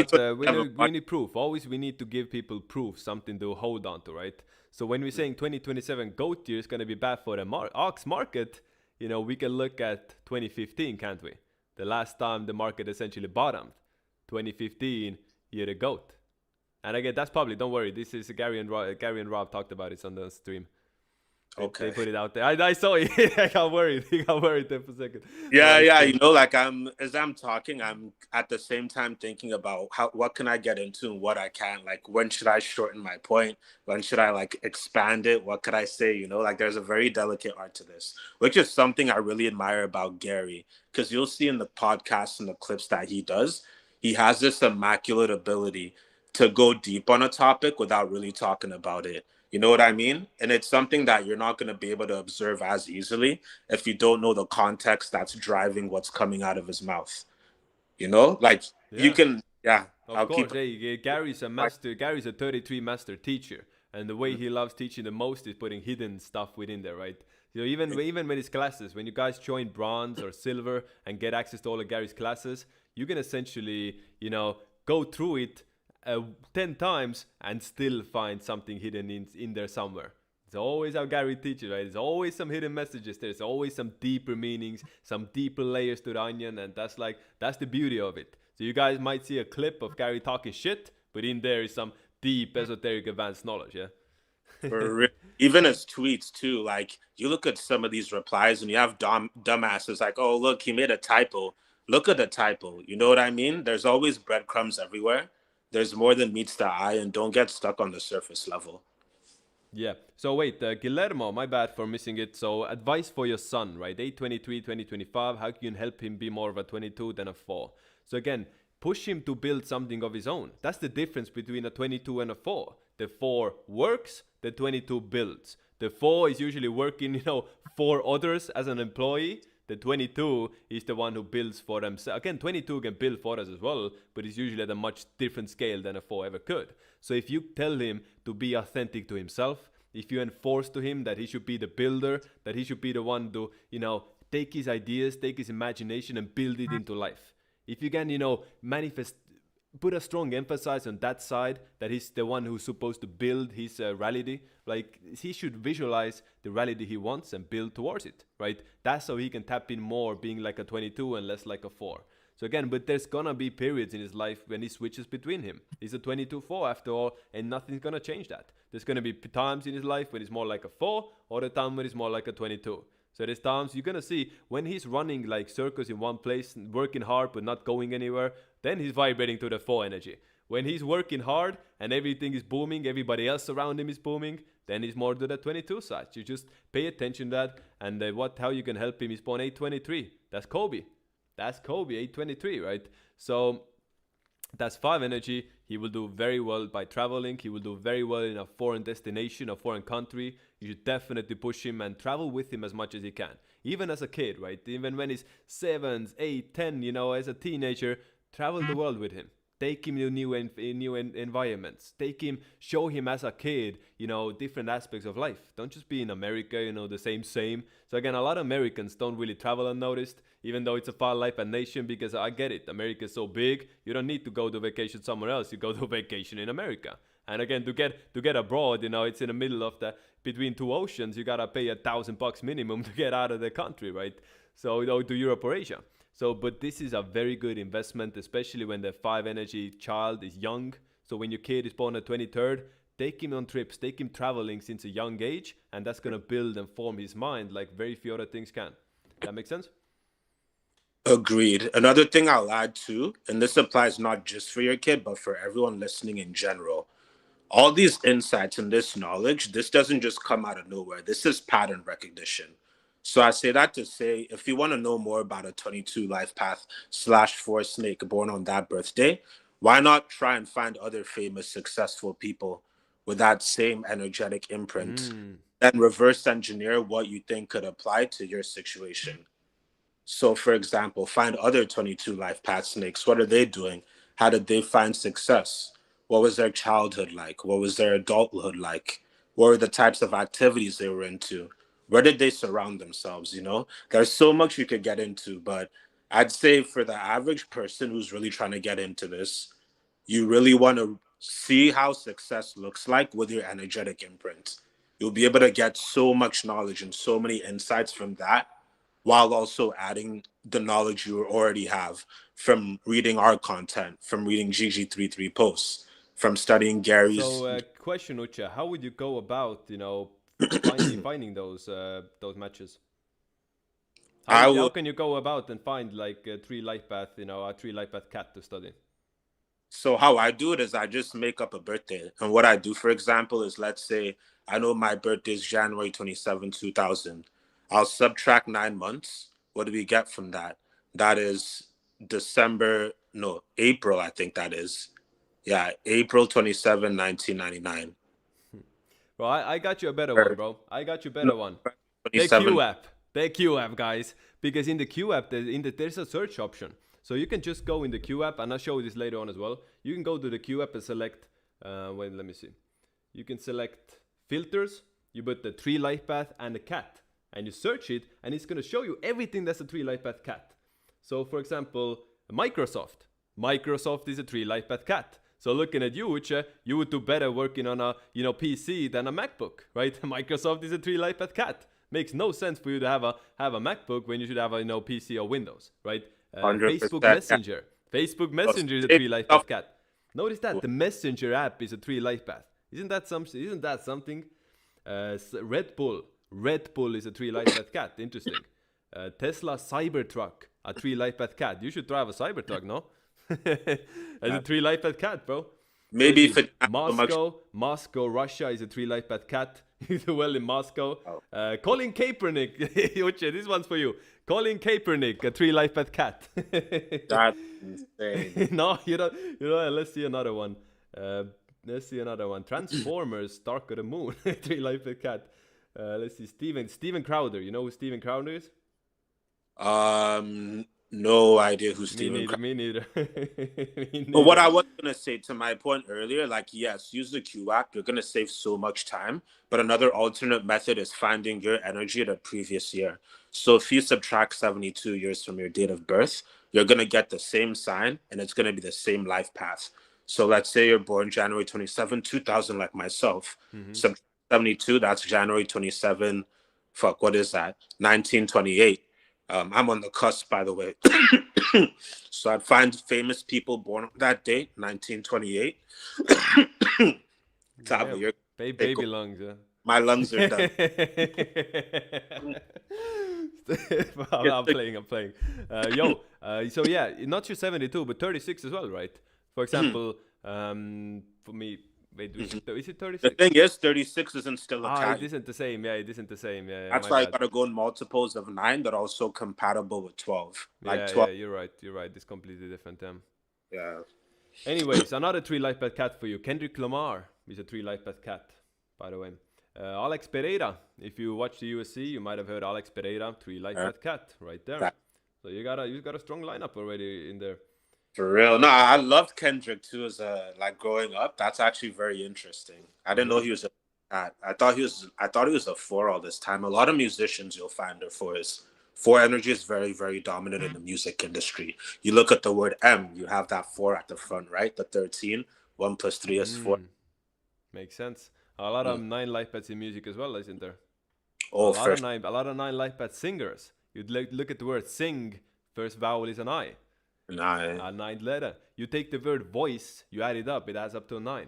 we need proof. Always we need to give people proof, something to hold on to, right? So when we're saying 2027 goat year is going to be bad for the ox market, we can look at 2015, can't we? The last time the market essentially bottomed. 2015, year the goat. And again, that's probably, don't worry, this is Gary and Rob talked about it on the stream. Okay. They put it out there. I saw it. I got worried. He got worried there for a second. Yeah. As I'm talking, I'm at the same time thinking about what can I get into and what I can't. Like, when should I shorten my point? When should I expand it? What could I say? There's a very delicate art to this, which is something I really admire about Gary, because you'll see in the podcasts and the clips that he does, he has this immaculate ability to go deep on a topic without really talking about it. You know what I mean? And it's something that you're not going to be able to observe as easily if you don't know the context that's driving what's coming out of his mouth. You can, yeah. Of course, Gary's a master. Gary's a 33 master teacher. And the way he loves teaching the most is putting hidden stuff within there, right? Even with his classes, when you guys join bronze or silver and get access to all of Gary's classes, you can essentially, go through it 10 times and still find something hidden in there somewhere. It's always how Gary teaches, right? There's always some hidden messages. There's always some deeper meanings, some deeper layers to the onion, and that's the beauty of it. So you guys might see a clip of Gary talking shit, but in there is some deep, esoteric, advanced knowledge, yeah? Even his tweets, too. You look at some of these replies, and you have dumbasses like, oh, look, he made a typo. Look at the typo. You know what I mean? There's always breadcrumbs everywhere. There's more than meets the eye, and don't get stuck on the surface level. Yeah. So wait, Guillermo, my bad for missing it. So advice for your son, right? 823, 2025. How can you help him be more of a 22 than a 4? So again, push him to build something of his own. That's the difference between a 22 and a 4. The 4 works, the 22 builds. The 4 is usually working, for others as an employee. The 22 is the one who builds for themselves. Again, 22 can build for us as well, but it's usually at a much different scale than a 4 ever could. So if you tell him to be authentic to himself, if you enforce to him that he should be the builder, that he should be the one to, take his ideas, take his imagination and build it into life. If you can, manifest, put a strong emphasis on that side, that he's the one who's supposed to build his reality, like he should visualize the reality he wants and build towards it, right? That's how he can tap in more being like a 22 and less like a 4. So again, but there's gonna be periods in his life when he switches between him. He's a 22-4 after all, and nothing's gonna change that. There's gonna be times in his life when he's more like a 4, or the time when he's more like a 22. So there's times you're gonna see when he's running like circles in one place, working hard but not going anywhere, then he's vibrating to the 4 energy. When he's working hard and everything is booming, everybody else around him is booming, then he's more to the 22 side. You just pay attention to that, and how you can help him is spawn 823. That's Kobe. That's Kobe, 823, right? So that's 5 energy. He will do very well by traveling. He will do very well in a foreign destination, a foreign country. You should definitely push him and travel with him as much as he can. Even as a kid, right? Even when he's 7, 8, 10, as a teenager, travel the world with him. Take him to new environments. Show him as a kid, different aspects of life. Don't just be in America, the same. So again, a lot of Americans don't really travel unnoticed, even though it's a far life and nation, because I get it. America is so big, you don't need to go to vacation somewhere else. You go to vacation in America. And again, to get abroad, it's in the middle of between two oceans. You gotta pay $1,000 minimum to get out of the country, right? So to Europe or Asia. So, but this is a very good investment, especially when the 5 energy child is young. So when your kid is born on the 23rd, take him on trips, take him traveling since a young age, and that's gonna build and form his mind like very few other things can. That make sense? Agreed. Another thing I'll add too, and this applies not just for your kid, but for everyone listening in general. All these insights and this knowledge, this doesn't just come out of nowhere. This is pattern recognition. So I say that to say, if you want to know more about a 22 life path /4 snake born on that birthday, why not try and find other famous, successful people with that same energetic imprint, and reverse engineer what you think could apply to your situation. So, for example, find other 22 life path snakes. What are they doing? How did they find success? What was their childhood like? What was their adulthood like? What were the types of activities they were into? Where did they surround themselves? There's so much you could get into, but I'd say for the average person who's really trying to get into this, you really want to see how success looks like with your energetic imprint. You'll be able to get so much knowledge and so many insights from that, while also adding the knowledge you already have from reading our content, from reading GG33 posts, from studying Gary's. So, question, Ucha, how would you go about, finding those matches? How can you go about and find like a 3 life path, a 3 life path cat to study? So how I do it is I just make up a birthday. And what I do, for example, is let's say I know my birthday is January 27, 2000. I'll subtract 9 months. What do we get from that? That is April, I think that is. Yeah, April 27, 1999. Bro, I got you a better one, bro. I got you a better one. The Q app. The Q app, guys. Because in the Q app, there's a search option. So you can just go in the Q app, and I'll show you this later on as well. You can go to the Q app and select, let me see. You can select filters. You put the 3 life path and the cat. And you search it, and it's going to show you everything that's a 3 life path cat. So, for example, Microsoft. Microsoft is a 3 life path cat. So looking at you, Uche, you would do better working on a PC than a MacBook, right? Microsoft is a 3 life path cat. Makes no sense for you to have a MacBook when you should have a PC or Windows, right? Facebook Messenger. Facebook Messenger is a 3 life path cat. Notice that the Messenger app is a 3 life path. Isn't that something? Red Bull is a 3 life path cat. Interesting. Tesla Cybertruck, a 3 life path cat. You should drive a Cybertruck, no? As a 3 life path cat, bro. Maybe if Moscow, Russia is a 3 life path cat. You do well in Moscow. Colin Kaepernick, Uche, this one's for you. Colin Kaepernick, a 3 life path cat. That's insane. No, you don't. Let's see another one. Transformers, Dark of the Moon, 3 life path cat. Let's see, Steven Crowder. You know who Steven Crowder is? No idea who Me Stephen neither. Kraft. Me neither. Me But what neither. I was gonna say to my point earlier, like yes, use the QAC, you're gonna save so much time. But another alternate method is finding your energy the previous year. So if you subtract 72 years from your date of birth, you're gonna get the same sign and it's gonna be the same life path. So let's say you're born January 27, 2000, like myself. Hmm. Subtract 72, that's January 27. Fuck, what is that? 1928. I'm on the cusp, by the way. So I'd find famous people born on that date, 1928. Tava, Damn. you're take Baby lungs. Yeah. my lungs are done. I'm playing. I'm playing. Yo. So yeah, not just 72, but 36 as well, right? For example, for me, wait, is it The 36? thing is, 36 isn't still a Ah, it cat. isn't the same. Yeah, it isn't the same. Yeah, yeah, That's my why you bad. gotta go in multiples of 9 that are also compatible with 12. Like Yeah, yeah, 12. you're right. You're right. It's completely different. Yeah. Anyways, another three life path cat for you. Kendrick Lamar is a three life path cat, by the way. Alex Pereira. If you watch the USC, you might have heard Alex Pereira, three life path cat, right there. That, So you got a strong lineup already in there. for real. No, I loved Kendrick too as a like growing up. That's actually very interesting. I didn't know Mm-hmm. he was a cat. I thought he was a four all this time. A lot of musicians you'll find are fours. Four energy is very, very dominant in the music industry. You look at the word M, you have that four at the front, right? The 13. 1 plus 3 is 4. Mm, makes sense. A lot of Mm. nine life paths in music as well, isn't there? Oh, first A lot of nine life path singers. You'd look at the word sing. First vowel is an I. nine. A ninth letter. You take the word voice. You add it up. It adds up to a 9.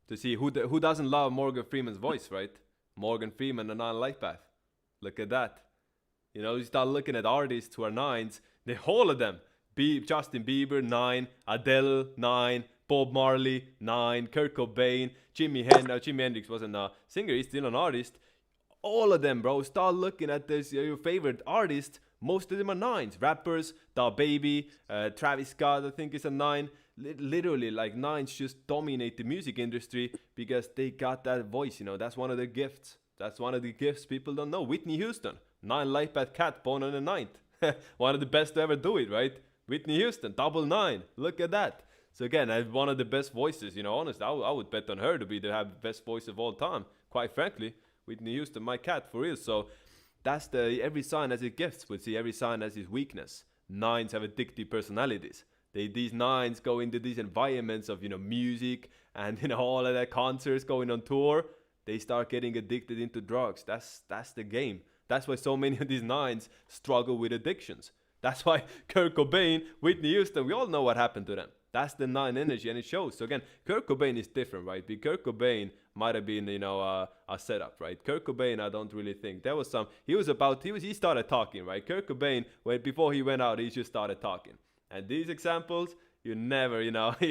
To see who doesn't love Morgan Freeman's voice, right? Morgan Freeman, a nine life path. Look at that. You know, you start looking at artists who are nines. They all of them. Justin Bieber 9, Adele 9, Bob Marley 9, Kurt Cobain, Jimi Hendrix wasn't a singer. He's still an artist. All of them, bro. Start looking at this. Your favorite artist. Most of them are nines. Rappers, Da Baby, Travis Scott, I think is a 9. Literally, like nines just dominate the music industry because they got that voice. You know, that's one of their gifts. That's one of the gifts people don't know. Whitney Houston, 9 life path cat, born on the ninth. One of the best to ever do it, right? Whitney Houston, double 9. Look at that. So again, one of the best voices. You know, honestly, I would bet on her to be the best voice of all time. Quite frankly, Whitney Houston, my cat, for real. So that's every sign has its gifts. We see every sign has its weakness. Nines have addictive personalities. These nines go into these environments of music and all of that concerts going on tour. They start getting addicted into drugs. That's the game. That's why so many of these nines struggle with addictions. That's why Kurt Cobain, Whitney Houston, we all know what happened to them. That's the nine energy, and it shows. So again, Kurt Cobain is different, right? Because Kurt Cobain might have been, a setup, right? Kurt Cobain, I don't really think there was some. He started talking, right? Kurt Cobain, before he went out, he just started talking. And these examples, you never, you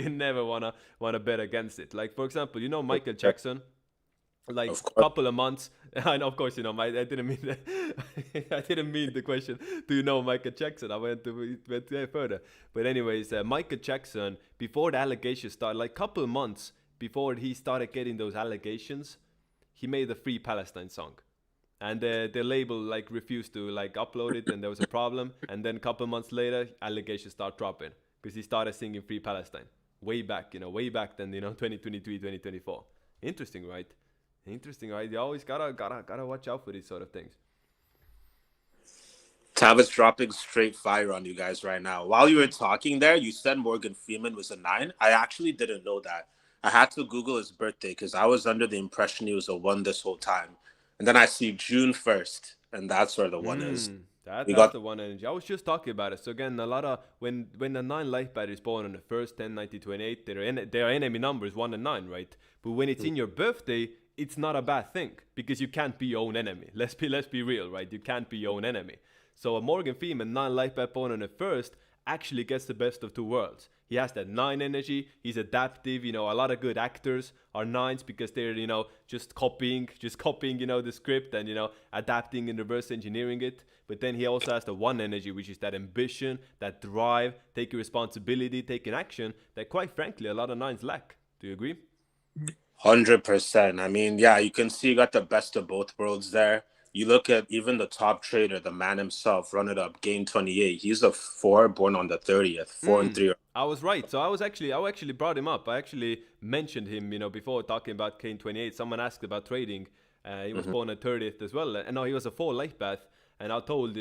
never wanna bet against it. Like for example, Michael Jackson, like Of a course. couple of months. And of course, I didn't mean that. I didn't mean the question. Do you know Michael Jackson? I went further. But anyways, Michael Jackson, before the allegations started, like a couple of months before he started getting those allegations, he made a Free Palestine song. And the label like refused to like upload it, and there was a problem. And then a couple of months later, allegations start dropping because he started singing Free Palestine way back, way back then, 2023, 2024. Interesting, right? Interesting, right? You always gotta watch out for these sort of things. Tavis dropping straight fire on you guys right now. While you were talking there, you said Morgan Freeman was a 9. I actually didn't know that. I had to Google his birthday because I was under the impression he was a 1 this whole time. And then I see June 1st, and that's where the 1 is. We That's got the one energy. I was just talking about it. So again, a lot of when the 9 life bat is born on the first 10, 90, 28, their enemy numbers 1 and 9, right? But when it's in your birthday, it's not a bad thing because you can't be your own enemy. Let's be real, right? You can't be your own enemy. So a Morgan Freeman 9 life bat born on the first actually gets the best of two worlds. He has that 9 energy. He's adaptive. A lot of good actors are 9s because they're, just copying, the script and, adapting and reverse engineering it. But then he also has the 1 energy, which is that ambition, that drive, taking responsibility, taking action that, quite frankly, a lot of 9s lack. Do you agree? 100%. I mean, yeah, you can see you got the best of both worlds there. You look at even the top trader, the man himself, run it up, gain 28. He's a 4 born on the 30th, 4 and 3. I was right. So I actually brought him up. I actually mentioned him, before talking about Kane 28. Someone asked about trading. He was born at 30th as well. And no, he was a 4 life path. And I told,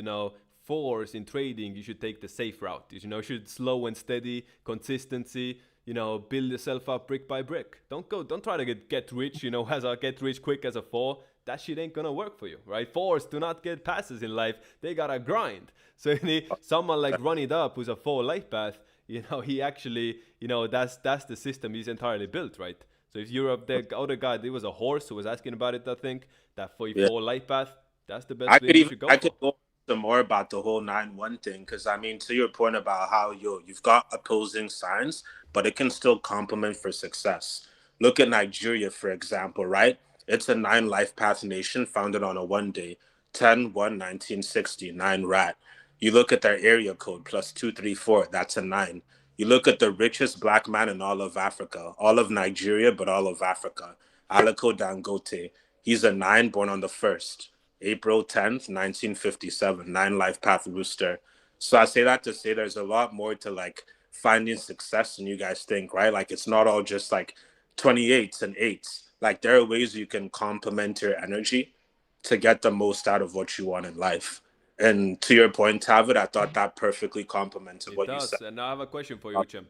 fours in trading, you should take the safe route. You should slow and steady, consistency, build yourself up brick by brick. Don't try to get rich, as a get rich quick as a 4. That shit ain't gonna work for you, right? 4s do not get passes in life. They gotta grind. So you need someone like Run It Up, who's a 4 life path, he actually, that's the system he's entirely built, right? So if you're the other guy, there was a horse who was asking about it, I think, that 4 life path, that's the best thing you should go I for. could go some more about the whole 9-1 thing, because I mean, to your point about how you've got opposing signs, but it can still complement for success. Look at Nigeria, for example, right? It's a 9 life path nation founded on a 1 day, 10/1/1960, 9 rat. You look at their area code +234, that's a 9. You look at the richest black man in all of Africa, all of Nigeria, but all of Africa, Aliko Dangote. He's a 9 born on the 1st, April 10th, 1957, 9 life path rooster. So I say that to say there's a lot more to like finding success than you guys think, right? Like it's not all just like 28s and 8s. Like there are ways you can complement your energy to get the most out of what you want in life. And to your point, Tavid, I thought that perfectly complemented It what you said. does. And I have a question for you, Uchem.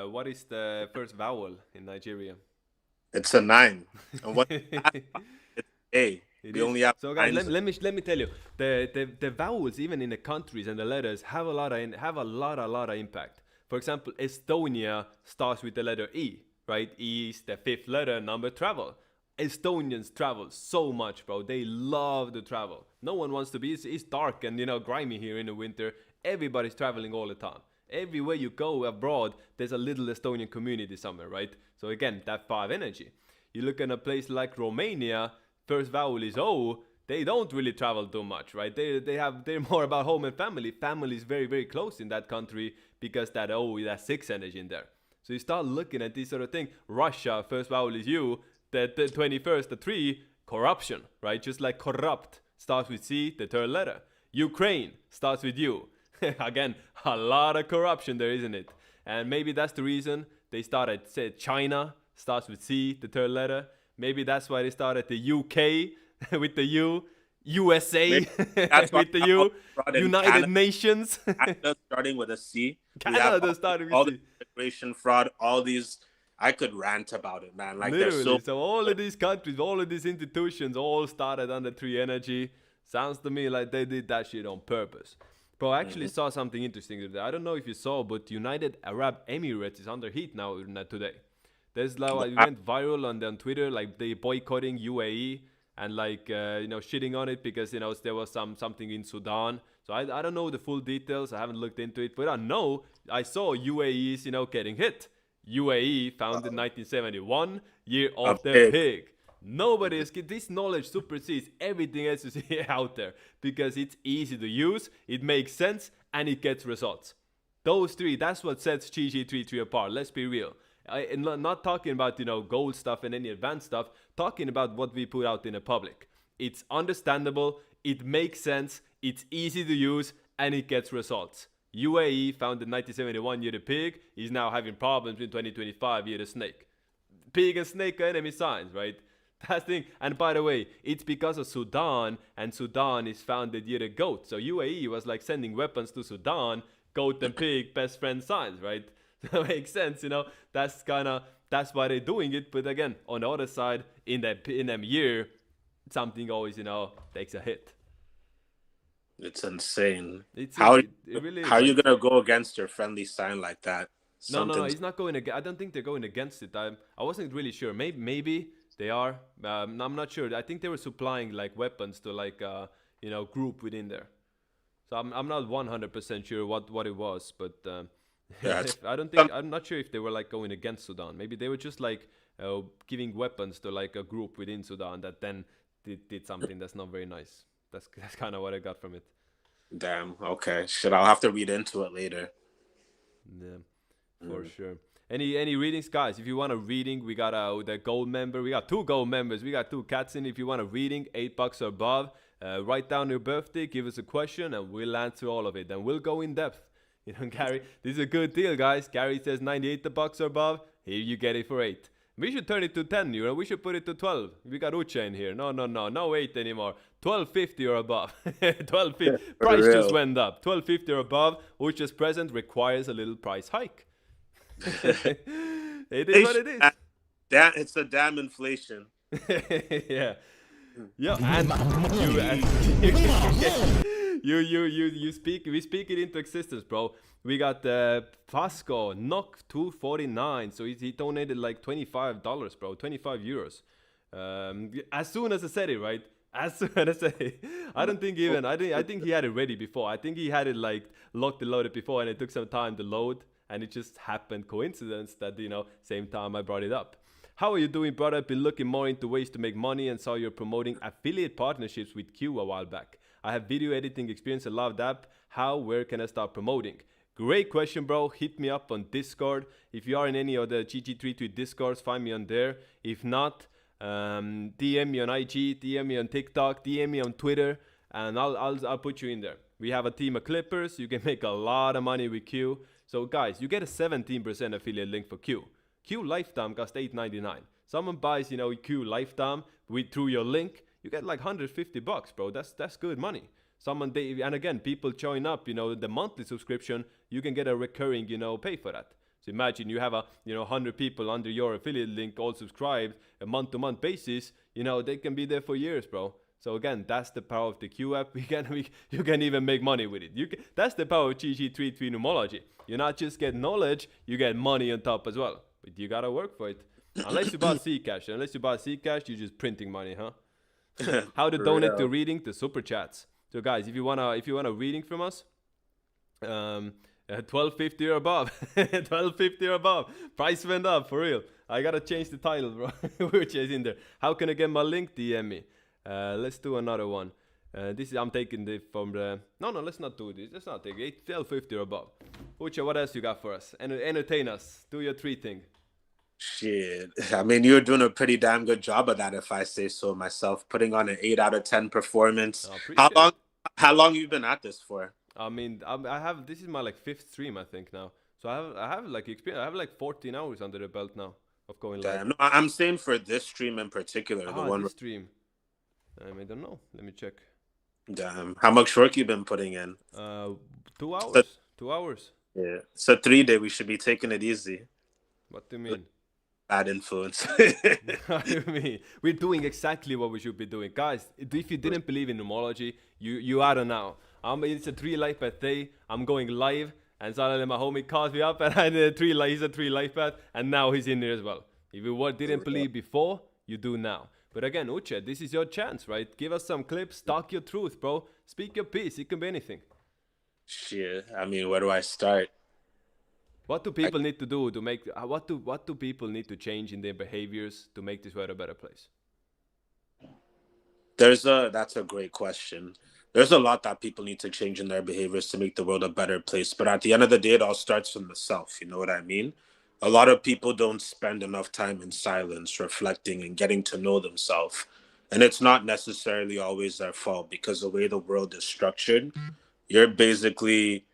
What is the first vowel in Nigeria? It's a 9. And what it's A. It We is. only have So guys, 9s. let me tell you, the vowels even in the countries and the letters have a lot of impact. For example, Estonia starts with the letter E, right? E is the 5th letter, number travel. Estonians travel so much, bro. They love to travel. No one wants to be. It's dark and grimy here in the winter. Everybody's traveling all the time. Everywhere you go abroad, there's a little Estonian community somewhere, right? So again, that 5 energy. You look at a place like Romania, first vowel is O. They don't really travel too much, right? They're more about home and family. Family is very, very close in that country because that O, that 6 energy in there. So you start looking at this sort of thing. Russia, first vowel is U. The 21st, the 3, corruption, right? Just like corrupt starts with C, the 3rd letter. Ukraine starts with U. Again, a lot of corruption there, isn't it? And maybe that's the reason they started, say, China starts with C, the 3rd letter. Maybe that's why they started the UK with the U, USA with the U, United Canada, Nations. Canada starting with a C. Canada started with all C. the immigration fraud, all these. I could rant about it, man. Like Literally. So all of these countries, all of these institutions all started under 3 energy. Sounds to me like they did that shit on purpose. Bro, I actually saw something interesting today. I don't know if you saw, but United Arab Emirates is under heat now today. There's like, it went viral on Twitter, like they boycotting UAE and like shitting on it because there was something in Sudan. So I don't know the full details. I haven't looked into it, but I saw UAE is getting hit. UAE founded in 1971, year of the pig. Nobody is this knowledge supersedes everything else you see out there because it's easy to use, it makes sense, and it gets results. Those 3, that's what sets GG33 apart. Let's be real. I'm not talking about gold stuff and any advanced stuff. Talking about what we put out in the public. It's understandable, it makes sense, it's easy to use, and it gets results. UAE founded in 1971, year the pig, is now having problems in 2025, year the snake. Pig and snake are enemy signs, right? That thing. And by the way, it's because of Sudan, and Sudan is founded year the goat. So UAE was like sending weapons to Sudan, goat and pig, best friend signs, right? That makes sense, That's why they're doing it. But again, on the other side, in them year, something always, takes a hit. It's insane. It really is. How are you gonna go against your friendly sign like that? No, he's not going against. I don't think they're going against it. I wasn't really sure. Maybe they are. I'm not sure. I think they were supplying like weapons to like group within there. So I'm not 100% sure what it was, but Yeah, I'm not sure if they were like going against Sudan. Maybe they were just like giving weapons to like a group within Sudan that then did something that's not very nice. That's kind of what I got from it. damn. Okay. Shit, I'll have to read into it later. Yeah, for sure. Any readings, guys? If you want a reading, we got the gold member. We got 2 gold members. We got 2 cats in. If you want a reading, $8 or above, write down your birthday, give us a question, and we'll answer all of it. And we'll go in depth. You know, Gary, this is a good deal, guys. Gary says $98 or above. Here you get it for 8. We should turn it to 10, you know. We should put it to 12. We got Uche in here. No 8 anymore. 12.50 or above. 12.50. Price just went up. 12.50 or above. Uche's present requires a little price hike. It is what it is. It's a damn inflation. Yeah. Yeah, and we speak it into existence, bro. We got Pasco knock 249, so he donated like $25, bro, 25 euros. As soon as I said it, right? As soon as I said it, I think he had it ready before. I think he had it like locked and loaded before, and it took some time to load, and it just happened coincidence that, you know, same time I brought it up. How are you doing, brother? I've been looking more into ways to make money and saw you're promoting affiliate partnerships with Q a while back. I have video editing experience and love that. Where can I start promoting? Great question, bro. Hit me up on Discord. If you are in any of the GG33 Discords, find me on there. If not, DM me on IG, DM me on TikTok, DM me on Twitter, and I'll put you in there. We have a team of clippers. You can make a lot of money with Q. So guys, you get a 17% affiliate link for Q. Q lifetime costs $8.99. Someone buys, you know, Q lifetime through your link, you get like $150, bro. That's good money. And again, people join up, you know, the monthly subscription, you can get a recurring, you know, pay for that. So imagine you have 100 people under your affiliate link all subscribed a month-to-month basis, you know, they can be there for years, bro. So again, that's the power of the Q app. You can even make money with it. That's the power of GG33 Numology. You not just get knowledge, you get money on top as well. But you gotta work for it. Unless you buy Zcash. Unless you buy Zcash, you're just printing money, huh? How to donate to reading? To super chats. So guys, if you want a reading from us, $12.50 or above. $12.50 or above. Price went up for real. I gotta change the title, bro. Which is in there. How can I get my link? DM me. Let's do another one. I'm taking it from the. No, let's not do this. Let's not take it. $12.50 or above. Uche, what else you got for us? Entertain us. Do your 3 thing. Shit. I mean, you're doing a pretty damn good job of that, if I say so myself. Putting on an 8 out of 10 performance. How long you been at this for? I mean, this is my like 5th stream, I think now. So I have like experience. I have like 14 hours under the belt now of going live. No, I'm saying for this stream in particular, the one this stream. I don't know. Let me check. Damn. How much work you been putting in? 2 hours. 2 hours. Yeah. It's a 3-day. We should be taking it easy. What do you mean? Bad influence. What do you mean? We're doing exactly what we should be doing. Guys, if you didn't believe in numology, you are now. It's a 3 life path day. I'm going live, and suddenly my homie calls me up, and he's a 3 life path, and now he's in there as well. If you didn't believe before, you do now. But again, Uche, this is your chance, right? Give us some clips, talk your truth, bro. Speak your piece. It can be anything. Shit. I mean, where do I start? What do people need to do to make? What do people need to change in their behaviors to make this world a better place? That's a great question. There's a lot that people need to change in their behaviors to make the world a better place. But at the end of the day, it all starts from the self. You know what I mean? A lot of people don't spend enough time in silence, reflecting and getting to know themselves. And it's not necessarily always their fault, because the way the world is structured, you're basically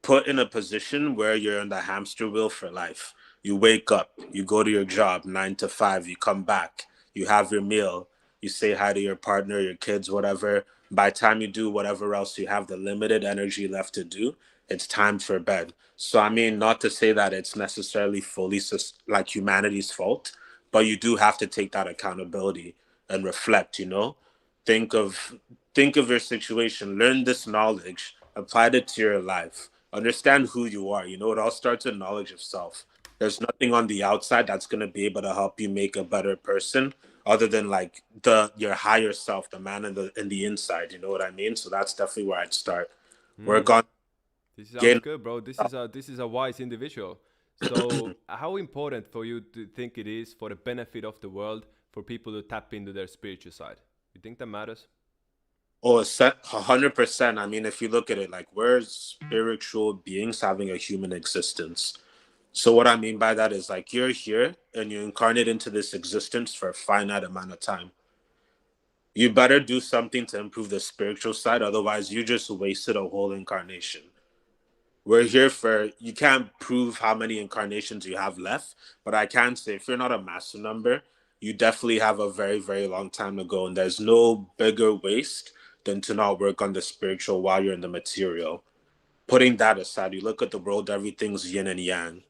put in a position where you're in the hamster wheel for life. You wake up, you go to your job 9 to 5, you come back, you have your meal, you say hi to your partner, your kids, whatever. By the time you do whatever else you have the limited energy left to do, it's time for bed. So I mean, not to say that it's necessarily fully like humanity's fault, but you do have to take that accountability and reflect, you know? Think of your situation, learn this knowledge, apply it to your life. Understand who you are. You know, it all starts with knowledge of self. There's nothing on the outside that's going to be able to help you make a better person other than like your higher self, the man in the inside. You know what I mean? So that's definitely where I'd start. Work on. This sounds good, bro. This is a wise individual. So how important for you to think it is for the benefit of the world for people to tap into their spiritual side? You think that matters? Oh, 100%. I mean, if you look at it, like, we're spiritual beings having a human existence. So what I mean by that is like you're here and you incarnate into this existence for a finite amount of time. You better do something to improve the spiritual side, otherwise you just wasted a whole incarnation. We're here for, you can't prove how many incarnations you have left, but I can say if you're not a master number, you definitely have a very, very long time to go. And there's no bigger waste than to not work on the spiritual while you're in the material. Putting that aside, you look at the world, everything's yin and yang.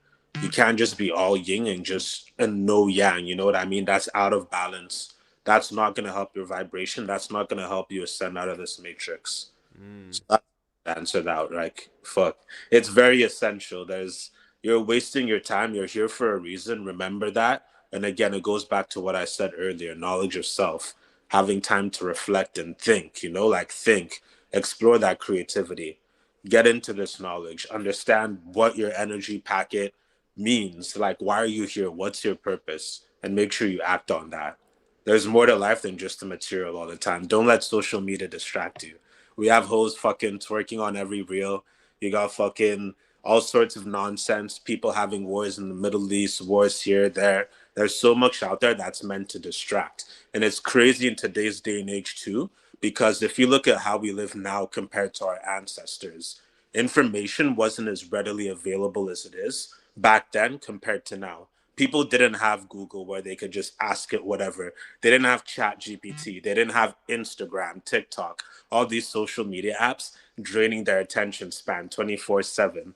You can't just be all yin and just and no yang. You know what I mean? That's out of balance. That's not going to help your vibration. That's not going to help you ascend out of this matrix. Mm. So that's answered out. Like fuck, it's very essential. There's You're wasting your time. You're here for a reason. Remember that. And again, it goes back to what I said earlier: knowledge of self, having time to reflect and think. Like think, explore that creativity, get into this knowledge, understand what your energy packet means. Like, why are you here? What's your purpose? And make sure you act on that. There's more to life than just the material all the time. Don't let social media distract you. We have hoes fucking twerking on every reel. You got fucking all sorts of nonsense. People having wars in the Middle East, wars here, there. There's so much out there that's meant to distract. And it's crazy in today's day and age, too, because if you look at how we live now compared to our ancestors, information wasn't as readily available as it is back then compared to now. People didn't have Google where they could just ask it whatever. They didn't have Chat GPT. They didn't have Instagram, TikTok, all these social media apps draining their attention span 24/7.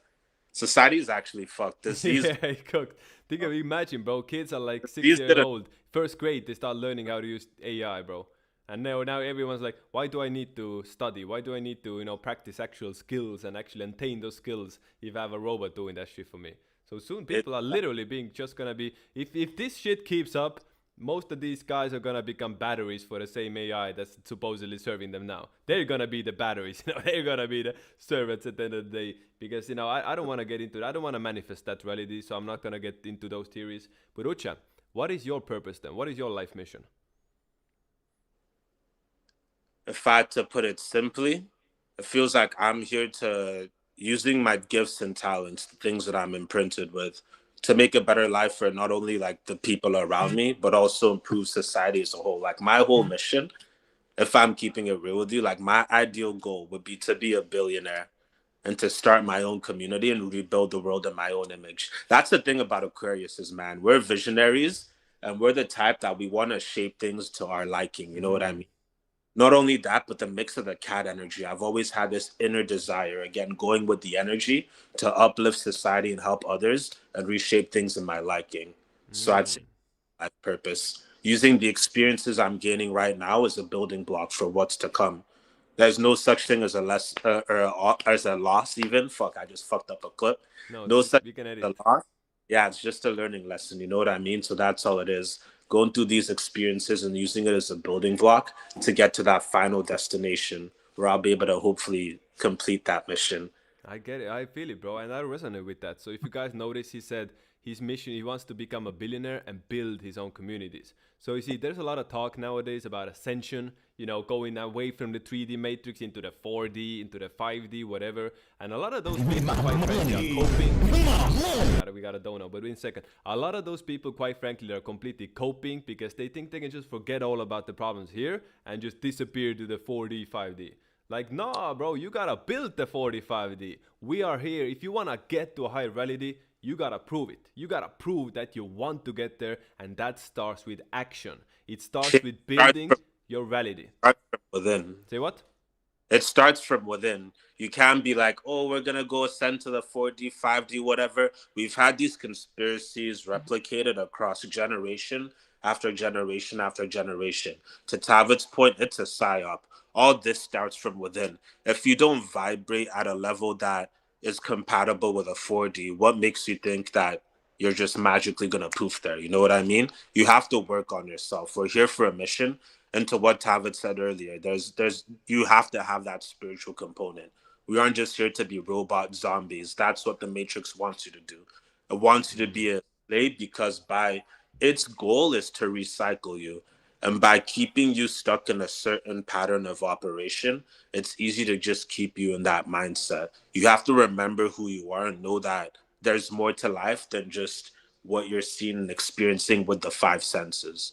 Society is actually fucked. Yeah, he cooked. Imagine, bro. Kids are like six Disease years didn't. old. First grade, they start learning how to use AI, bro. And now everyone's like, why do I need to study? Why do I need to practice actual skills and actually attain those skills if I have a robot doing that shit for me? So soon It, people are literally being just gonna be, if this shit keeps up, most of these guys are gonna become batteries for the same AI that's supposedly serving them now. They're gonna be the batteries, they're gonna be the servants at the end of the day. Because I don't wanna get into it. I don't wanna manifest that reality, so I'm not gonna get into those theories. But Ucha, what is your purpose then? What is your life mission? if I had to put it simply, it feels like I'm here to using my gifts and talents, the things that I'm imprinted with, to make a better life for not only like the people around me, but also improve society as a whole. Like my whole mission, if I'm keeping it real with you, like my ideal goal would be to be a billionaire and to start my own community and rebuild the world in my own image. That's the thing about Aquarius is, man, we're visionaries and we're the type that we want to shape things to our liking. You know what I Mm. mean? Not only that, but the mix of the cat energy. I've always had this inner desire, again, going with the energy to uplift society and help others and reshape things in my liking. So I'd say Mm. life purpose. Using the experiences I'm gaining right now as a building block for what's to come. There's no such thing as a less as a loss. Even fuck, I just fucked up a clip. No, No such we can thing as edit. a loss. Yeah, it's just a learning lesson. You know what I mean? So that's all it is. Going through these experiences and using it as a building block to get to that final destination where I'll be able to hopefully complete that mission. I get it. I feel it, bro. And I resonate with that. So if you guys notice, he said his mission, he wants to become a billionaire and build his own communities. So you see, there's a lot of talk nowadays about ascension, going away from the 3D matrix into the 4D, into the 5D, whatever. And a lot of those people, quite frankly, are coping. We got a donut, but in a second. A lot of those people, quite frankly, are completely coping because they think they can just forget all about the problems here and just disappear to the 4D, 5D. Like, nah, bro, you gotta build the 45D. We are here. If you wanna get to a higher reality, you gotta prove it. You gotta prove that you want to get there, and that starts with action. It starts Shit with starts building from, your reality. starts from within. Say what? It starts from within. You can't be like, oh, we're gonna go ascend to the 4D, 5D, whatever. We've had these conspiracies replicated across generation after generation after generation. To Tavid's point, it's a psyop. All this starts from within. If you don't vibrate at a level that is compatible with a 4D, what makes you think that you're just magically gonna poof there? You know what I mean? You have to work on yourself. We're here for a mission, and to what Tavid said earlier, there's you have to have that spiritual component. We aren't just here to be robot zombies. That's what the Matrix wants you to do. It wants you to Mm. be a slave because by its goal is to recycle you. And by keeping you stuck in a certain pattern of operation, it's easy to just keep you in that mindset. You have to remember who you are and know that there's more to life than just what you're seeing and experiencing with the five senses.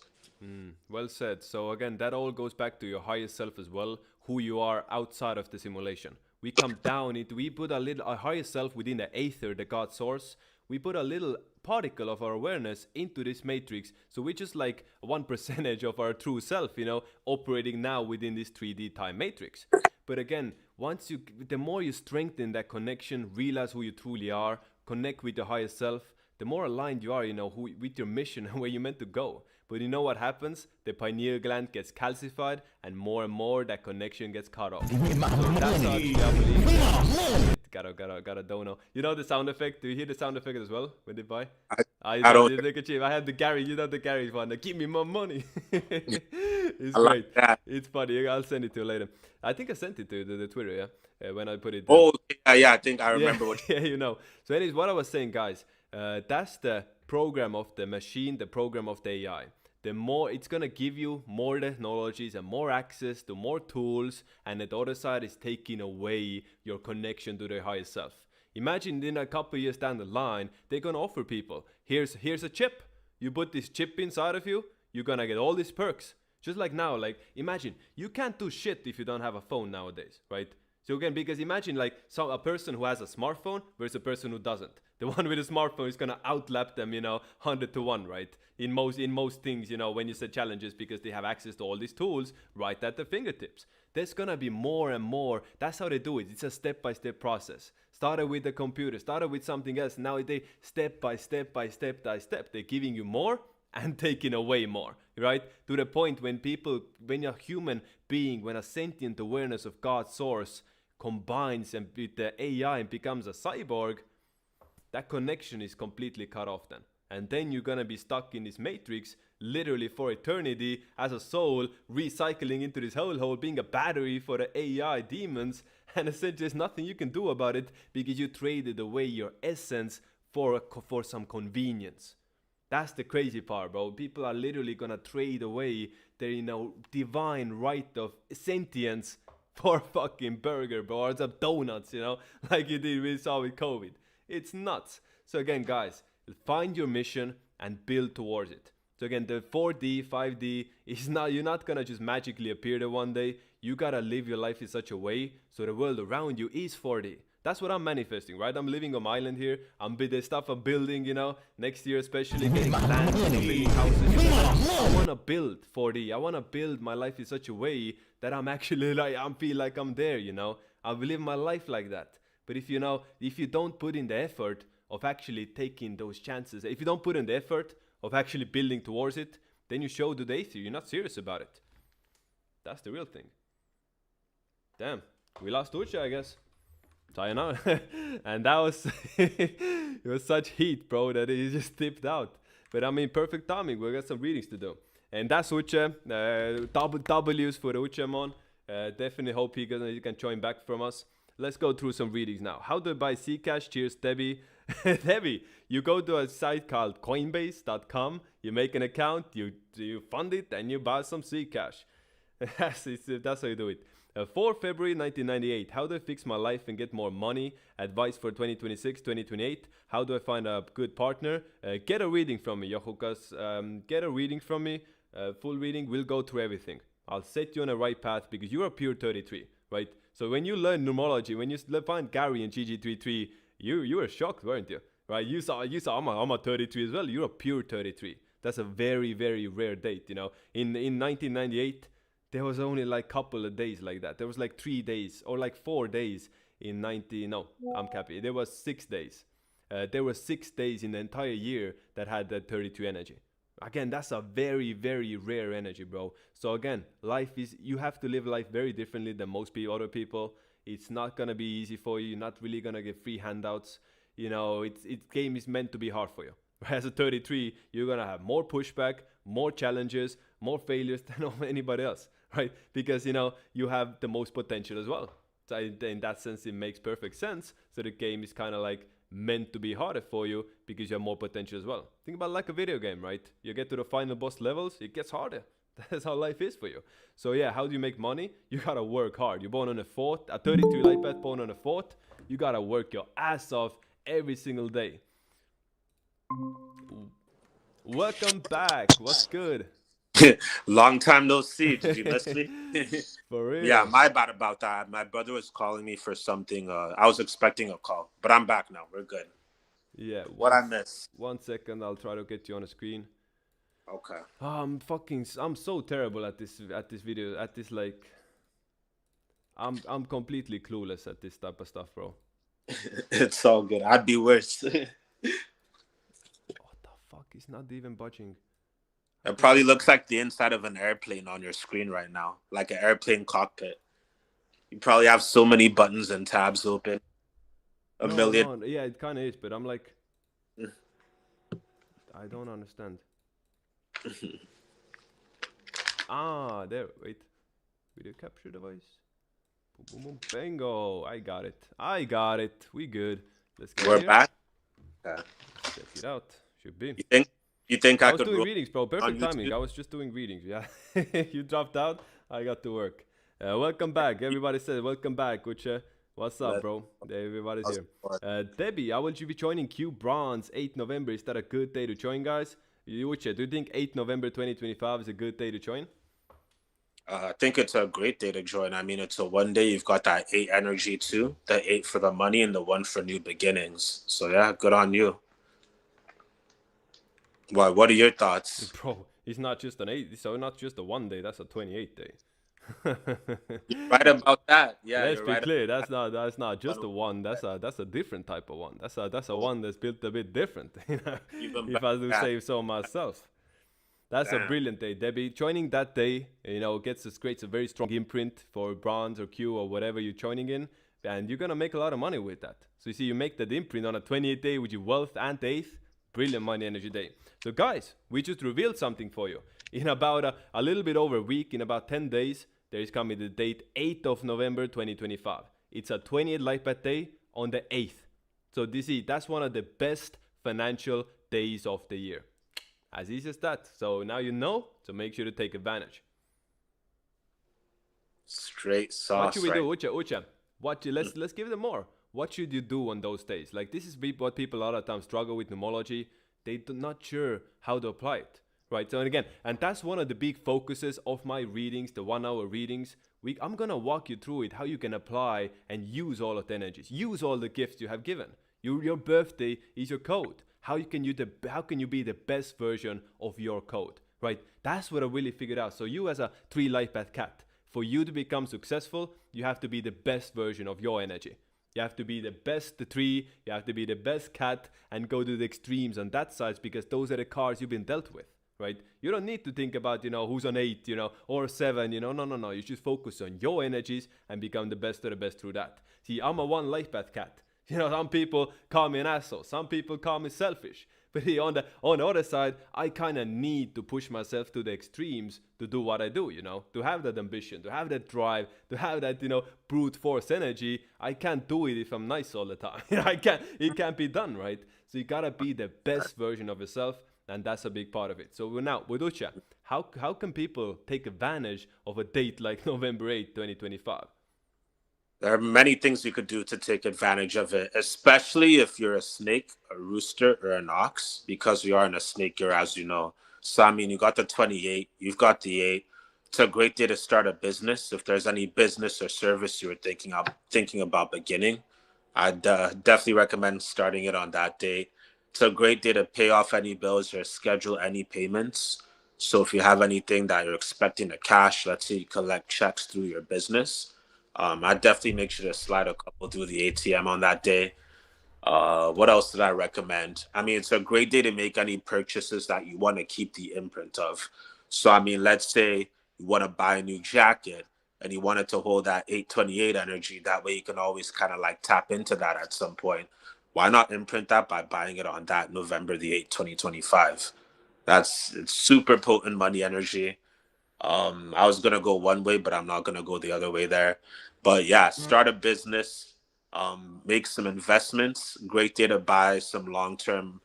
Well said. So again, that all goes back to your higher self as well, who you are outside of the simulation. We come down into, we put a higher self within the aether, the God source. We put a little particle of our awareness into this matrix. So we're just like 1% of our true self, operating now within this 3D time matrix. But again, the more you strengthen that connection, realize who you truly are, connect with your higher self, the more aligned you are, with your mission and where you're meant to go. But you know what happens? The pineal gland gets calcified, and more that connection gets cut off. So that's how I believe. Gotta don't know. You know the sound effect? Do you hear the sound effect as well when they buy? I don't. Look at you. I have the Gary. You know the Gary one. Give me more money. It's I great. like that. It's funny. I'll send it to you later. I think I sent it to the Twitter. Yeah, when I put it. Oh yeah, I think I remember what. Yeah, So anyways, what I was saying, guys. That's the program of the machine, the program of the AI. The more it's gonna give you more technologies and more access to more tools, and the other side is taking away your connection to the higher self. Imagine in a couple years down the line, they're gonna offer people, here's a chip. You put this chip inside of you, you're gonna get all these perks. Just like now, like imagine you can't do shit if you don't have a phone nowadays, right? So again, because imagine like a person who has a smartphone versus a person who doesn't. The one with a smartphone is gonna outlap them, 100 to 1, right? In most things, when you set challenges, because they have access to all these tools right at their fingertips. There's gonna be more and more. That's how they do it. It's a step-by-step process. Started with the computer, started with something else. Now they step by step, they're giving you more and taking away more, right? To the point when a human being, when a sentient awareness of God's source combines and with the AI and becomes a cyborg, that connection is completely cut off then. And then you're gonna be stuck in this matrix literally for eternity as a soul, recycling into this hole, being a battery for the AI demons, and essentially there's nothing you can do about it because you traded away your essence for some convenience. That's the crazy part, bro. People are literally gonna trade away their, divine right of sentience for a fucking burger, bro, or some donuts, like we saw with COVID. It's nuts. So again, guys, find your mission and build towards it. So again, the 4D, 5D is not, you're not gonna just magically appear there one day. You gotta live your life in such a way so the world around you is 4D. That's what I'm manifesting, right? I'm living on my island here. The stuff I'm building, next year especially, getting land, building houses. I wanna build 4D. I wanna build my life in such a way that I'm actually I feel like I'm there, I will live my life like that. But if you don't put in the effort of actually taking those chances, if you don't put in the effort of actually building towards it, then you show to the atheist you're not serious about it. That's the real thing. Damn, we lost Uche, I guess. Sayonara. And that was it was such heat, bro, that he just tipped out. But I mean, perfect timing. We got some readings to do. And that's Uche. W's for the Uchemon. Definitely hope he can join back from us. Let's go through some readings now. How to buy Zcash? Cheers, Debbie. Debbie, you go to a site called Coinbase.com. You make an account, you fund it, and you buy some Zcash. That's how you do it. 4 February 1998. How do I fix my life and get more money? Advice for 2026, 2028. How do I find a good partner? Get a reading from me, Yohukas. Get a reading from me. Full reading. We'll go through everything. I'll set you on the right path because you're a pure 33, right? So when you learn numerology, when you find Gary and GG33, you were shocked, weren't you? Right? You saw I'm a 33 as well. You're a pure 33. That's a very, very rare date, In 1998, there was only like a couple of days like that. There was like 3 days or like 4 days in 90. No, I'm capping. There was 6 days. There were 6 days in the entire year that had that 32 energy. Again, that's a very, very rare energy, bro. So again, you have to live life very differently than most other people. It's not going to be easy for you. You're not really going to get free handouts. Game is meant to be hard for you. As a 33, you're going to have more pushback, more challenges, more failures than anybody else, right? Because, you have the most potential as well. So in that sense, it makes perfect sense. So the game is kind of like meant to be harder for you because you have more potential as well. Think about like a video game, right? You get to the final boss levels, it gets harder. That's how life is for you. So yeah, how do you make money? You gotta work hard. You're born on a 4th, a 33 light path born on a 4th. You gotta work your ass off every single day. Welcome back. What's good? Long time no see. Did you miss me? For Yeah, real. my bad about that. My brother was calling me for something. I was expecting a call, but I'm back now. We're good. Yeah, What I miss? 1 second. I'll try to get you on the screen. Okay. I'm so terrible at this video at this like I'm completely clueless at this type of stuff, bro. It's all good. I'd be worse. It What the fuck is not even budging? probably looks like the inside of an airplane on your screen right now, like an airplane cockpit. You probably have so many buttons and tabs open. A No, million. no, yeah, it kind of is, but I'm like, I don't understand. There. Wait, video capture device. Boom, boom, boom. Bingo! I got it. I got it. We good. Let's get We're here. back. Okay. Check it out. Should be. You think I I was could doing roll readings, bro. Perfect on timing. YouTube? I was just doing readings. Yeah. You dropped out. I got to work. Welcome back. Everybody said welcome back, Uche. What's up, bro? Everybody's here. Debbie, I will you be joining Q Bronze 8 November. Is that a good day to join, guys? Uche, do you think 8 November 2025 is a good day to join? I think it's a great day to join. I mean, it's a 1 day. You've got that 8 energy too, the 8 for the money and the 1 for new beginnings. So yeah, good on you. What are your thoughts? Bro, it's not just an 8, so not just a 1 day, that's a 28 day. You're right about that. Yeah, Let's you're be right. clear. That's not just a 1. That's a different type of 1. That's a 1 that's built a bit different. Even If I do better. say so myself. That's a Damn. brilliant day, Debbie. Joining that day, creates a very strong imprint for bronze or Q or whatever you're joining in, and you're gonna make a lot of money with that. So you see, you make that imprint on a 28th day with your wealth and 8th, brilliant money energy day. So guys, we just revealed something for you. In about a little bit over a week, in about 10 days, there is coming the date 8th of November 2025. It's a 28th life path day on the 8th. So that's one of the best financial days of the year. As easy as that. So now you know, so make sure to take advantage. Straight sauce. What should we right? do, Uche? Let's give them more. What should you do on those days? Like this is what people a lot of times struggle with numerology. They're not sure how to apply it, right? So and that's one of the big focuses of my readings, the 1 hour readings. I'm gonna walk you through it, how you can apply and use all of the energies, use all the gifts you have given. Your birthday is your code. How can you be the best version of your code, right? That's what I really figured out. So you as a 3 life path cat, for you to become successful, you have to be the best version of your energy. You have to be the best 3, you have to be the best cat and go to the extremes on that side because those are the cards you've been dealt with, right? You don't need to think about, who's on 8, or 7, no. You should focus on your energies and become the best of the best through that. See, I'm a 1 life path cat. Some people call me an asshole. Some people call me selfish. But on the other side, I kind of need to push myself to the extremes to do what I do, to have that ambition, to have that drive, to have that, brute force energy. I can't do it if I'm nice all the time. It can't be done, right? So you gotta be the best version of yourself, and that's a big part of it. So now, with Ucha, how can people take advantage of a date like November 8th, 2025? There are many things you could do to take advantage of it, especially if you're a snake, a rooster, or an ox, because you are in a snake year, as you know. So, I mean, you got the 28, you've got the 8. It's a great day to start a business. If there's any business or service you were thinking about beginning, I'd definitely recommend starting it on that day. It's a great day to pay off any bills or schedule any payments. So if you have anything that you're expecting to cash, let's say you collect checks through your business, I definitely make sure to slide a couple through the ATM on that day. What else did I recommend? I mean, it's a great day to make any purchases that you want to keep the imprint of. So, I mean, let's say you want to buy a new jacket and you wanted to hold that 828 energy. That way you can always kind of like tap into that at some point. Why not imprint that by buying it on that November the 8th, 2025? It's super potent money energy. I was gonna go one way, but I'm not gonna go the other way there. But yeah, start a business, make some investments. Great day to buy some long-term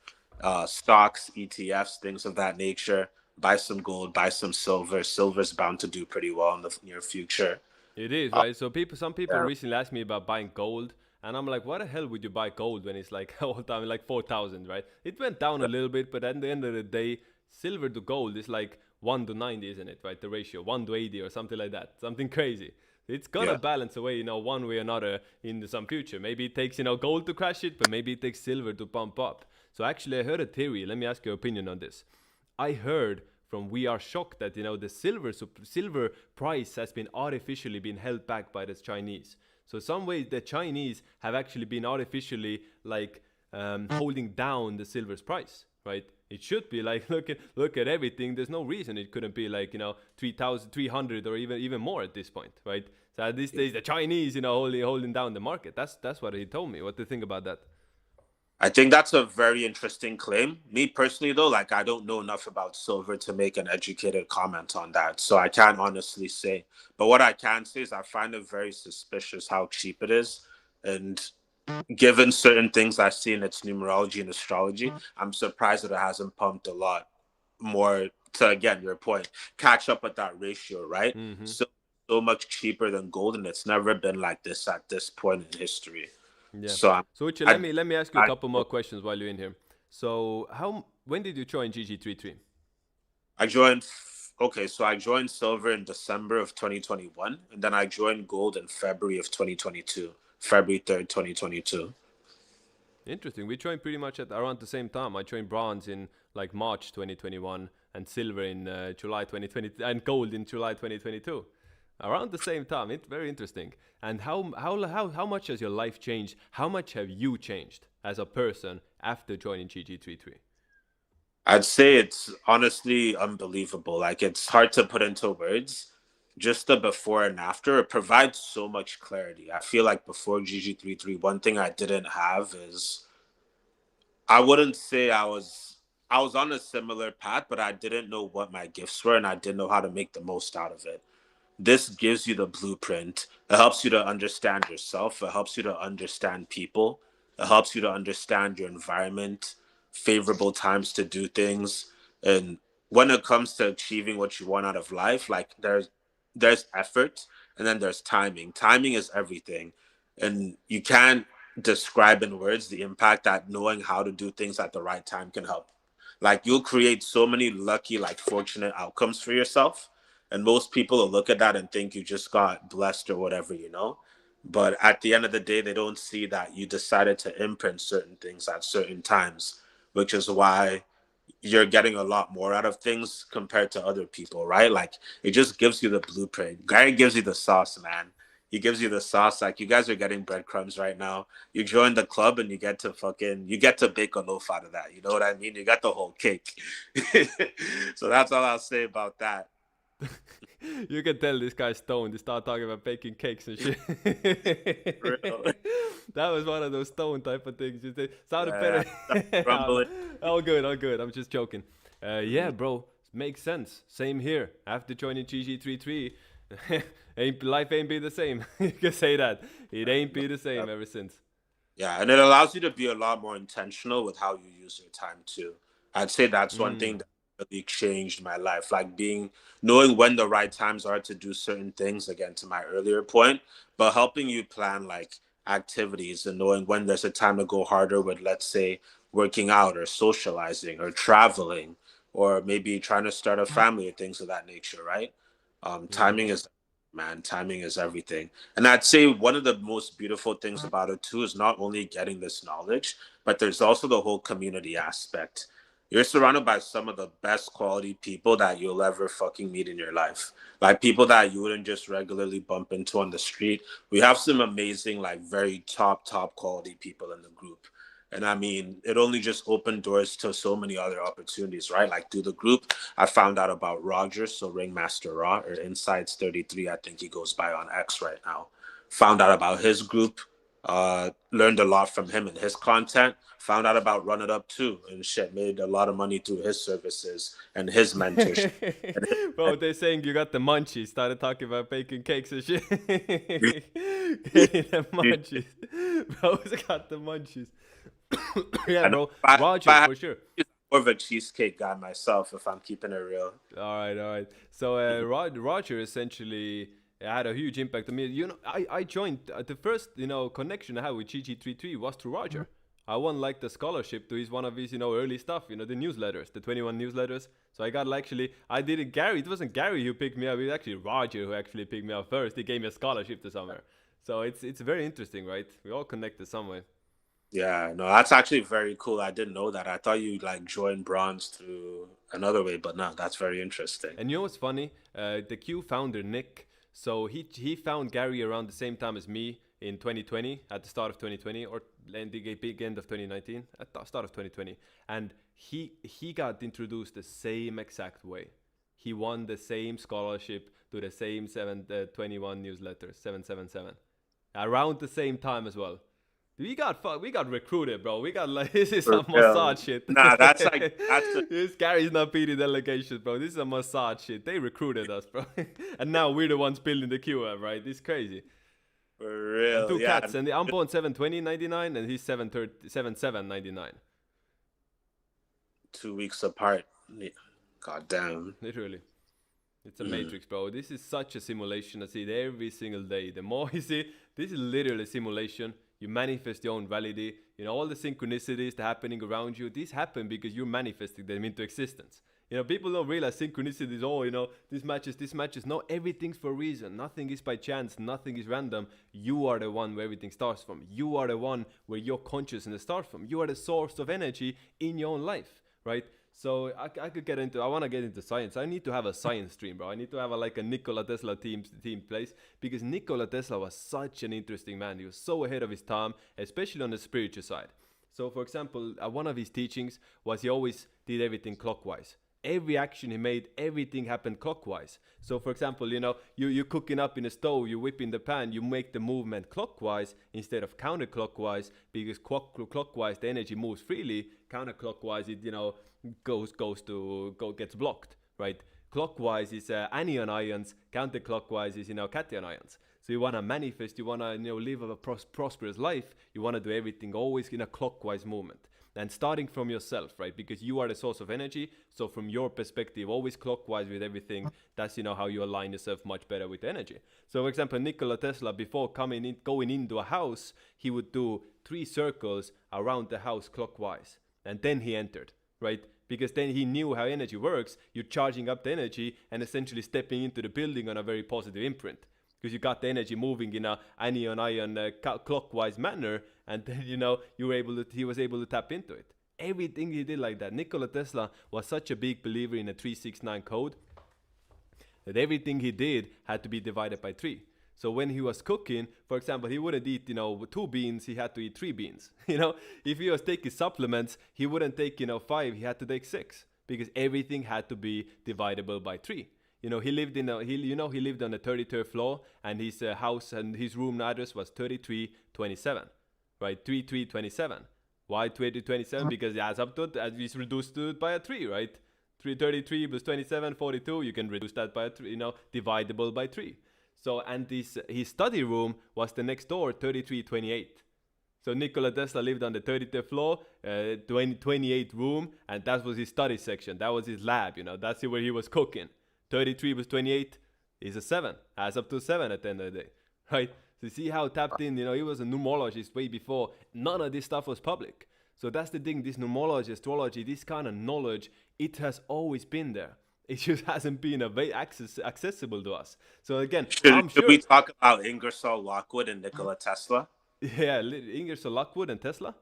stocks, ETFs, things of that nature. Buy some gold, buy some silver. Silver's bound to do pretty well in the near future. It is, right? So some people Yeah. recently asked me about buying gold. And I'm like, why the hell would you buy gold when it's like all the time like 4,000, right? It went down a little bit, but at the end of the day, silver to gold is like 1 to 90, isn't it? Right, the ratio 1 to 80 or something like that, something crazy. It's gonna Yeah. balance away, one way or another in some future. Maybe it takes gold to crash it, but maybe it takes silver to pump up. So actually, I heard a theory. Let me ask your opinion on this. I heard from We Are Shocked that the silver price has been artificially been held back by the Chinese. So some way the Chinese have actually been artificially like holding down the silver's price, right? It should be like look at everything. There's no reason it couldn't be like 3,300 or even more at this point, right? So at these days the Chinese holding down the market. That's what he told me. What do you think about that? I think that's a very interesting claim. Me personally, though, like I don't know enough about silver to make an educated comment on that. So I can't honestly say. But what I can say is I find it very suspicious how cheap it is. And given certain things I see in its numerology and astrology, I'm surprised that it hasn't pumped a lot more to, again, your point, catch up with that ratio, right? Mm-hmm. So much cheaper than gold, and it's never been like this at this point in history. Yeah. So So Uche, let me ask you a couple more questions while you're in here. So when did you join GG33? I joined. Okay, so I joined silver in December of 2021, and then I joined gold in February of 2022, February 3rd, 2022. Interesting. We joined pretty much at around the same time. I joined bronze in like March 2021 and silver in July 2020 and gold in July 2022. Around the same time. It's very interesting. And how much has your life changed? How much have you changed as a person after joining GG33? I'd say it's honestly unbelievable. Like it's hard to put into words. Just the before and after, it provides so much clarity. I feel like before GG33, one thing I didn't have is I wouldn't say I was on a similar path, but I didn't know what my gifts were and I didn't know how to make the most out of it. This gives you the blueprint. It helps you to understand yourself. It helps you to understand people. It helps you to understand your environment, favorable times to do things. And when it comes to achieving what you want out of life, like there's effort and then there's timing. Timing is everything. And you can't describe in words the impact that knowing how to do things at the right time can help. Like you'll create so many lucky, like fortunate outcomes for yourself, and most people will look at that and think you just got blessed or whatever. But at the end of the day, they don't see that you decided to imprint certain things at certain times, which is why you're getting a lot more out of things compared to other people, right? Like it just gives you the blueprint. Gary gives you the sauce, man. He gives you the sauce. Like you guys are getting breadcrumbs right now. You join the club and you get to bake a loaf out of that. You know what I mean? You got the whole cake. So that's all I'll say about that. You can tell this guy's stoned. He started talking about baking cakes and shit. That was one of those stone type of things. You say, sounded better. All good. I'm just joking. Yeah, bro, makes sense. Same here. After joining GG33, life ain't been the same. You can say that. It ain't been the same ever since. Yeah, and it allows you to be a lot more intentional with how you use your time too. I'd say that's one thing that really changed my life, like knowing when the right times are to do certain things, again to my earlier point, but helping you plan like activities and knowing when there's a time to go harder with, let's say, working out or socializing or traveling or maybe trying to start a family or things of that nature, right? Timing is everything. And I'd say one of the most beautiful things about it too is not only getting this knowledge, but there's also the whole community aspect. You're surrounded by some of the best quality people that you'll ever fucking meet in your life. Like people that you wouldn't just regularly bump into on the street. We have some amazing, like very top quality people in the group. And I mean, it only just opened doors to so many other opportunities, right? Like through the group, I found out about Roger, so Ringmaster Raw, or Insights 33, I think he goes by on X right now. Found out about his group, learned a lot from him and his content. Found out about Run It Up too, and shit, made a lot of money through his services and his mentorship. Bro, they're saying you got the munchies. Started talking about baking cakes and shit. Getting the munchies. Bro's got the munchies. Yeah, bro. Roger, for sure. More of a cheesecake guy myself, if I'm keeping it real. All right. So Roger essentially It had a huge impact on me. You know, I joined the first, connection I had with GG33 was through Roger. I won like the scholarship to his one of his, early stuff, the newsletters, the 21 newsletters. So I got I did it. Gary, it wasn't Gary who picked me up. It was actually Roger who actually picked me up first. He gave me a scholarship to somewhere. So it's very interesting, right? We all connected somewhere. Yeah, no, that's actually very cool. I didn't know that. I thought you like joined bronze through another way, but no, that's very interesting. And you know what's funny? The Q founder Nick, so he found Gary around the same time as me in 2020, at the start of 2020, or in the big end of 2019, at the start of 2020, and he got introduced the same exact way. He won the same scholarship to the same 721 newsletters, 777, around the same time as well. We got recruited, bro. We got like this is For some Mossad shit. Nah, that's a This Gary's not PD delegations, bro. This is a Mossad shit. They recruited us, bro, and now we're the ones building the QM, right? It's crazy. for real. And two Yeah. cats, and I'm born 720.99, and he's 77.99. 2 weeks apart. God damn. Literally. It's a matrix, bro. This is such a simulation. I see it every single day. The more you see, this is literally a simulation. You manifest your own reality. All the synchronicities that are happening around you, these happen because you're manifesting them into existence. People don't realize synchronicities, this matches. No, everything's for a reason. Nothing is by chance. Nothing is random. You are the one where everything starts from. You are the one where your consciousness starts from. You are the source of energy in your own life, right? So I want to get into science. I need to have a science stream, bro. I need to have a Nikola Tesla team place, because Nikola Tesla was such an interesting man. He was so ahead of his time, especially on the spiritual side. So for example, one of his teachings was he always did everything clockwise. Every action he made, everything happened clockwise. So for example, you're cooking up in a stove, you whip in the pan, you make the movement clockwise instead of counterclockwise, because clockwise the energy moves freely, counterclockwise it gets blocked, right? Clockwise is anion ions, counterclockwise is cation ions. So you want to manifest, you want to live a prosperous life, you want to do everything always in a clockwise movement. And starting from yourself, right? Because you are the source of energy. So from your perspective, always clockwise with everything. That's how you align yourself much better with energy. So for example, Nikola Tesla, before going into a house, he would do 3 circles around the house clockwise, and then he entered, right? Because then he knew how energy works. You're charging up the energy and essentially stepping into the building on a very positive imprint, because you got the energy moving in a anion ion clockwise manner, and then he was able to tap into it. Everything he did like that. Nikola Tesla was such a big believer in a 369 code that everything he did had to be divided by 3. So when he was cooking, for example, he wouldn't eat 2 beans, he had to eat 3 beans. If he was taking supplements, he wouldn't take 5, he had to take 6, because everything had to be dividable by 3. He lived on the 33rd floor, and his house and his room address was 3327, right? 3327. Why 3327? Because it adds up to, as we reduced to it by a 3, right? 333 plus 27, 42. You can reduce that by a 3, dividable by 3. So, and his study room was the next door, 3328. So Nikola Tesla lived on the 33rd floor, 28th room, and that was his study section. That was his lab, That's where he was cooking. 33 plus 28 is a 7. Adds up to 7 at the end of the day, right? So you see how tapped in, he was a numerologist way before. None of this stuff was public. So that's the thing, this numerology, astrology, this kind of knowledge, it has always been there. It just hasn't been accessible to us. So again, Should we talk about Ingersoll Lockwood and Nikola Tesla? Yeah, Ingersoll Lockwood and Tesla?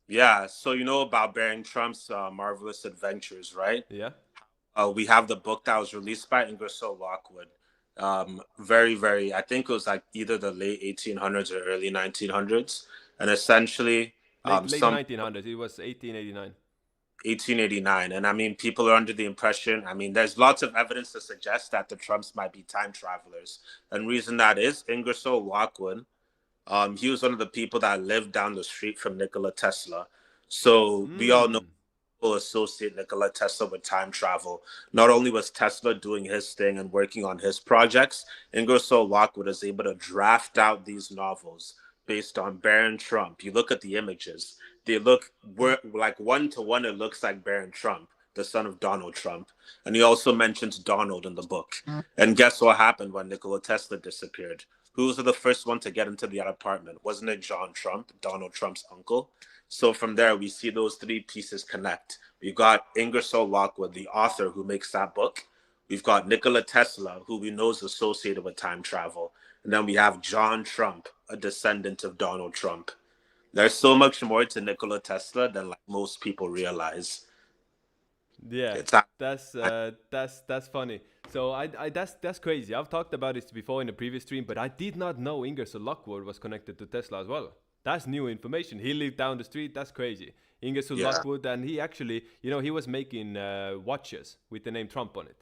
Yeah, so you know about Barron Trump's Marvelous Adventures, right? Yeah. We have the book that was released by Ingersoll Lockwood. Very, very, I think it was like either the late 1800s or early 1900s. And essentially... late 1900s, it was 1889. 1889. And I mean, people are under the impression, there's lots of evidence to suggest that the Trumps might be time travelers. And reason that is, Ingersoll Lockwood, he was one of the people that lived down the street from Nikola Tesla. So we all know people associate Nikola Tesla with time travel. Not only was Tesla doing his thing and working on his projects, Ingersoll Lockwood was able to draft out these novels based on Barron Trump. You look at the images, they look like 1-to-1, it looks like Barron Trump. the son of Donald Trump. And he also mentions Donald in the book. And guess what happened when Nikola Tesla disappeared? Who was the first one to get into the apartment? Wasn't it John Trump, Donald Trump's uncle? So from there, we see those three pieces connect. We've got Ingersoll Lockwood, the author who makes that book. We've got Nikola Tesla, who we know is associated with time travel. And then we have John Trump, a descendant of Donald Trump. There's so much more to Nikola Tesla than like most people realize. Yeah, It's that's funny. So that's crazy. I've talked about this before in a previous stream, but I did not know Ingersoll Lockwood was connected to Tesla as well. That's new information. He lived down the street. That's crazy. Ingersoll Lockwood, and he actually, he was making watches with the name Trump on it.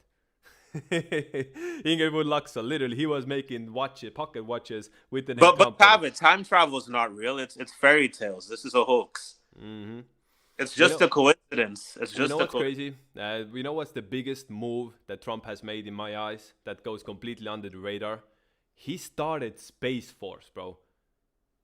Inglewood Luxor, literally, he was making pocket watches with the name Trump. But Pavitt, time travel is not real. It's fairy tales. This is a hoax. Mm-hmm. It's just a coincidence. It's just what's crazy? We know what's the biggest move that Trump has made in my eyes that goes completely under the radar? He started Space Force, bro.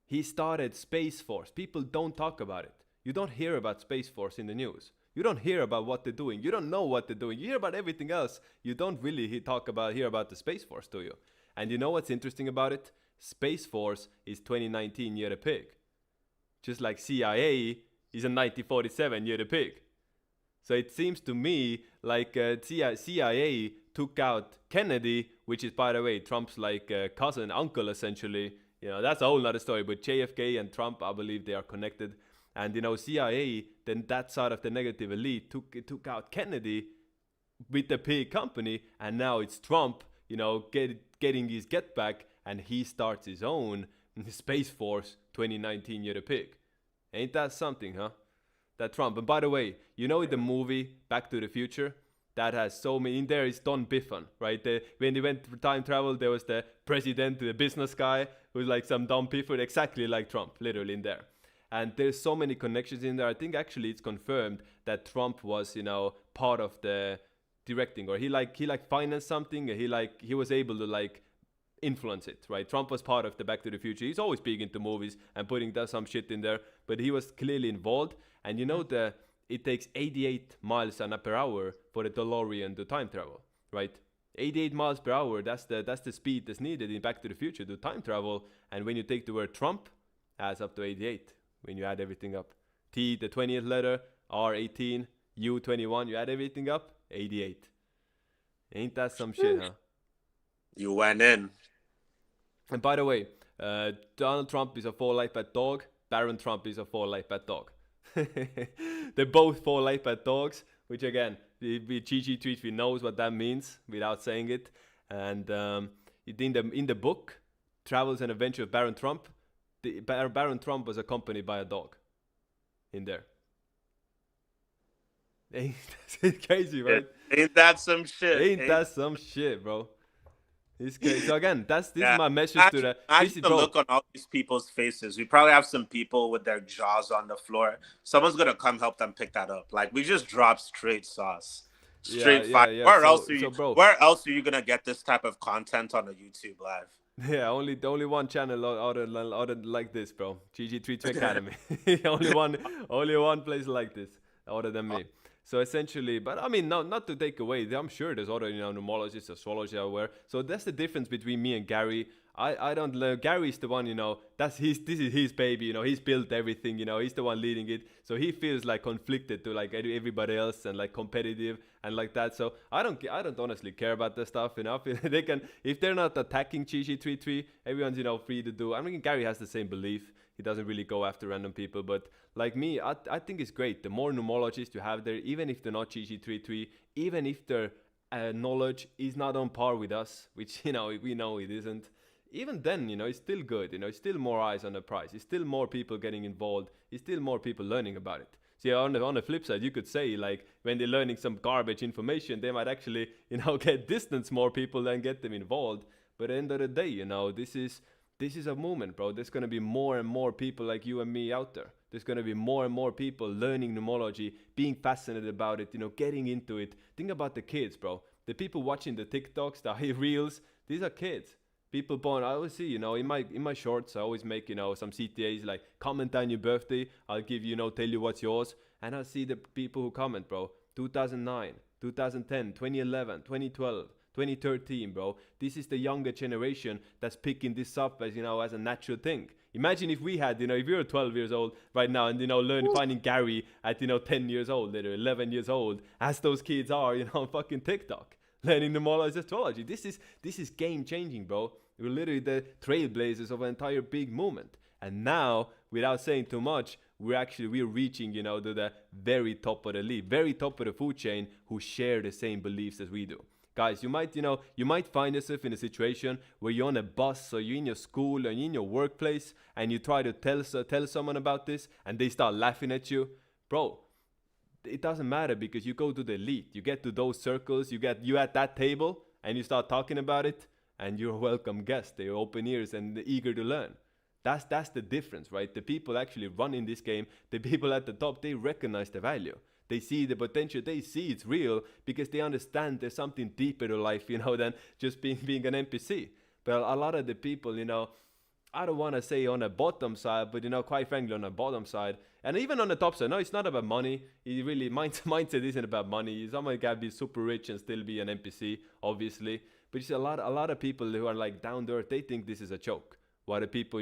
He started Space Force. People don't talk about it. You don't hear about Space Force in the news. You don't hear about what they're doing. You don't know what they're doing. You hear about everything else. You don't really hear about the Space Force, do you? And you know what's interesting about it? Space Force is 2019 Year the Pig. Just like CIA is a 1947 Year the Pig. So it seems to me like CIA took out Kennedy, which is, by the way, Trump's like cousin, uncle, essentially. That's a whole other story. But JFK and Trump, I believe they are connected. And CIA, then that side of the negative elite took out Kennedy with the pig company, and now it's Trump, getting his get back, and he starts his own Space Force 2019 Year the Pig. Ain't that something, huh? That Trump. And by the way, in the movie Back to the Future, that has so many. In there is Don Biffon, right? When they went for time travel, there was the president, the business guy, who's like some Don Biffon, exactly like Trump, literally in there. And there's so many connections in there. I think actually it's confirmed that Trump was, part of the directing, or he financed something. He was able to influence it, right? Trump was part of the Back to the Future. He's always big into movies and putting some shit in there, but he was clearly involved. And it takes 88 miles per hour for the DeLorean to time travel, right? 88 miles per hour. That's the speed that's needed in Back to the Future to time travel. And when you take the word Trump, adds up to 88. When you add everything up, T, the 20th letter, R, 18, U, 21, you add everything up, 88. Ain't that some shit, huh? You went in. And by the way, Donald Trump is a 4-life-bad dog. Barron Trump is a 4-life-bad dog. They're both 4-life-bad dogs, which again, GG33 knows what that means without saying it. And in the book, Travels and Adventures of Barron Trump, Barron Trump was accompanied by a dog in there. Ain't that crazy, right? Ain't that some shit? Ain't that some shit, bro? It's crazy. So again, this is my message to the... Imagine the look on all these people's faces. We probably have some people with their jaws on the floor. Someone's going to come help them pick that up. Like, we just dropped straight sauce. Straight fire. Yeah. Where else are you going to get this type of content on a YouTube Live? Yeah, only one channel other like this, bro. GG33 Academy. only one place like this, other than me. So essentially, but I mean, not to take away. I'm sure there's other numerologists, astrologers out there. So that's the difference between me and Gary. I don't know. Gary's the one, this is his baby, he's built everything, he's the one leading it. So he feels like conflicted to like everybody else and like competitive and like that. So I don't honestly care about that stuff, they can, if they're not attacking GG33, everyone's, free to do. I mean, Gary has the same belief. He doesn't really go after random people, but like me, I think it's great. The more numerologists you have there, even if they're not GG33, even if their knowledge is not on par with us, which, we know it isn't, even then, it's still good. It's still more eyes on the prize. It's still more people getting involved. It's still more people learning about it. See, on the flip side, you could say, like, when they're learning some garbage information, they might actually, get distance more people than get them involved. But at the end of the day, this is a movement, bro. There's going to be more and more people like you and me out there. There's going to be more and more people learning numerology, being fascinated about it, getting into it. Think about the kids, bro. The people watching the TikToks, the reels, these are kids. People born, I always see, in my shorts, I always make, some CTAs, like, comment on your birthday. I'll give you, tell you what's yours. And I see the people who comment, bro. 2009, 2010, 2011, 2012, 2013, bro. This is the younger generation that's picking this up as, as a natural thing. Imagine if we had, if you're 12 years old right now and, finding Gary at, 10 years old, or 11 years old, as those kids are, on fucking TikTok, learning the Mollah's astrology. This is game changing, bro. We're literally the trailblazers of an entire big movement. And now, without saying too much, we're reaching, to the very top of the league, very top of the food chain, who share the same beliefs as we do. Guys, you might find yourself in a situation where you're on a bus, or you're in your school, or you're in your workplace, and you try to tell someone about this, and they start laughing at you. Bro, it doesn't matter, because you go to the elite. You get to those circles, you at that table, and you start talking about it, and you're a welcome guest. They're open ears and eager to learn. That's the difference, right? The people actually running this game, the people at the top, they recognize the value. They see the potential. They see it's real, because they understand there's something deeper to life, than just being an NPC. But a lot of the people, I don't want to say on the bottom side, but quite frankly, on the bottom side, and even on the top side, no, it's not about money. It really mindset isn't about money. Someone can be super rich and still be an NPC, obviously. But you see a lot of people who are like down to earth, they think this is a joke. While the people,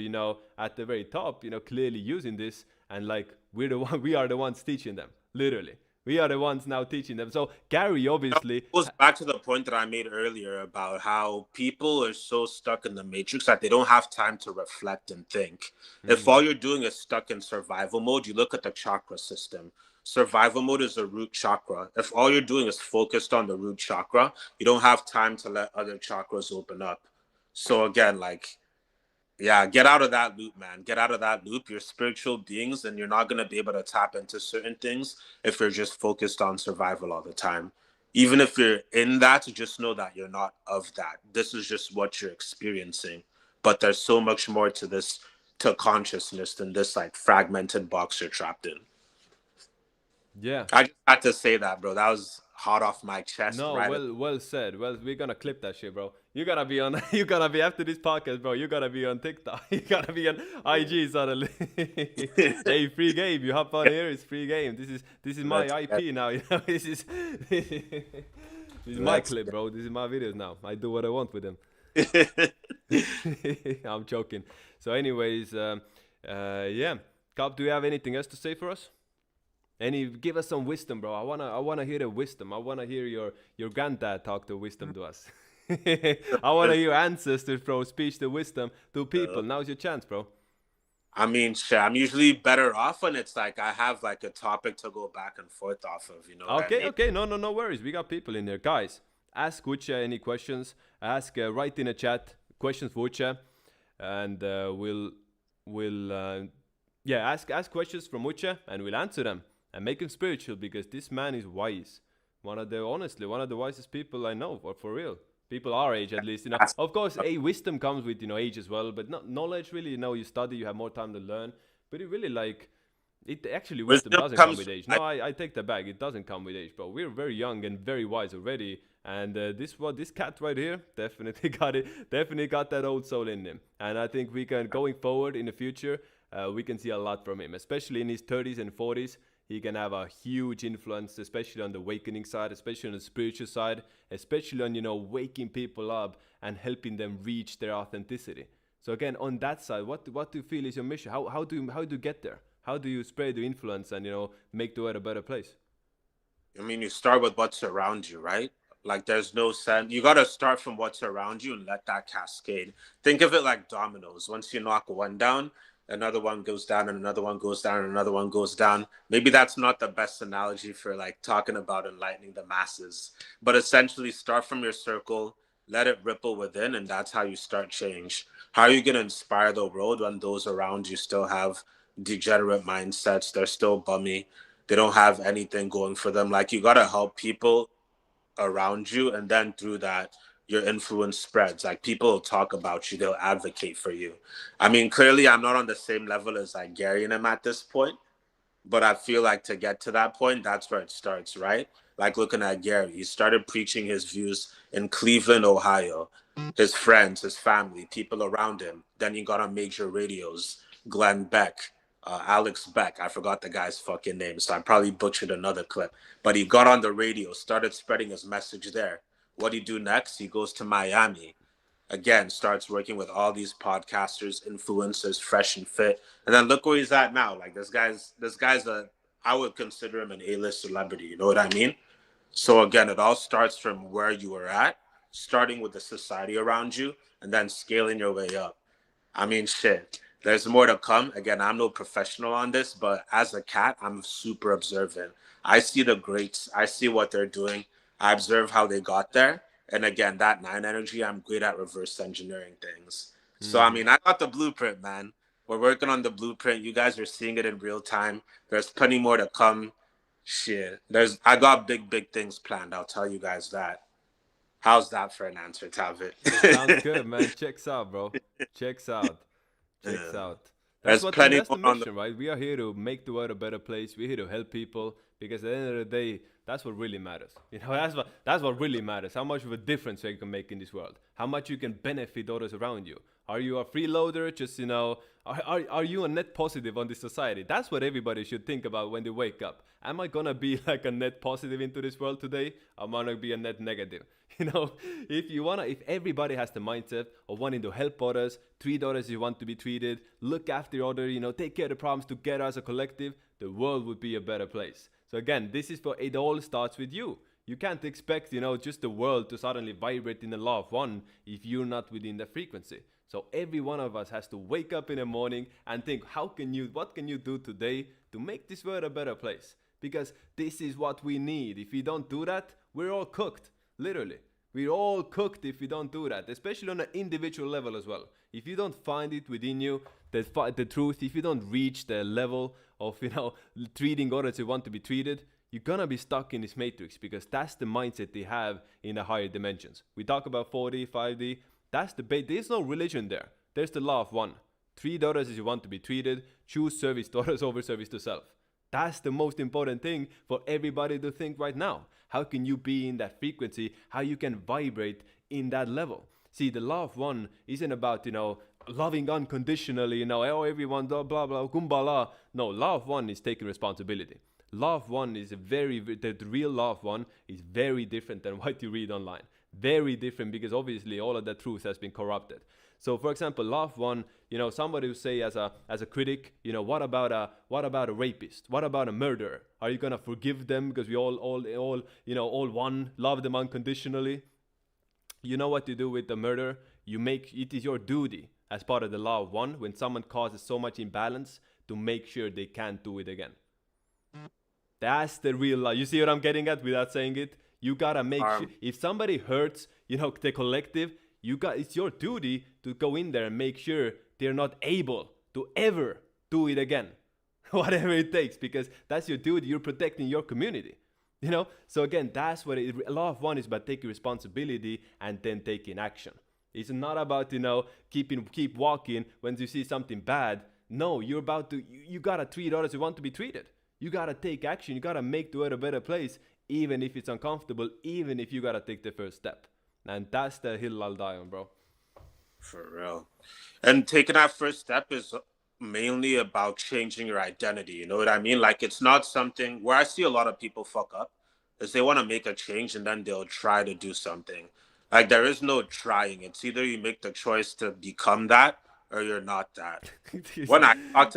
at the very top, clearly using this, and like we are the ones teaching them. Literally, we are the ones now teaching them. So Gary, obviously, it goes back to the point that I made earlier about how people are so stuck in the matrix that they don't have time to reflect and think. If all you're doing is stuck in survival mode, you look at the chakra system. Survival mode is the root chakra. If all you're doing is focused on the root chakra, you don't have time to let other chakras open up. So again, yeah, get out of that loop, man. Get out of that loop. You're spiritual beings, and you're not going to be able to tap into certain things if you're just focused on survival all the time. Even if you're in that, just know that you're not of that. This is just what you're experiencing. But there's so much more to this, to consciousness, than this fragmented box you're trapped in. Yeah. I just had to say that, bro. That was hot off my chest. No, right? well said. Well, we're gonna clip that shit, bro. You gotta be after this podcast, bro. You gotta be on TikTok. You gotta be on IG suddenly. Hey, free game. You hop on here, it's free game. This is my IP now. This is my clip, bro. This is my videos now. I do what I want with them. I'm joking. So, anyways, yeah. Cap, do you have anything else to say for us? Give us some wisdom, bro. I wanna hear the wisdom. I wanna hear your granddad talk the wisdom to us. I wanna hear ancestors, bro, speech the wisdom to people. Now's your chance, bro. I mean, shit, I'm usually better off when it's I have a topic to go back and forth off of, Okay, no worries. We got people in there, guys. Ask Wucha any questions. Write in a chat questions for Wucha, and we'll ask questions from Wucha, and we'll answer them. And make him spiritual, because this man is wise. One of the wisest people I know, for real. People our age, at least. Of course, wisdom comes with age as well, but not knowledge. Really, you study, you have more time to learn. But it really wisdom doesn't come with age. No, I take that back. It doesn't come with age, bro. We're very young and very wise already. And this cat right here definitely got it. Definitely got that old soul in him. And I think we can, going forward in the future, we can see a lot from him, especially in his 30s and 40s. He can have a huge influence, especially on the awakening side, especially on the spiritual side, especially on, waking people up and helping them reach their authenticity. So again, on that side, what do you feel is your mission? How do you get there? How do you spread the influence and, make the world a better place? I mean, you start with what's around you, right? There's no sense. You got to start from what's around you and let that cascade. Think of it like dominoes. Once you knock one down, another one goes down, and another one goes down, and another one goes down. Maybe that's not the best analogy for talking about enlightening the masses, but essentially start from your circle, let it ripple within, and that's how you start change. How are you going to inspire the world when those around you still have degenerate mindsets? They're still bummy. They don't have anything going for them. You got to help people around you, and then through that, your influence spreads. People will talk about you, they'll advocate for you. I mean, clearly I'm not on the same level as Gary and him at this point, but I feel to get to that point, that's where it starts, right? Looking at Gary, he started preaching his views in Cleveland, Ohio, his friends, his family, people around him. Then he got on major radios, Glenn Beck, Alex Beck. I forgot the guy's fucking name, so I probably butchered another clip. But he got on the radio, started spreading his message there. What do he do next? He goes to Miami. Again, starts working with all these podcasters, influencers, fresh and fit. And then look where he's at now. Like this guy's I would consider him an A-list celebrity. You know what I mean? So again, it all starts from where you were at, starting with the society around you, and then scaling your way up. I mean, shit. There's more to come. Again, I'm no professional on this, but as a cat, I'm super observant. I see the greats. I see what they're doing. I observe how they got there. And again, that nine energy, I'm great at reverse engineering things. So, I mean, I got the blueprint, man. We're working on the blueprint. You guys are seeing it in real time. There's plenty more to come. Shit. I got big things planned. I'll tell you guys that. How's that for an answer, Tavit? Sounds good, man. Checks out, bro. Checks out. Checks out. There's plenty That's the more on mission, right? We are here to make the world a better place. We're here to help people because at the end of the day, that's what really matters. You know, that's what really matters. How much of a difference you can make in this world. How much you can benefit others around you. Are you a freeloader? Just, you know, are you a net positive on this society? That's what everybody should think about when they wake up. Am I gonna be like a net positive into this world today? Am I gonna be a net negative? You know, if everybody has the mindset of wanting to help others, treat others you want to be treated, look after others, you know, take care of the problems together as a collective, the world would be a better place. So again, this is it all starts with you. You can't expect, you know, just the world to suddenly vibrate in the law of one if you're not within the frequency. So every one of us has to wake up in the morning and think, what can you do today to make this world a better place? Because this is what we need. If we don't do that, we're all cooked, literally. We're all cooked if we don't do that, especially on an individual level as well. If you don't find it within you, the truth, if you don't reach the level of, you know, treating others as you want to be treated, you're gonna be stuck in this matrix because that's the mindset they have in the higher dimensions. We talk about 4D, 5D, that's the bait. There's no religion there. There's the law of one. Treat others as you want to be treated. Choose service to others over service to self. That's the most important thing for everybody to think right now. How can you be in that frequency? How you can vibrate in that level? See, the law of one isn't about, you know, loving unconditionally, you know, oh, everyone, blah, blah, blah, kumbala. No, law of one is taking responsibility. Law of one is the real law of one is very different than what you read online. Very different because obviously all of that truth has been corrupted. So, for example, law of one, you know, somebody will say as a critic, you know, what about a rapist? What about a murderer? Are you gonna forgive them because we all you know, all one, love them unconditionally? You know what you do with the murderer? It is your duty as part of the law of one when someone causes so much imbalance to make sure they can't do it again. That's the real law. You see what I'm getting at without saying it? You gotta make sure if somebody hurts, you know, the collective, it's your duty to go in there and make sure they're not able to ever do it again. Whatever it takes, because that's your duty. You're protecting your community. You know? So again, that's what law of one is about taking responsibility and then taking action. It's not about, you know, keep walking when you see something bad. No, you're about to you gotta treat others who want to be treated. You gotta take action. You gotta make the world a better place, even if it's uncomfortable, even if you gotta take the first step. And that's the hill I'll die on, bro. For real. And taking that first step is mainly about changing your identity. You know what I mean? Like, it's not something where I see a lot of people fuck up is they want to make a change and then they'll try to do something. Like, there is no trying. It's either you make the choice to become that or you're not that. When I talk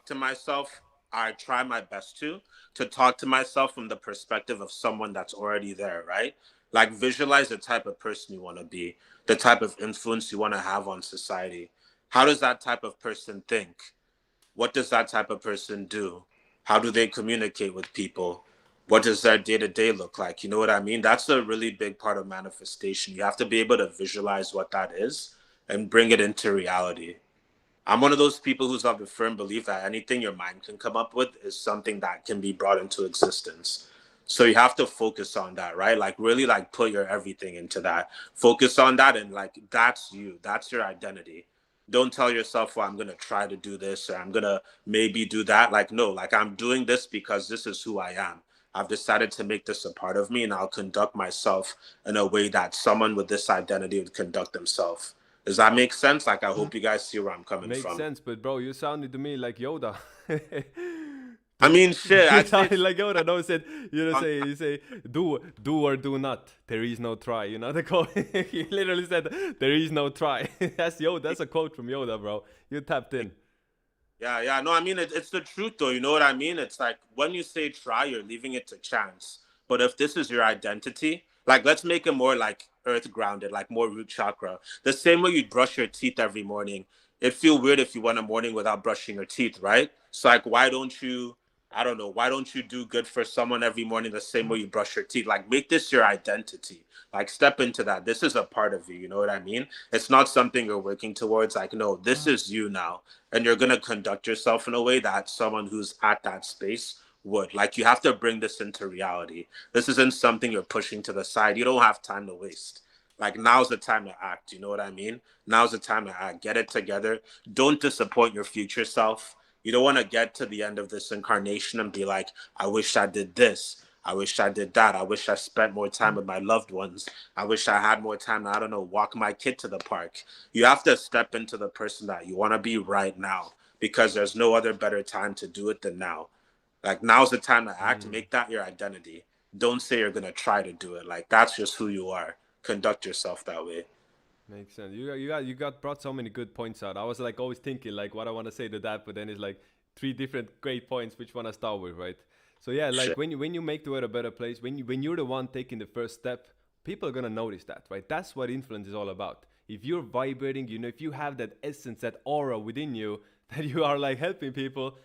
to myself, I try my best to talk to myself from the perspective of someone that's already there, right? Like, visualize the type of person you want to be, the type of influence you want to have on society. How does that type of person think? What does that type of person do? How do they communicate with people? What does their day-to-day look like? You know what I mean? That's a really big part of manifestation. You have to be able to visualize what that is and bring it into reality. I'm one of those people who's of the firm belief that anything your mind can come up with is something that can be brought into existence. So you have to focus on that, right? Like, really, like, put your everything into that. Focus on that, and like, that's you. That's your identity. Don't tell yourself, well, I'm going to try to do this or I'm going to maybe do that. Like, no, like, I'm doing this because this is who I am. I've decided to make this a part of me, and I'll conduct myself in a way that someone with this identity would conduct themselves. Does that make sense? Like, I hope you guys see where I'm coming Makes from. sense, but bro, you sounded to me like Yoda. I mean, shit. You I'd say sounded like Yoda. No, said you say do or do not. There is no try. You know the quote. He literally said there is no try. That's Yoda. That's a quote from Yoda, bro. You tapped in. Yeah. No, I mean, it's the truth, though. You know what I mean? It's like when you say try, you're leaving it to chance. But if this is your identity, like, let's make it more like earth grounded, like more root chakra. The same way you'd brush your teeth every morning. It'd feel weird if you went a morning without brushing your teeth, right? So, like, why don't you, I don't know, why don't you do good for someone every morning the same way you brush your teeth? Like, make this your identity. Like, step into that. This is a part of you. You know what I mean? It's not something you're working towards. Like, no, this is you now. And you're going to conduct yourself in a way that someone who's at that space would. Like, you have to bring this into reality. This isn't something you're pushing to the side. You don't have time to waste. Like, now's the time to act. You know what I mean? Now's the time to act. Get it together. Don't disappoint your future self. You don't want to get to the end of this incarnation and be like, I wish I did this. I wish I did that. I wish I spent more time with my loved ones. I wish I had more time to, I don't know, walk my kid to the park. You have to step into the person that you want to be right now, because there's no other better time to do it than now. Like, now's the time to act. Make that your identity. Don't say you're going to try to do it. Like, that's just who you are. Conduct yourself that way. Makes sense. You got brought so many good points out. I was like always thinking like what I want to say to that, but then it's like three different great points. Which one I start with, right? So yeah, like Shit. when you make the world a better place, when you're the one taking the first step, people are gonna notice that, right? That's what influence is all about. If you're vibrating, if you have that essence, that aura within you, that you are like helping people,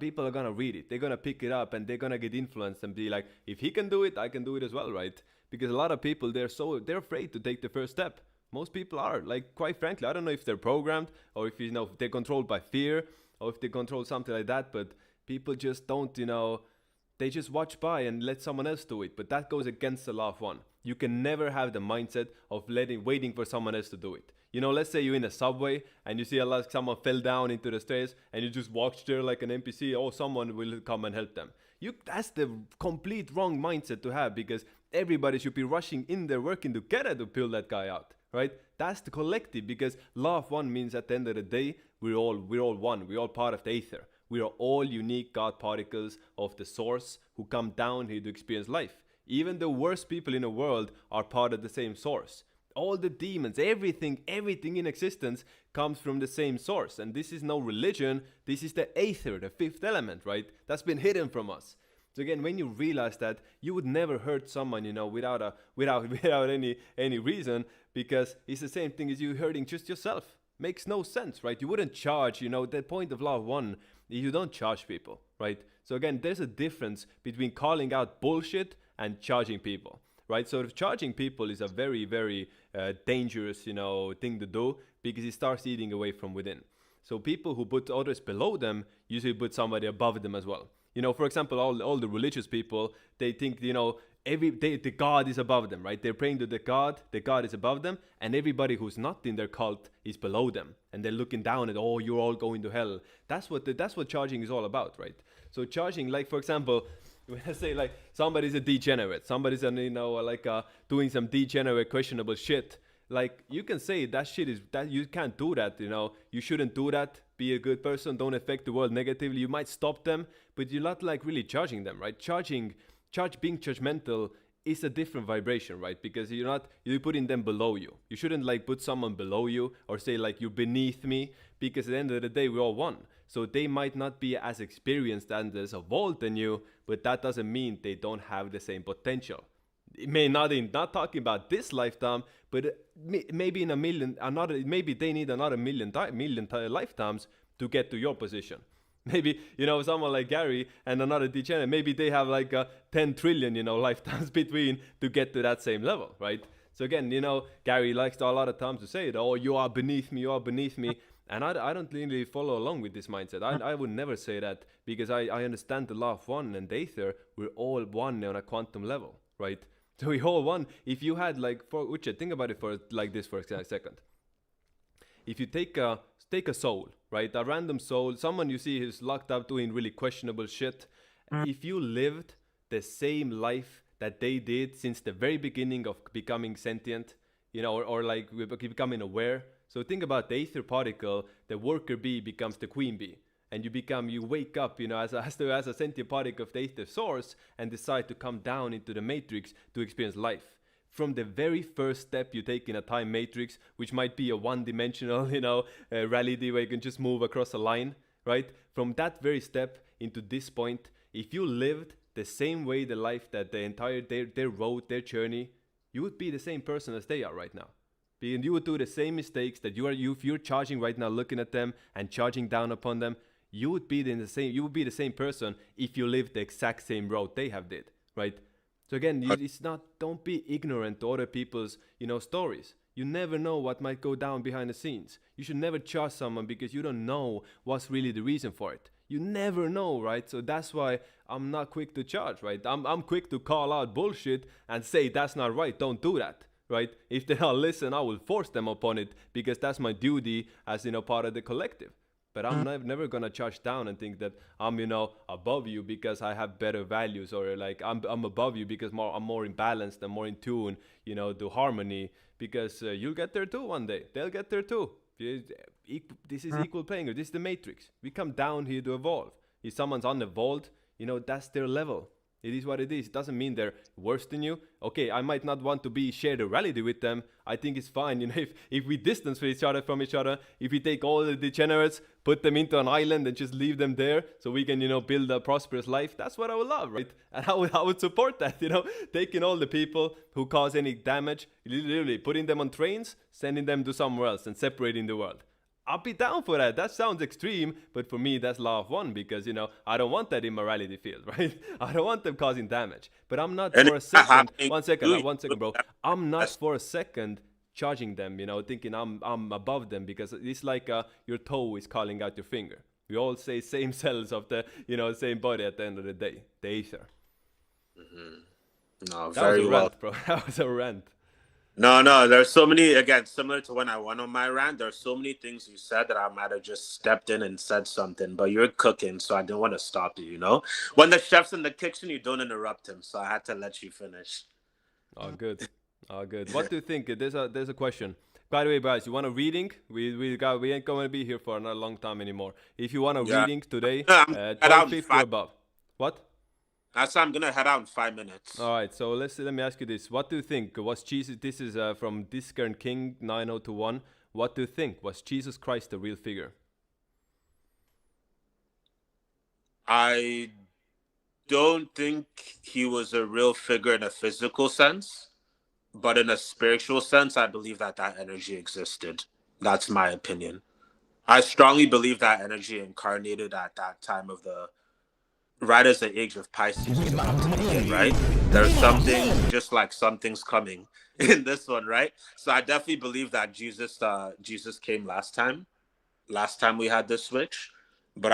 people are gonna read it. They're gonna pick it up and they're gonna get influenced and be like, if he can do it, I can do it as well, right? Because a lot of people they're afraid to take the first step. Most people are, like, quite frankly, I don't know if they're programmed or if they're controlled by fear or if they control something like that, but people just don't, they just watch by and let someone else do it. But that goes against the law of one. You can never have the mindset of waiting for someone else to do it. Let's say you're in a subway and you see someone fell down into the stairs and you just watch there like an NPC. Oh, someone will come and help them. That's the complete wrong mindset to have, because everybody should be rushing in there, working together to pull that guy out, right? That's the collective, because law of one means at the end of the day, we're all one. We're all part of the ether. We are all unique God particles of the source who come down here to experience life. Even the worst people in the world are part of the same source. All the demons, everything in existence comes from the same source. And this is no religion. This is the aether, the fifth element, right? That's been hidden from us. So again, when you realize that, you would never hurt someone, without any reason, because it's the same thing as you hurting just yourself. Makes no sense, right? You wouldn't charge, the point of law of one, you don't charge people, right? So again, there's a difference between calling out bullshit and charging people, right? So charging people is a very, very dangerous, thing to do, because it starts eating away from within. So people who put others below them usually put somebody above them as well. For example, all the religious people, they think, the God is above them, right? They're praying to the God is above them, and everybody who's not in their cult is below them, and they're looking down at, oh, you're all going to hell. That's what charging is all about, right? So charging, like, for example, when I say like somebody's a degenerate, somebody's doing some degenerate, questionable shit, like, you can say that shit is that you can't do that, you shouldn't do that. Be a good person, don't affect the world negatively. You might stop them, but you're not like really charging them, right? Being judgmental is a different vibration, right? Because you're putting them below you. You shouldn't like put someone below you or say like you're beneath me, because at the end of the day, we're all one. So they might not be as experienced and as evolved than you, but that doesn't mean they don't have the same potential. It may not talking about this lifetime, but maybe in maybe they need another million lifetimes to get to your position. Maybe, someone like Gary and another degenerate, maybe they have like 10 trillion, lifetimes between to get to that same level, right? So again, Gary likes to a lot of times to say, oh, you are beneath me. And I don't really follow along with this mindset. I would never say that, because I understand the law of one and the ether. We're all one on a quantum level, right? So we all one. If you had like, for Uche, think about it for like this for a second. If you take a soul, right, a random soul, someone you see who's locked up doing really questionable shit, if you lived the same life that they did since the very beginning of becoming sentient, or like we're becoming aware. So think about the ether particle, the worker bee becomes the queen bee. And you wake up, as a sentient particle of the ether source and decide to come down into the matrix to experience life. From the very first step you take in a time matrix, which might be a one-dimensional, reality where you can just move across a line, right? From that very step into this point, if you lived the same way the life that the entire their road, their journey, you would be the same person as they are right now. And you would do the same mistakes that if you're charging right now, looking at them and charging down upon them, you would be the same person if you lived the exact same road they have did, right? So again, don't be ignorant to other people's, stories. You never know what might go down behind the scenes. You should never trust someone because you don't know what's really the reason for it. You never know, right? So that's why I'm not quick to charge, right? I'm quick to call out bullshit and say that's not right. Don't do that, right? If they don't listen, I will force them upon it because that's my duty as part of the collective. But I'm never gonna charge down and think that I'm above you because I have better values, or like I'm above you because I'm more imbalanced and more in tune to harmony, because you'll get there too one day. They'll get there too. This is equal playing. This is the matrix. We come down here to evolve. If someone's unevolved, that's their level. It is what it is. It doesn't mean they're worse than you. Okay, I might not want to share the reality with them. I think it's fine, if we distance from each other, if we take all the degenerates, put them into an island and just leave them there so we can, build a prosperous life. That's what I would love, right? And I would support that, taking all the people who cause any damage, literally putting them on trains, sending them to somewhere else and separating the world. I'll be down for that. That sounds extreme, but for me, that's law of one because, I don't want that in morality field, right? I don't want them causing damage. But I'm not for a second, one second, bro. I'm not for a second charging them, thinking I'm above them, because it's like your toe is calling out your finger. We all say same cells of the, same body at the end of the day, the ether. Mm-hmm. No, that very was a well. rant, bro. That was a rant. No, there's so many, again, similar to when I went on my rant, there's so many things you said that I might have just stepped in and said something, but you're cooking, so I didn't want to stop you, When the chef's in the kitchen, you don't interrupt him, so I had to let you finish. Oh, good. What do you think? There's a question. By the way, guys, you want a reading? We ain't going to be here for a long time anymore. If you want a reading today, 1250 or above. What? That's why I'm gonna head out in 5 minutes. All right, so let me ask you this: what do you think? Was Jesus? This is from Discar and King 9021. What do you think? Was Jesus Christ a real figure? I don't think he was a real figure in a physical sense, but in a spiritual sense, I believe that energy existed. That's my opinion. I strongly believe that energy incarnated at that time of right as the age of Pisces was about to begin, right? There's something, just like something's coming in this one, right? So I definitely believe that Jesus came last time we had this switch, but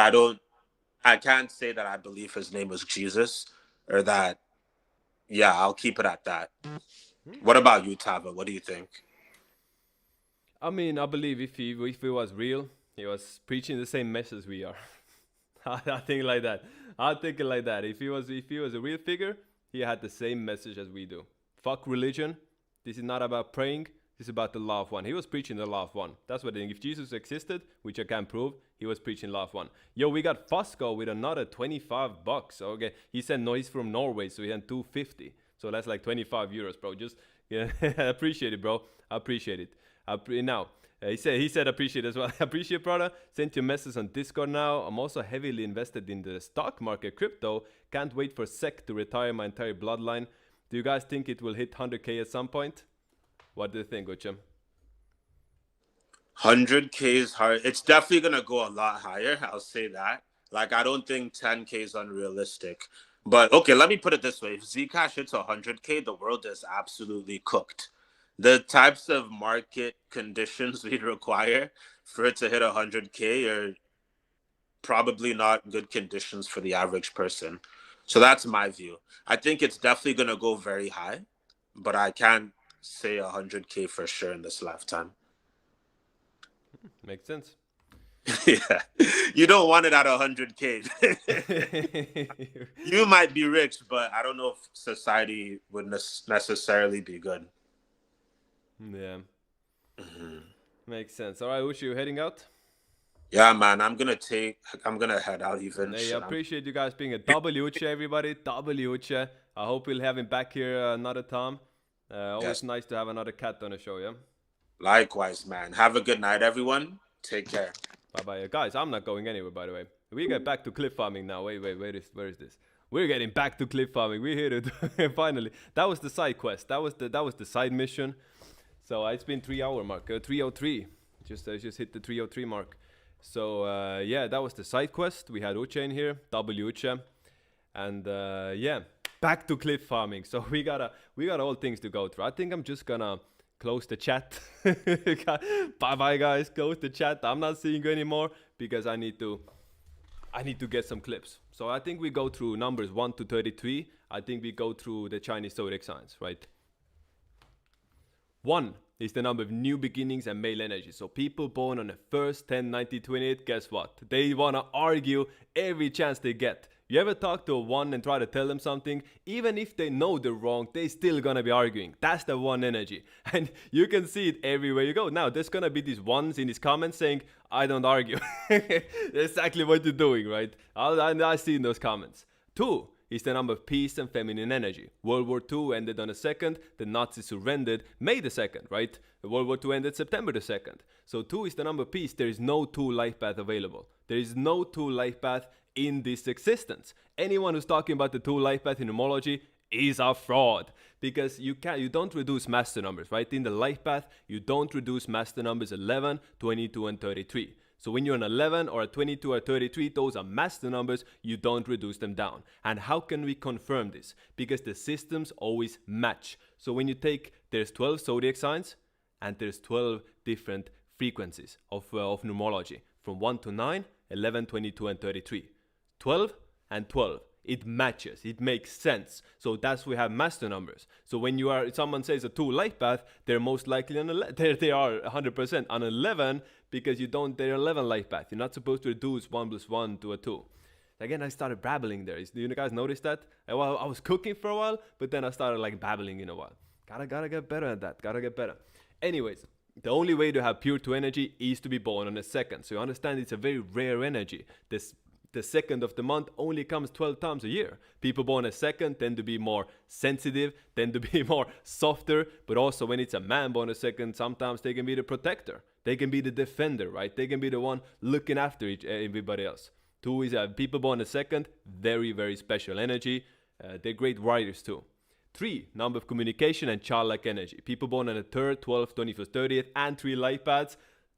I can't say that I believe his name was Jesus, or that, yeah, I'll keep it at that. What about you, Tava? What do you think? I mean, I believe if he was real, he was preaching the same message we are. I think like that. I think it like that. If he was a real figure, he had the same message as we do. Fuck religion. This is not about praying. This is about the law of one. He was preaching the law of one. That's what I think. If Jesus existed, which I can't prove, he was preaching law of one. Yo, we got Fosco with another $25. Okay, he said no, he's from Norway, so he had 250. So that's like 25 euros, bro. Just I appreciate it, bro. I appreciate it. Now. He said appreciate as well. Appreciate, brother. Sent you a message on Discord now. I'm also heavily invested in the stock market, crypto. Can't wait for SEC to retire my entire bloodline. Do you guys think it will hit 100K at some point? What do you think, Ucham? 100K is hard. It's definitely going to go a lot higher. I'll say that. Like, I don't think 10K is unrealistic. But, okay, let me put it this way. If Zcash hits 100K, the world is absolutely cooked. The types of market conditions we'd require for it to hit 100K are probably not good conditions for the average person. So that's my view. I think it's definitely going to go very high, but I can't say 100K for sure in this lifetime. Makes sense. Yeah. You don't want it at 100K. You might be rich, but I don't know if society would necessarily be good. Yeah. Makes sense. All right, Uchi, you heading out? Yeah, man. I'm gonna head out even. Hey, I Shit, appreciate you guys being a W Uche, everybody. W Uche. I hope we'll have him back here another time. Always Yes. nice to have another cat on the show, yeah? Likewise, man. Have a good night, everyone. Take care. Bye-bye. Guys, I'm not going anywhere, by the way. We get back to cliff farming now. Wait, where is this? We're getting back to cliff farming. We hit it finally. That was the side quest. That was the side mission. So it's been 3 hour mark. 303. Just hit the 303 mark. So yeah, that was the side quest. We had Uche in here, W Uche, and yeah, back to cliff farming. So we got all things to go through. I think I'm just gonna close the chat. Bye bye guys. Close the chat. I'm not seeing you anymore because I need to get some clips. So I think we go through numbers 1 to 33. I think we go through the Chinese zodiac signs, right? 1 is the number of new beginnings and male energy. So people born on the 1st, 10, 90, 28, guess what? They want to argue every chance they get. You ever talk to a 1 and try to tell them something? Even if they know they're wrong, they still gonna be arguing. That's the 1 energy. And you can see it everywhere you go. Now, there's gonna be these 1s in these comments saying, I don't argue. Exactly what you're doing, right? I see in those comments. 2 is the number of peace and feminine energy. World War II ended on the 2nd, the Nazis surrendered May the 2nd, right? World War II ended September the 2nd. So 2 is the number of peace. There is no 2 life path available. There is no 2 life path in this existence. Anyone who's talking about the 2 life path in numerology is a fraud, because you don't reduce master numbers, right? In the life path, you don't reduce master numbers 11, 22, and 33. So when you're an 11 or a 22 or 33, those are master numbers, you don't reduce them down. And how can we confirm this? Because the systems always match. So when you take, there's 12 zodiac signs, and there's 12 different frequencies of numerology, from 1 to 9, 11, 22, and 33. 12 and 12. It matches. It makes sense. So that's we have master numbers. So when someone says a 2 life path, they're most likely on 11. They are 100% on 11 because they're 11 life path. You're not supposed to reduce 1 plus 1 to a 2. Again, I started babbling there. Do you guys notice that? I was cooking for a while, but then I started like babbling in a while. Gotta get better at that. Gotta get better. Anyways, the only way to have pure 2 energy is to be born on a 2nd. So you understand it's a very rare energy. The 2nd of the month only comes 12 times a year. People born a 2nd tend to be more sensitive, tend to be more softer, but also when it's a man born a 2nd, sometimes they can be the protector. They can be the defender, right? They can be the one looking after everybody else. 2 is people born a 2nd, very, very special energy. They're great writers too. 3, number of communication and childlike energy. People born on the 3rd, 12th, 21st, 30th, and 3 life paths.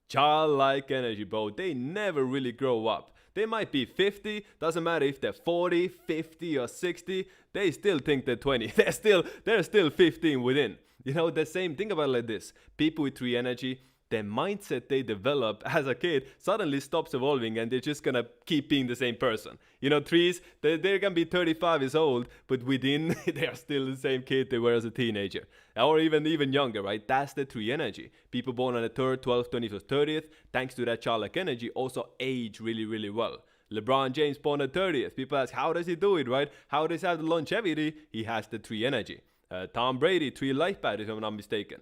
Childlike energy, bro. They never really grow up. They might be 50, doesn't matter if they're 40, 50, or 60, they still think they're 20. They're still 15 within. You know, the same, think about it like this. People with 3 energy, their mindset they develop as a kid suddenly stops evolving and they're just gonna keep being the same person. You know, 3s, they're gonna be 35 years old, but within, they are still the same kid they were as a teenager. Or even younger, right? That's the 3 energy. People born on the 3rd, 12th, 21st, 30th, thanks to that childlike energy, also age really, really well. LeBron James born on the 30th. People ask, how does he do it, right? How does he have the longevity? He has the 3 energy. Tom Brady, 3 life paths, if I'm not mistaken.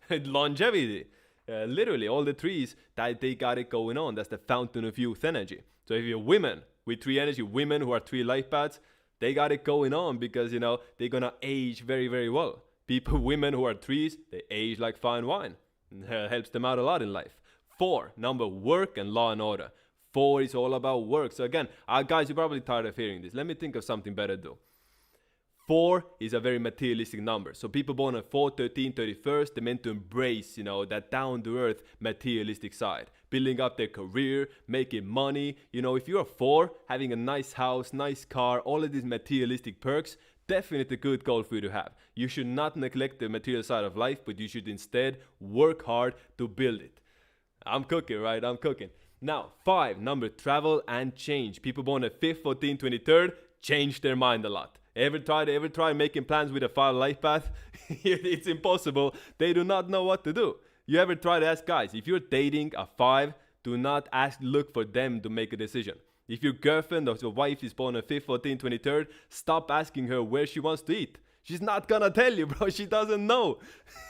Longevity. Literally, all the 3s, that they got it going on. That's the fountain of youth energy. So if you're women with 3 energy, women who are 3 life paths, they got it going on because, you know, they're going to age very, very well. Women who are 3s, they age like fine wine. Helps them out a lot in life. 4, number work and law and order. 4 is all about work. So again, guys, you're probably tired of hearing this. Let me think of something better to do. 4 is a very materialistic number. So people born on 4, 13, 31st, they're meant to embrace, you know, that down-to-earth materialistic side. Building up their career, making money. You know, if you're a 4, having a nice house, nice car, all of these materialistic perks, definitely a good goal for you to have. You should not neglect the material side of life, but you should instead work hard to build it. I'm cooking, right? I'm cooking. Now, 5, number travel and change. People born on 5th, 14th, 23rd, change their mind a lot. Ever try making plans with a 5 life path? It's impossible. They do not know what to do. You ever try to ask guys, if you're dating a 5, do not look for them to make a decision. If your girlfriend or your wife is born on 5th, 14th, 23rd, stop asking her where she wants to eat. She's not gonna tell you, bro. She doesn't know.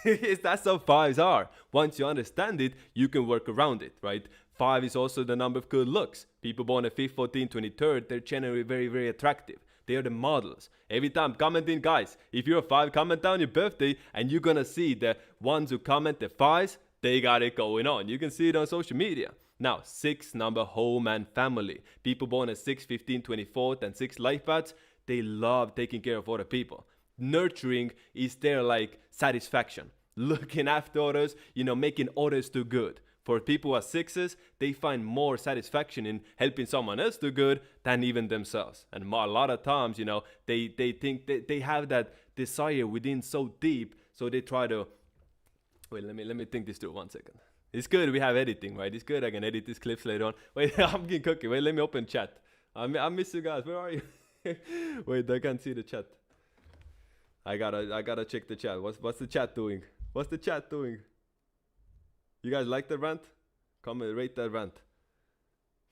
That's how fives are. Once you understand it, you can work around it, right? 5 is also the number of good looks. People born at 5th, 14th, 23rd, they're generally very, very attractive. They are the models. Every time, comment in, guys. If you're a 5, comment down your birthday, and you're gonna see the ones who comment the 5s, they got it going on. You can see it on social media. Now, 6 number, home and family. People born at 6, 15, 24th, and 6 life paths, they love taking care of other people. Nurturing is their like satisfaction. Looking after others, making others do good. For people who are 6s, they find more satisfaction in helping someone else do good than even themselves. And a lot of times, they think they have that desire within so deep, so they try to... Wait, let me think this through 1 second. It's good we have editing, right? It's good I can edit these clips later on. Wait, I'm getting cookie. Wait, let me open chat. I miss you guys. Where are you? Wait, I can't see the chat. I gotta check the chat. What's the chat doing? What's the chat doing? You guys like the rant? Comment, rate that rant.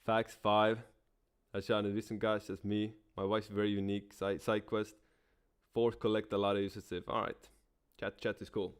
Facts 5. Ashana, listen guys, that's me. My wife's very unique. Side quest. 4, collect a lot of users. Alright. Chat is cool.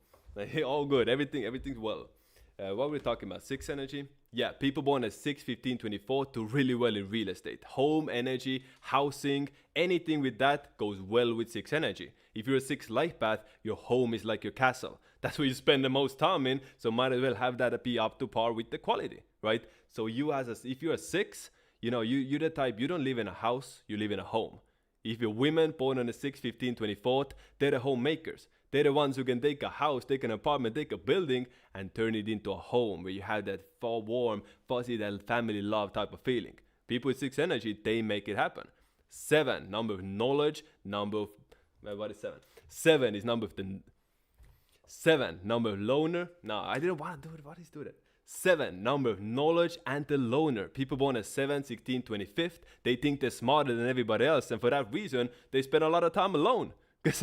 All good. Everything's well. What were we talking about? 6 energy? Yeah, people born at 6, 15, 24 do really well in real estate. Home energy, housing, anything with that goes well with 6 energy. If you're a 6 life path, your home is like your castle. That's where you spend the most time in, so might as well have that be up to par with the quality, right? So if you're a 6, you're the type, you don't live in a house, you live in a home. If you're women born on the 6, 15, 24th, they're the homemakers. They're the ones who can take a house, take an apartment, take a building, and turn it into a home where you have that warm, fuzzy, that family love type of feeling. People with 6 energy, they make it happen. 7, number of knowledge, number of... What is 7? 7 is number of the... 7, number of loner. No, I didn't want to do it. What is doing it? 7, number of knowledge and the loner. People born at 7, 16, 25th, they think they're smarter than everybody else, and for that reason, they spend a lot of time alone. Because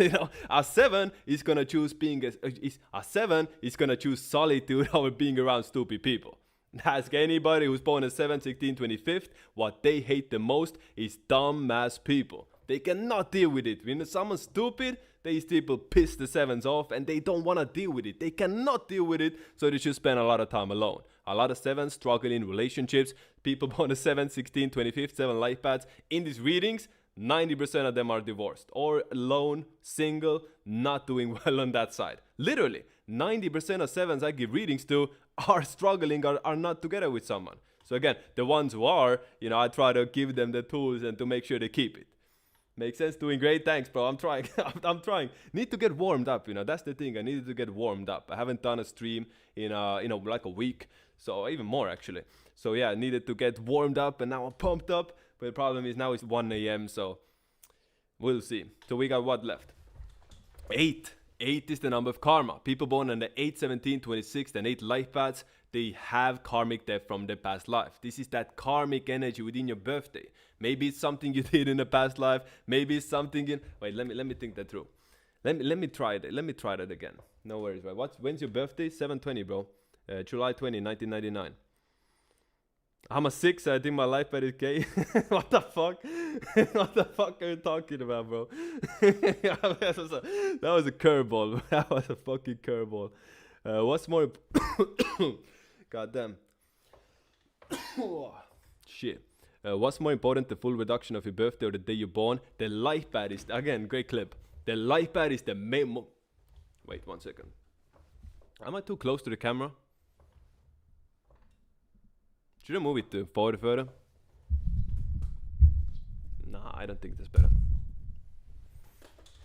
a 7 is gonna choose a 7 is gonna choose solitude over being around stupid people. Ask anybody who's born at 7, 16, 25th, what they hate the most is dumb-ass people. They cannot deal with it. When someone's stupid, these people piss the 7s off and they don't want to deal with it. They cannot deal with it, so they should spend a lot of time alone. A lot of 7s struggle in relationships. People born at 7, 16, 25th, 7 life paths. In these readings, 90% of them are divorced or alone, single, not doing well on that side. Literally, 90% of 7s I give readings to are struggling or are not together with someone. So again, the ones who are, I try to give them the tools and to make sure they keep it. Makes sense? Doing great. Thanks, bro. I'm trying. I'm trying. Need to get warmed up, That's the thing. I needed to get warmed up. I haven't done a stream in, like a week. So even more, actually. So yeah, I needed to get warmed up and now I'm pumped up. But the problem is now it's 1 a.m. So we'll see. So we got what left? 8. 8 is the number of karma. People born on the 8, 17, 26, and 8 life paths, they have karmic debt from their past life. This is that karmic energy within your birthday. Maybe it's something you did in a past life. Maybe it's something in... Wait, let me think that through. Let me try it. Let me try that again. No worries, right? When's your birthday? 7/20, bro. July 20, 1999. I'm a 6, I think my life path is gay. What the fuck? What the fuck are you talking about, bro? That was a curveball. That was a fucking curveball. What's more... God damn. Shit. What's more important, the full reduction of your birthday or the day you're born? The life path is... Again, great clip. The life path is the main... Wait, 1 second. Am I too close to the camera? Should I move it to forward further? Nah, I don't think that's better.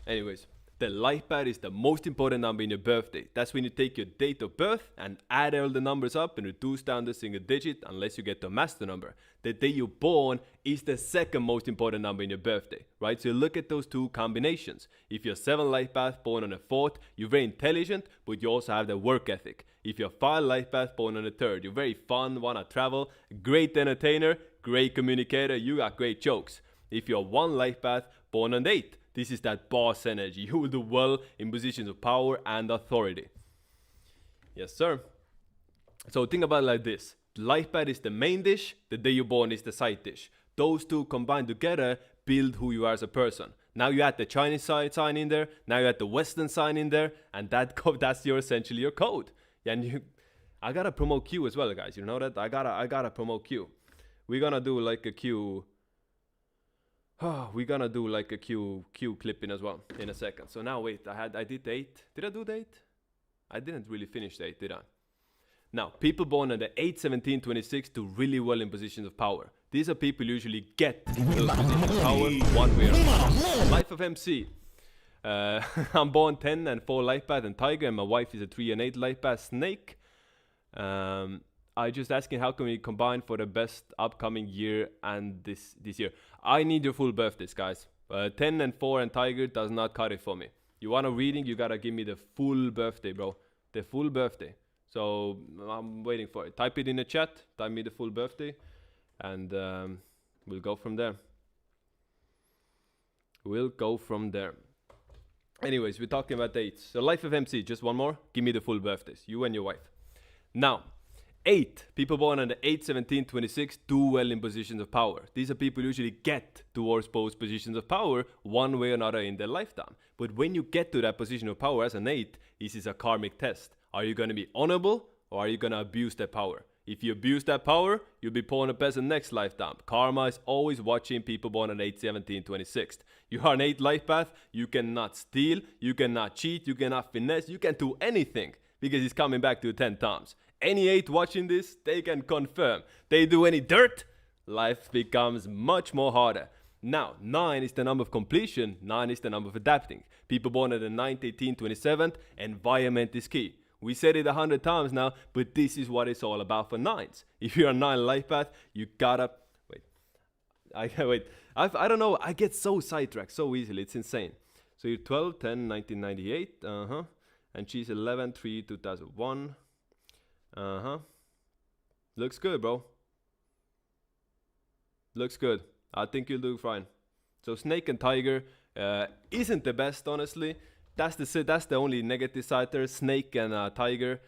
Anyways, the life path is the most important number in your birthday. That's when you take your date of birth and add all the numbers up and reduce down the single digit unless you get to a master number. The day you're born is the second most important number in your birthday, right? So you look at those two combinations. If you're 7 life path born on a 4th, you're very intelligent, but you also have the work ethic. If you're 5 life path born on a 3rd, you're very fun, wanna travel, great entertainer, great communicator, you got great jokes. If you're 1 life path born on 8th, this is that boss energy. You will do well in positions of power and authority. Yes, sir. So think about it like this. Life path is the main dish. The day you're born is the side dish. Those two combined together build who you are as a person. Now you add the Chinese sign in there. Now you add the Western sign in there, and that's essentially your code. And I gotta promote Q as well, guys. You know that I gotta promote Q. We're gonna do like a Q. We're gonna do like a Q clipping as well in a second. So now wait, I did the 8. Did I do the 8? I didn't really finish the 8, did I? Now, people born on the 8, 17, 26 do really well in positions of power. These are people who usually get those positions of power one way or another. Life of MC. I'm born 10 and 4 life path and tiger, and my wife is a 3 and 8 life path snake. I just asking how can we combine for the best upcoming year and this year. I need your full birthdays, guys. 10 and 4 and tiger does not cut it for me. You want a reading, you gotta give me the full birthday, bro. The full birthday. So I'm waiting for it. Type it in the chat, type me the full birthday, and we'll go from there. We'll go from there. Anyways, we're talking about dates. So life of MC, just one more. Give me the full birthdays, you and your wife. Now, 8, people born on the 8, 17, 26 do well in positions of power. These are people who usually get towards both positions of power one way or another in their lifetime. But when you get to that position of power as an 8, this is a karmic test. Are you going to be honorable or are you going to abuse that power? If you abuse that power, you'll be born a peasant next lifetime. Karma is always watching people born on 8, 17, 26. You are an 8 life path, you cannot steal, you cannot cheat, you cannot finesse, you can do anything because it's coming back to 10 times. Any 8 watching this, they can confirm. They do any dirt, life becomes much more harder. Now, 9 is the number of completion, 9 is the number of adapting. People born at the 9, 18, 27, environment is key. We said it 100 times now, but this is what it's all about for 9s. If you're a 9 life path, you gotta... I don't know, I get so sidetracked so easily, it's insane. So you're 12, 10, 1998, and she's 11, 3, 2001. Looks good, bro. Looks good. I think you'll do fine. So snake and tiger isn't the best, honestly. That's the only negative side there. Snake and tiger.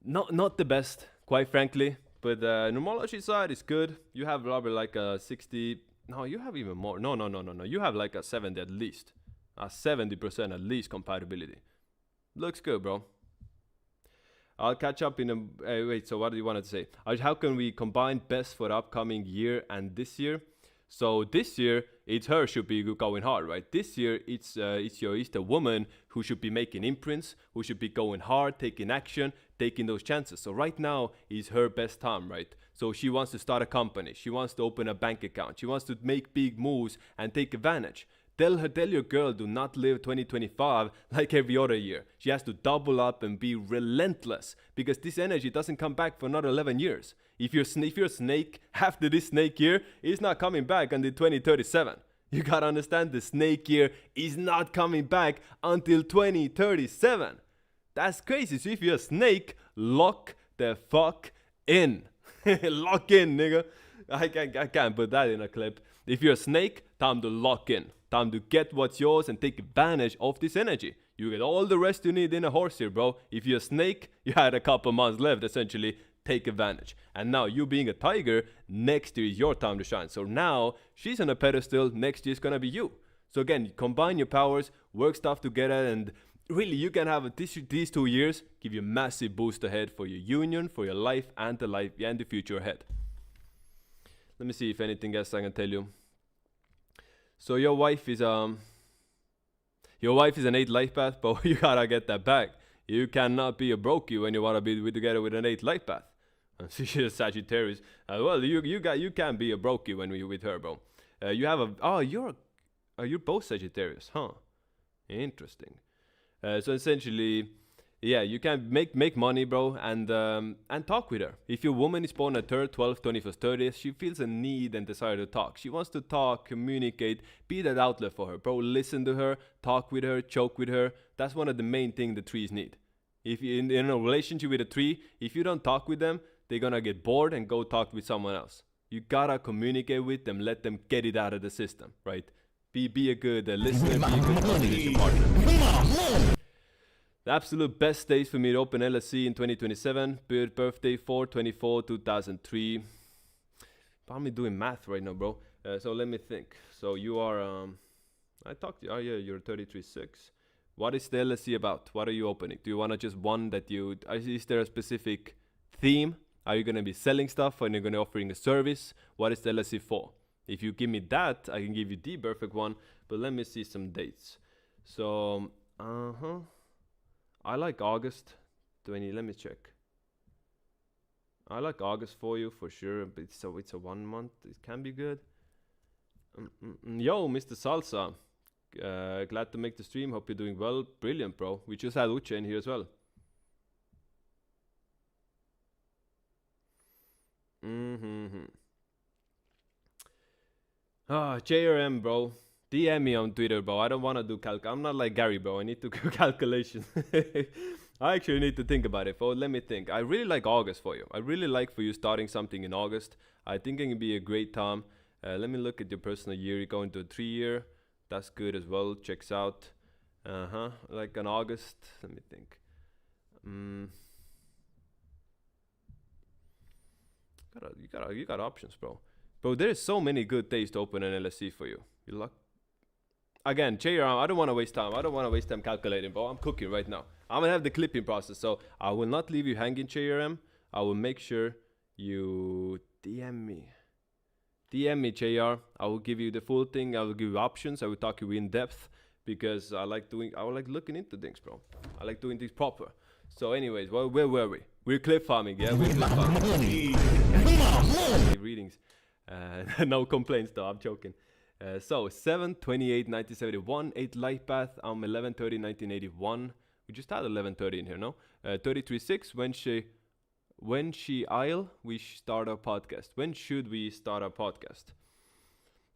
Not the best, quite frankly. But numerology side is good. You have probably like a 60. No, you have even more. No. You have like a 70 at least. A 70% at least compatibility. Looks good, bro. I'll catch up in a... wait, so what do you want to say? How can we combine best for the upcoming year and this year? So this year, it's her should be going hard, right? This year, it's the woman who should be making imprints, who should be going hard, taking action, taking those chances. So right now is her best time, right? So she wants to start a company. She wants to open a bank account. She wants to make big moves and take advantage. Tell your girl do not live 2025 like every other year. She has to double up and be relentless because this energy doesn't come back for another 11 years. If you're a snake, after this snake year, it's not coming back until 2037. You gotta understand the snake year is not coming back until 2037. That's crazy. So if you're a snake, lock the fuck in. Lock in, nigga. I can't put that in a clip. If you're a snake, time to lock in. Time to get what's yours and take advantage of this energy. You get all the rest you need in a horse here, bro. If you're a snake, you had a couple months left, essentially. Take advantage. And now, you being a tiger, next year is your time to shine. So now, she's on a pedestal, next year is gonna be you. So again, combine your powers, work stuff together, and really, you can have these 2 years give you a massive boost ahead for your union, for your life, and the future ahead. Let me see if anything else I can tell you. So your wife is an 8 life path, but you gotta get that back. You cannot be a brokey when you wanna be together with an 8 life path. She's a Sagittarius. Well, you can be a brokey when you're with her, bro. You're both Sagittarius, huh? Interesting. So essentially, yeah, you can make money, bro, and talk with her. If your woman is born at 3rd, 12th, 21st, 30th, she feels a need and desire to talk. She wants to talk, communicate, be that outlet for her, bro. Listen to her, talk with her, joke with her. That's one of the main things the trees need. If you're in a relationship with a tree, if you don't talk with them, they're gonna get bored and go talk with someone else. You gotta communicate with them, let them get it out of the system, right? Be a good listener, be a good conversation partner. The absolute best days for me to open LSC in 2027. Birthday 4/24/2003. I'm doing math right now, bro. So let me think. So you are, I talked to you. Oh yeah, you're 33.6. What is the LSC about? What are you opening? Do you want to just one that you? Is there a specific theme? Are you gonna be selling stuff? Or are you gonna be offering a service? What is the LSC for? If you give me that, I can give you the perfect one. But let me see some dates. So, I like August 20. Let me check. I like August for you for sure. But it's a 1 month. It can be good. Yo, Mr. Salsa. Glad to make the stream. Hope you're doing well. Brilliant, bro. We just had Uche in here as well. JRM, bro. DM me on Twitter, bro. I don't want to do I'm not like Gary, bro. I need to do calculations. I actually need to think about it. Oh, let me think. I really like August for you. I really like for you starting something in August. I think it can be a great time. Let me look at your personal year. You're going to a 3-year. That's good as well. Checks out. Like in August. Let me think. You got options, bro. Bro, there's so many good days to open an LSC for you. You luck. Again, JRM, I don't want to waste time. I don't want to waste time calculating, bro. I'm cooking right now. I'm going to have the clipping process. So I will not leave you hanging, JRM. I will make sure you DM me. DM me, JR. I will give you the full thing. I will give you options. I will talk you in depth because I like looking into things, bro. I like doing things proper. So anyways, where were we? We're clip farming, yeah? We're clip farming. Readings. No complaints though, I'm joking. So 7/28/1971, 8 light path. I'm 11/30/1981. We just had 11:30 in here, no? 33.6. When she isle, we start our podcast. When should we start our podcast?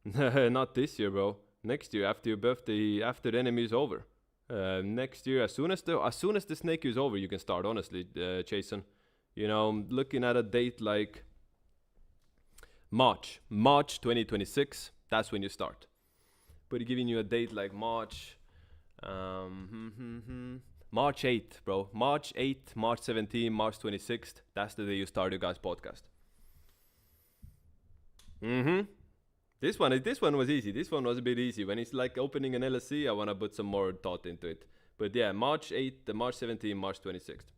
Not this year, bro. Next year, after your birthday, after the enemy is over. Next year, as soon as the snake is over, you can start. Honestly, Jason. You know, looking at a date like March 2026. That's when you start. But giving you a date like March 8th, bro. March 8th, March 17th, March 26th. That's the day you start your guys' podcast. This one was easy. This one was a bit easy. When it's like opening an LSC, I want to put some more thought into it. But yeah, March 8th, March 17th, March 26th.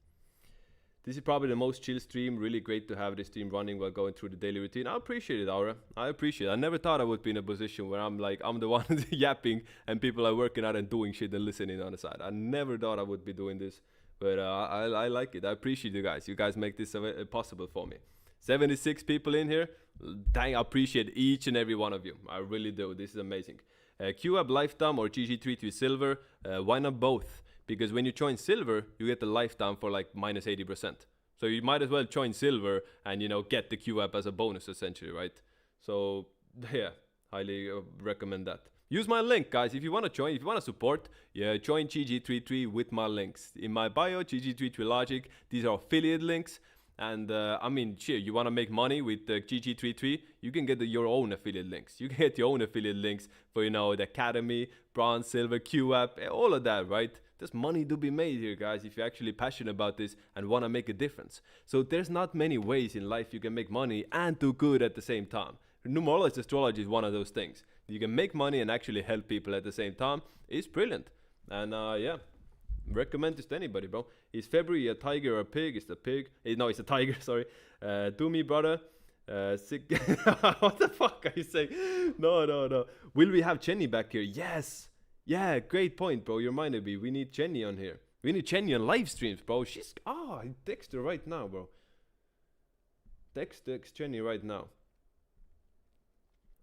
This is probably the most chill stream. Really great to have this stream running while going through the daily routine. I appreciate it, Aura. I appreciate it. I never thought I would be in a position where I'm the one yapping and people are working out and doing shit and listening on the side. I never thought I would be doing this. But I like it. I appreciate you guys. You guys make this possible for me. 76 people in here. Dang, I appreciate each and every one of you. I really do. This is amazing. QAB Lifetime or GG33 Silver. Why not both? Because when you join Silver, you get the lifetime for like minus 80%. So you might as well join Silver and, get the QAB as a bonus essentially, right? So yeah, highly recommend that. Use my link, guys. If you want to join, if you want to support, join GG33 with my links. In my bio, GG33 Logic. These are affiliate links. And you want to make money with the GG33, you can get your own affiliate links. You can get your own affiliate links for, the Academy, Bronze, Silver, QApp, all of that, right? There's money to be made here, guys, if you're actually passionate about this and want to make a difference. So there's not many ways in life you can make money and do good at the same time. Numerology astrology is one of those things. You can make money and actually help people at the same time. It's brilliant. And recommend this to anybody, bro. Is February a tiger or a pig? It's a pig. No, it's a tiger, sorry. Do me, brother. Sick. What the fuck are you saying? No. Will we have Jenny back here? Yes. Yeah, great point, bro. You reminded me. We need Jenny on here. We need Jenny on live streams, bro. I text her right now, bro. Text Jenny right now.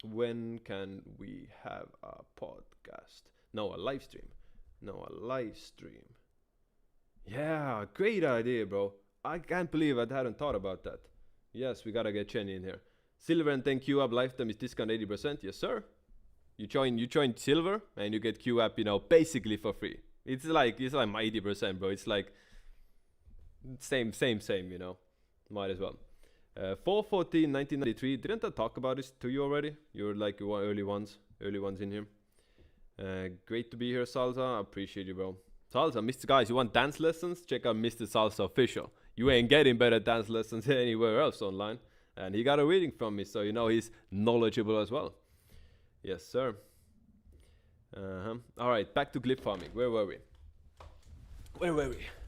When can we have a podcast? No, a live stream. Yeah, great idea, bro. I can't believe I hadn't thought about that. Yes, we gotta get Jenny in here. Silver and 10 QApp lifetime is discount 80%. Yes, sir. You join Silver and you get QApp, basically for free. It's like my 80%, bro. It's like same, Might as well. 4/14/1993. Didn't I talk about this to you already? You're like early ones in here. Great to be here, Salsa. I appreciate you, bro. Salsa, Mr. Guys, you want dance lessons? Check out Mr. Salsa Official. You ain't getting better dance lessons anywhere else online. And he got a reading from me, so he's knowledgeable as well. Yes, sir. All right, back to glyph farming. Where were we?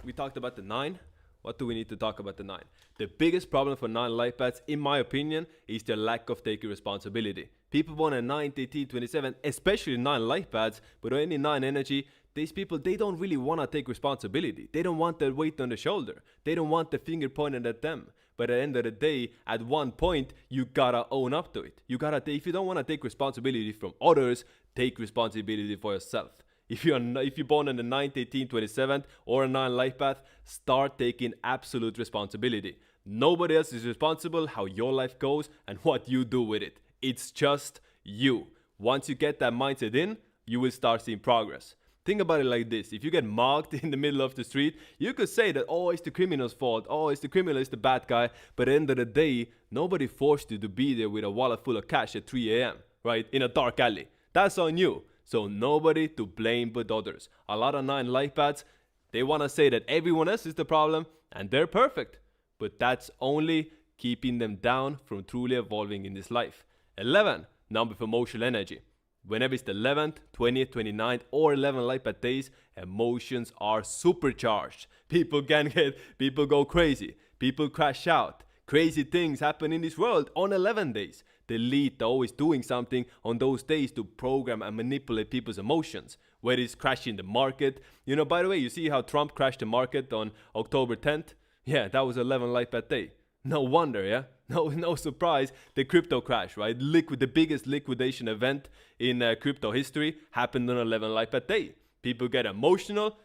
We talked about the 9. What do we need to talk about the 9? The biggest problem for 9 life paths, in my opinion, is their lack of taking responsibility. People want a 9, 18, 27, especially 9 life paths, but any 9 energy, these people, they don't really want to take responsibility. They don't want the weight on the shoulder. They don't want the finger pointed at them. But at the end of the day, at one point, you gotta own up to it. If you don't want to take responsibility from others, take responsibility for yourself. If you're born on the 9th, 18th, 27th, or a 9 life path, start taking absolute responsibility. Nobody else is responsible how your life goes and what you do with it. It's just you. Once you get that mindset in, you will start seeing progress. Think about it like this. If you get mugged in the middle of the street, you could say that, oh, it's the criminal's fault. Oh, it's the criminal, it's the bad guy. But at the end of the day, nobody forced you to be there with a wallet full of cash at 3 a.m., right? In a dark alley. That's on you. So nobody to blame but others. A lot of 9 life paths, they want to say that everyone else is the problem and they're perfect. But that's only keeping them down from truly evolving in this life. 11, number of emotional energy. Whenever it's the 11th, 20th, 29th, or 11 life path days, emotions are supercharged. People go crazy. People crash out. Crazy things happen in this world on 11 days. The elite are always doing something on those days to program and manipulate people's emotions. Whether it's crashing the market. By the way, you see how Trump crashed the market on October 10th? Yeah, that was 11 life path day. No wonder, yeah? No surprise, the crypto crash, right? The biggest liquidation event in crypto history happened on 11 life path day. People get emotional,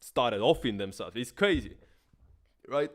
started offing themselves. It's crazy, right?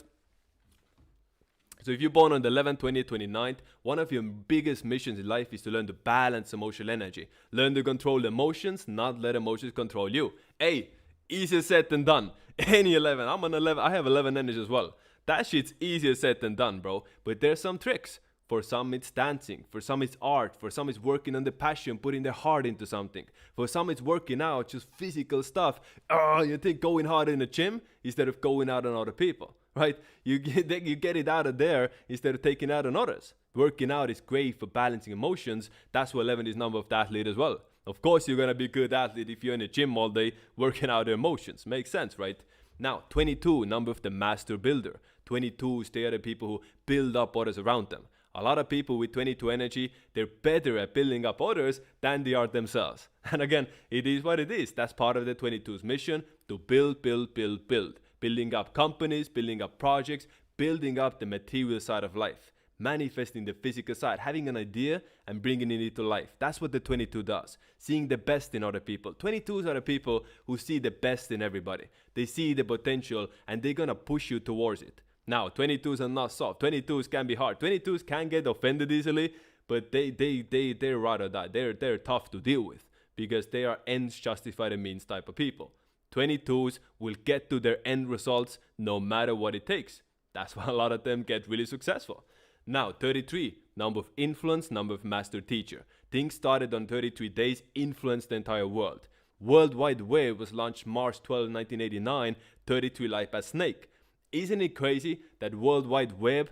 So if you're born on the 11th, 20th, 29th, one of your biggest missions in life is to learn to balance emotional energy. Learn to control emotions, not let emotions control you. Hey, easier said than done. Any 11. I'm on 11. I have 11 energy as well. That shit's easier said than done, bro. But there's some tricks. For some it's dancing, for some it's art, for some it's working on the passion, putting their heart into something. For some it's working out, just physical stuff. You think going hard in the gym instead of going out on other people, right? You get it out of there instead of taking out on others. Working out is great for balancing emotions. That's why 11 is number of the athlete as well. Of course you're gonna be a good athlete if you're in the gym all day working out your emotions. Makes sense, right? Now, 22, number of the master builder. 22s, they are the people who build up others around them. A lot of people with 22 energy, they're better at building up others than they are themselves. And again, it is what it is. That's part of the 22's mission, to build. Building up companies, building up projects, building up the material side of life. Manifesting the physical side, having an idea and bringing it into life. That's what the 22 does. Seeing the best in other people. 22s are the people who see the best in everybody. They see the potential and they're gonna push you towards it. Now, 22s are not soft. 22s can be hard. 22s can get offended easily, but they're rather that. They're tough to deal with because they are ends justify the means type of people. 22s will get to their end results no matter what it takes. That's why a lot of them get really successful. Now, 33, number of influence, number of master teacher. Things started on 33 days, influenced the entire world. World Wide Web was launched March 12, 1989, 33 life path snake. Isn't it crazy that World Wide Web,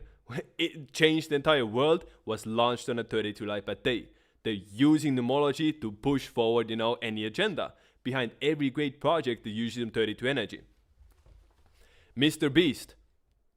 it changed the entire world, was launched on a 32 life path day. They're using numerology to push forward, any agenda. Behind every great project, they're using 32 energy. Mr. Beast,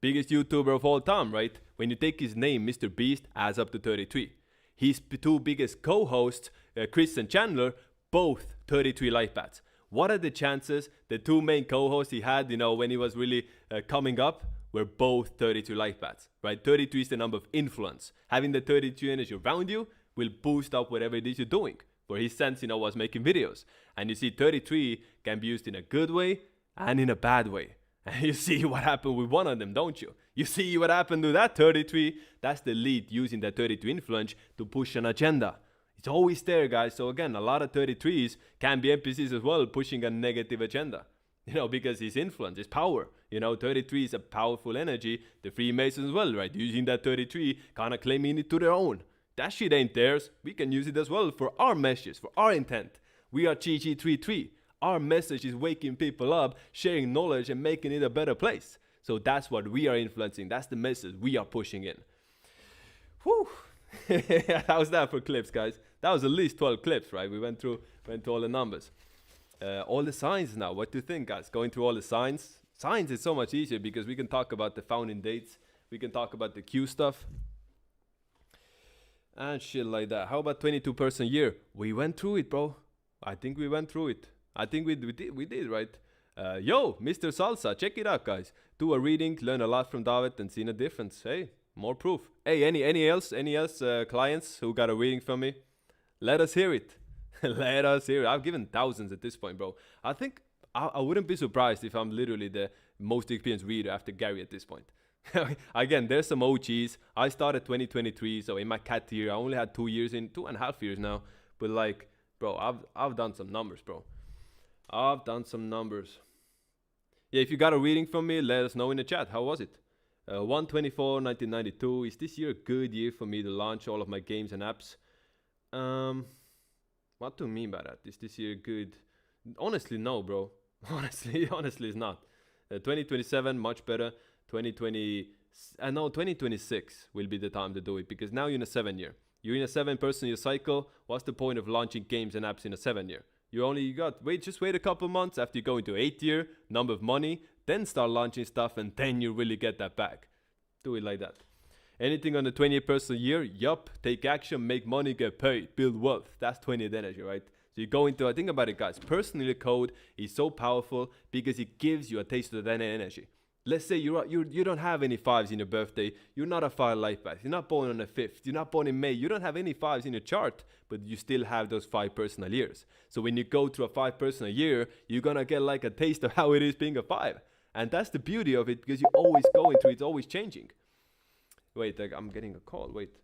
biggest YouTuber of all time, right? When you take his name, Mr. Beast adds up to 33. His two biggest co-hosts, Chris and Chandler, both 33 life paths. What are the chances the two main co-hosts he had, when he was really coming up, were both 32 life paths, right? 32 is the number of influence. Having the 32 energy around you will boost up whatever it is you're doing. For his sense, was making videos. And you see 33 can be used in a good way and in a bad way. And you see what happened with one of them, don't you? You see what happened to that 33? That's the lead using that 32 influence to push an agenda. It's always there, guys. So again, a lot of 33s can be NPCs as well, pushing a negative agenda. Because his influence, his power. 33 is a powerful energy. The Freemasons as well, right? Using that 33, kind of claiming it to their own. That shit ain't theirs. We can use it as well for our messages, for our intent. We are GG33. Our message is waking people up, sharing knowledge and making it a better place. So that's what we are influencing. That's the message we are pushing in. Whew. How's that for clips, guys? That was at least 12 clips, right? We went through all the numbers. All the signs now. What do you think, guys? Going through all the signs. Signs is so much easier because we can talk about the founding dates. We can talk about the Q stuff. And shit like that. How about 22% year? We went through it, bro. I think we went through it. I think we did, right? Yo, Mr. Salsa, check it out, guys. Do a reading, learn a lot from David, and seen a difference. Hey, more proof. Hey, any else clients who got a reading from me? Let us hear it. Let us hear it. I've given thousands at this point, bro. I think I wouldn't be surprised if I'm literally the most experienced reader after Gary at this point. Again, there's some OGs. I started 2023, so in my cat year, I only had 2.5 years now. But like, bro, I've done some numbers, bro. I've done some numbers. Yeah, if you got a reading from me, let us know in the chat. How was it? 124, 1992. Is this year a good year for me to launch all of my games and apps? What do you mean by that? Is this year good? Honestly, no, bro. Honestly, it's not. 2027, much better. 2026 will be the time to do it because now you're in a 7 year. You're in a 7-person year cycle. What's the point of launching games and apps in a 7 year? Just wait a couple months after you go into 8 year, number of money, then start launching stuff and then you really get that back. Do it like that. Anything on the 20th-person year? Yup. Take action, make money, get paid, build wealth. That's 20th energy, right? So you go into, think about it, guys. Personally, code is so powerful because it gives you a taste of that energy. Let's say you don't have any 5s in your birthday. You're not a 5 life path. You're not born on the 5th. You're not born in May. You don't have any 5s in your chart, but you still have those 5 personal years. So when you go through a 5 personal year, you're going to get like a taste of how it is being a 5. And that's the beauty of it because you're always going through, it's always changing. Wait, I'm getting a call. Wait.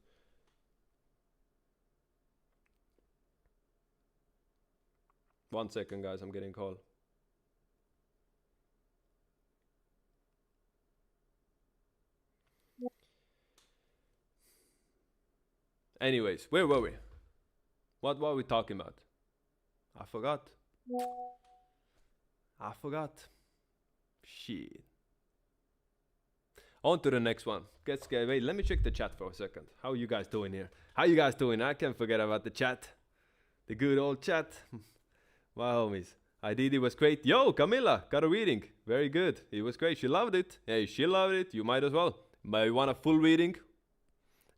One second, guys. I'm getting a call. Anyways, where were we? What were we talking about? I forgot. Shit. On to the next one. Wait, let me check the chat for a second. How are you guys doing here? How you guys doing? I can't forget about the chat. The good old chat. My homies. It was great. Yo, Camilla, got a reading. Very good. It was great. She loved it. Hey, she loved it. You might as well. But you want a full reading?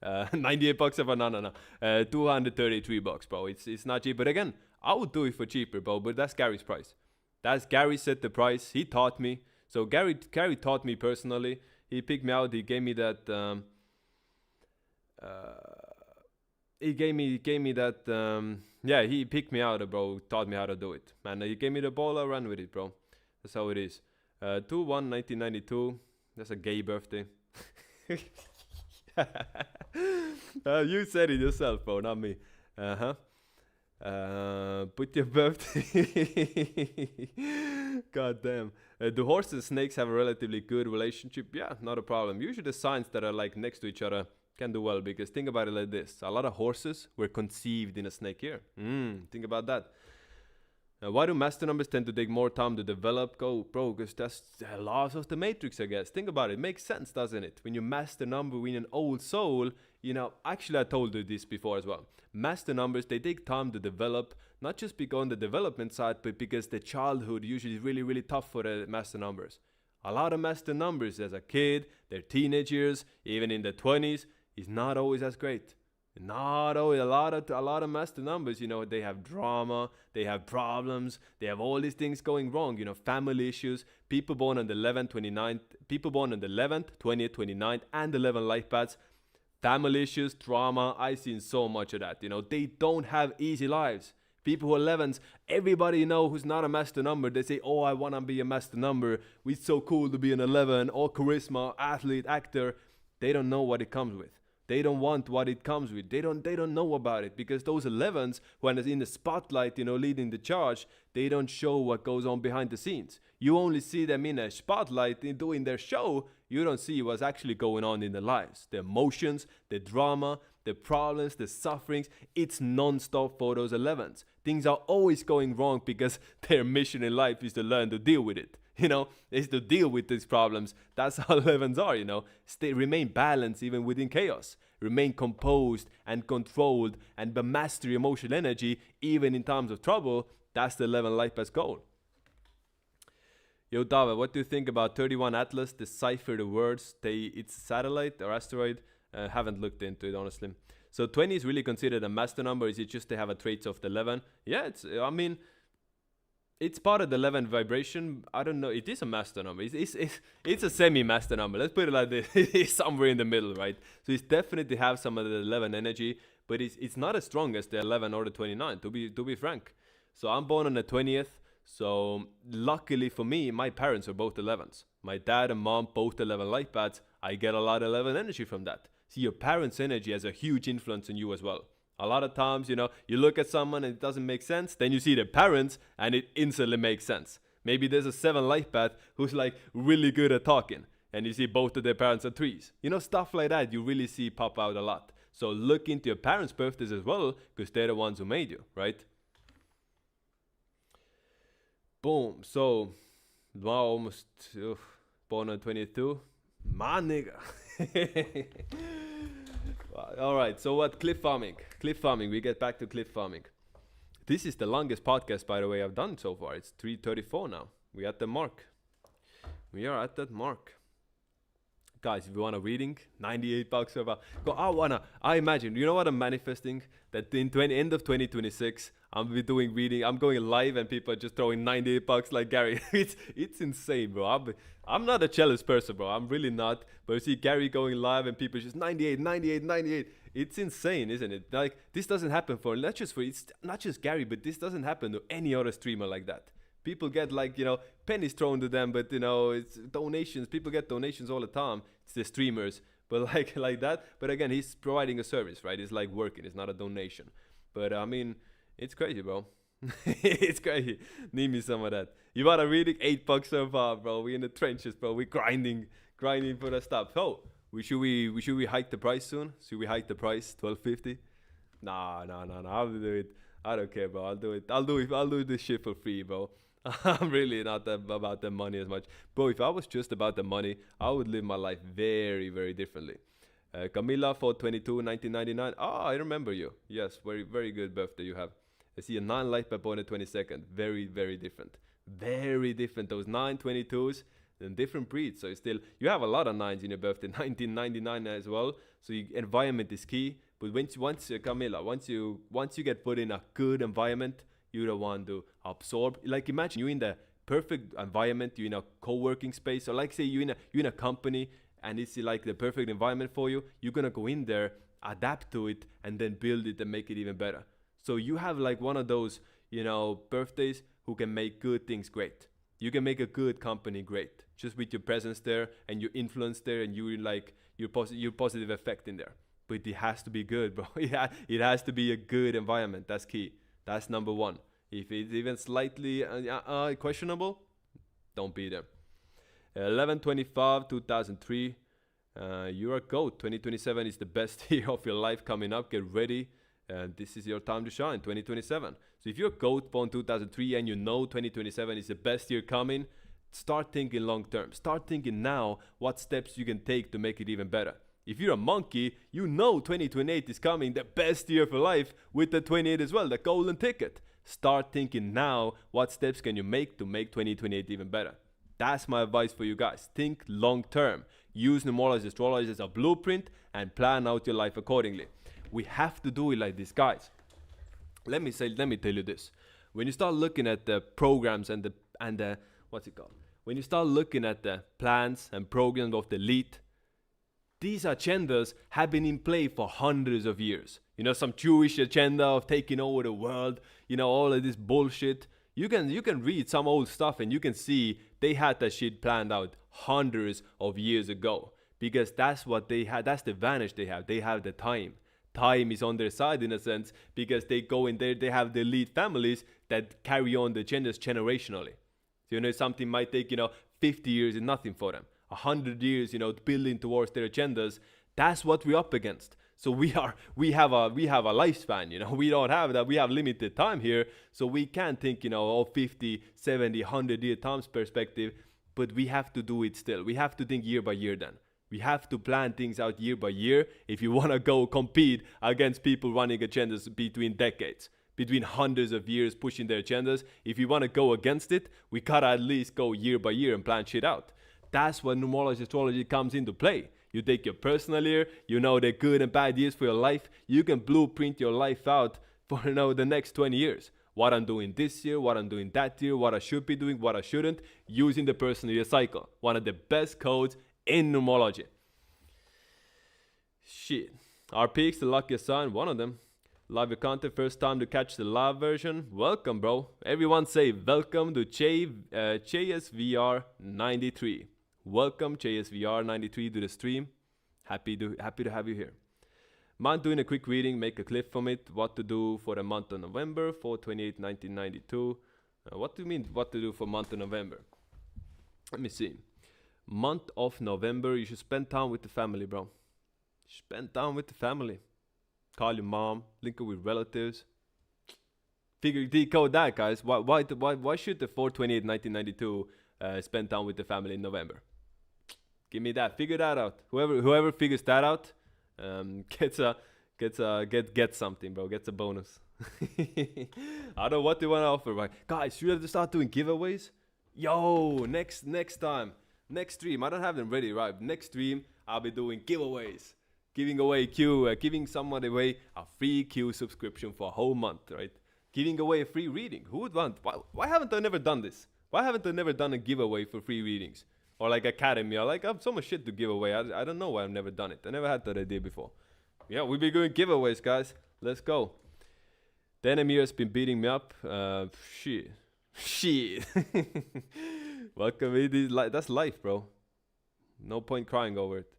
$98 for no. $233, bro. It's not cheap. But again, I would do it for cheaper, bro. But that's Gary's price. That's Gary set the price. He taught me. So Gary taught me personally. He picked me out. He gave me that. He gave me that. He picked me out, bro. Taught me how to do it, and he gave me the ball. I ran with it, bro. That's how it is. 2/1/1992. That's a gay birthday. You said it yourself, bro, not me. Put your birthday. God damn. Do horses and snakes have a relatively good relationship? Yeah, not a problem. Usually the signs that are like next to each other can do well because think about it like this. A lot of horses were conceived in a snake year. Think about that. Why do master numbers tend to take more time to develop? Go, bro, because that's the laws of the matrix, I guess. Think about it. It makes sense, doesn't it? When you master number win an old soul, actually I told you this before as well. Master numbers, they take time to develop, not just because on the development side, but because the childhood usually is really, really tough for the master numbers. A lot of master numbers as a kid, their teenage years, even in their 20s, is not always as great. Not always. A lot of master numbers, they have drama, they have problems, they have all these things going wrong, family issues, people born on the 11th, 29th, people born on the 11th, 20th, 29th, and 11 life paths, family issues, drama. I've seen so much of that, they don't have easy lives. People who are 11s, everybody who's not a master number, they say, oh, I want to be a master number, it's so cool to be an 11, or charisma, athlete, actor. They don't know what it comes with. They don't want what it comes with. They don't know about it because those 11s, when it's in the spotlight, leading the charge, they don't show what goes on behind the scenes. You only see them in a spotlight doing their show. You don't see what's actually going on in their lives. The emotions, the drama, the problems, the sufferings. It's non-stop for those 11s. Things are always going wrong because their mission in life is to learn to deal with it. Is to deal with these problems. That's how 11s are, remain balanced even within chaos. remain composed and controlled and master emotional energy even in times of trouble, that's the 11 life path goal. Yo, Dava, what do you think about 31 Atlas, decipher the words? It's satellite or asteroid? Haven't looked into it, honestly. So 20 is really considered a master number. Is it just they have a traits of the 11? Yeah, it's part of the 11 vibration. I don't know. It is a master number. It's a semi-master number. Let's put it like this. It's somewhere in the middle, right? So it's definitely have some of the 11 energy, but it's not as strong as the 11 or the 29, to be frank. So I'm born on the 20th. So luckily for me, my parents are both 11s. My dad and mom both 11 light paths. I get a lot of 11 energy from that. See, your parents' energy has a huge influence on you as well. A lot of times, you look at someone and it doesn't make sense. Then you see their parents and it instantly makes sense. Maybe there's a 7 light path who's like really good at talking. And you see both of their parents are 3s. Stuff like that you really see pop out a lot. So look into your parents' birthdays as well, because they're the ones who made you, right? Boom. So, wow, almost born on 22. My nigga. All right. So what? Cliff farming. Cliff farming. We get back to cliff farming. This is the longest podcast, by the way, I've done so far. It's 3:34 now. We're at the mark. We are at that mark. Guys, if you want a reading, $98 about. I imagine, you know what I'm manifesting? That in end of 2026, I'll be doing reading. I'm going live and people are just throwing $98 like Gary. It's insane, bro. I'm not a jealous person, bro. I'm really not. But you see Gary going live and people just 98. It's insane, isn't it? Like, this doesn't happen it's not just Gary, but this doesn't happen to any other streamer like that. People get pennies thrown to them, but it's donations. People get donations all the time. It's the streamers, but like that. But again, he's providing a service, right? It's like working. It's not a donation. But I mean, it's crazy, bro. It's crazy. Need me some of that. You want a reading? $8 so far, bro. We in the trenches, bro. We grinding for the stuff. So should we hike the price soon? Should we hike the price? $12.50? Nah. I'll do it. I don't care, bro. I'll do it. I'll do this shit for free, bro. I'm really not about the money as much. Bro, if I was just about the money, I would live my life very, very differently. Camila, 4/22, 1999. I remember you. Yes, very, very good birthday you have. I see a 9 light path on the 22nd. Very, very different. Very different. Those 9/22s and different breeds. So you have a lot of 9s in your birthday. 1999 as well. So environment is key. But Camila, once you get put in a good environment, you don't want to absorb. Like, imagine you're in the perfect environment, you're in a co-working space, or like say you're in a company and it's like the perfect environment for you. You're gonna go in there, adapt to it, and then build it and make it even better. So you have like one of those, birthdays who can make good things great. You can make a good company great just with your presence there and your influence there and your positive effect in there. But it has to be good, bro. Yeah, it has to be a good environment. That's key. That's number one. If it's even slightly questionable, don't be there. 11/25, 2003. You're a GOAT. 2027 is the best year of your life coming up. Get ready. This is your time to shine, 2027. So if you're a GOAT born 2003 and 2027 is the best year coming, start thinking long term. Start thinking now what steps you can take to make it even better. If you're a monkey, 2028 is coming, the best year for life, with the 28 as well, the golden ticket. Start thinking now, what steps can you make to make 2028 even better? That's my advice for you guys. Think long term. Use numerology, astrology as a blueprint and plan out your life accordingly. We have to do it like this, guys. Let me tell you this. When you start looking at the programs and the what's it called? When you start looking at the plans and programs of the elite, these agendas have been in play for hundreds of years. Some Jewish agenda of taking over the world, all of this bullshit. You can read some old stuff and you can see they had that shit planned out hundreds of years ago. Because that's what they had. That's the advantage they have. They have the time. Time is on their side in a sense because they go in there, they have the elite families that carry on the agendas generationally. So, something might take, 50 years is nothing for them. 100 years, building towards their agendas. That's what we're up against. So we have a lifespan, we don't have that. We have limited time here. So we can't think, 50, 70, 100 year times perspective, but we have to do it still. We have to think year by year then. We have to plan things out year by year if you want to go compete against people running agendas between decades, between hundreds of years pushing their agendas. If you want to go against it, we gotta at least go year by year and plan shit out. That's when numerology astrology comes into play. You take your personal year, you know the good and bad years for your life. You can blueprint your life out for the next 20 years. What I'm doing this year, what I'm doing that year, what I should be doing, what I shouldn't, using the personal year cycle. One of the best codes in numerology. Shit. Our peaks, the luckiest sign, one of them. Love your content, first time to catch the live version. Welcome, bro. Everyone say welcome to JSVR93. Welcome, JSVR93 to the stream. Happy to have you here. Mind doing a quick reading, make a clip from it. What to do for the month of November, 4/28/1992. What do you mean, what to do for month of November? Let me see. Month of November, you should spend time with the family, bro. Spend time with the family. Call your mom, link up with relatives. Decode that, guys. Why should the 4/28/1992 spend time with the family in November? Give me that. Figure that out. Whoever figures that out gets something, bro. Gets a bonus. I don't know what they want to offer, right? Guys, should I just start doing giveaways? Yo, next time, next stream. I don't have them ready, right? Next stream, I'll be doing giveaways. Giving away giving someone away a free Q subscription for a whole month, right? Giving away a free reading. Who would want? Why haven't I never done this? Why haven't I never done a giveaway for free readings? Or like academy, or like I have so much shit to give away. I don't know why I've never done it. I never had that idea before. Yeah, we'll be doing giveaways, guys. Let's go. The enemy has been beating me up. Shit. Welcome. That's life, bro. No point crying over it.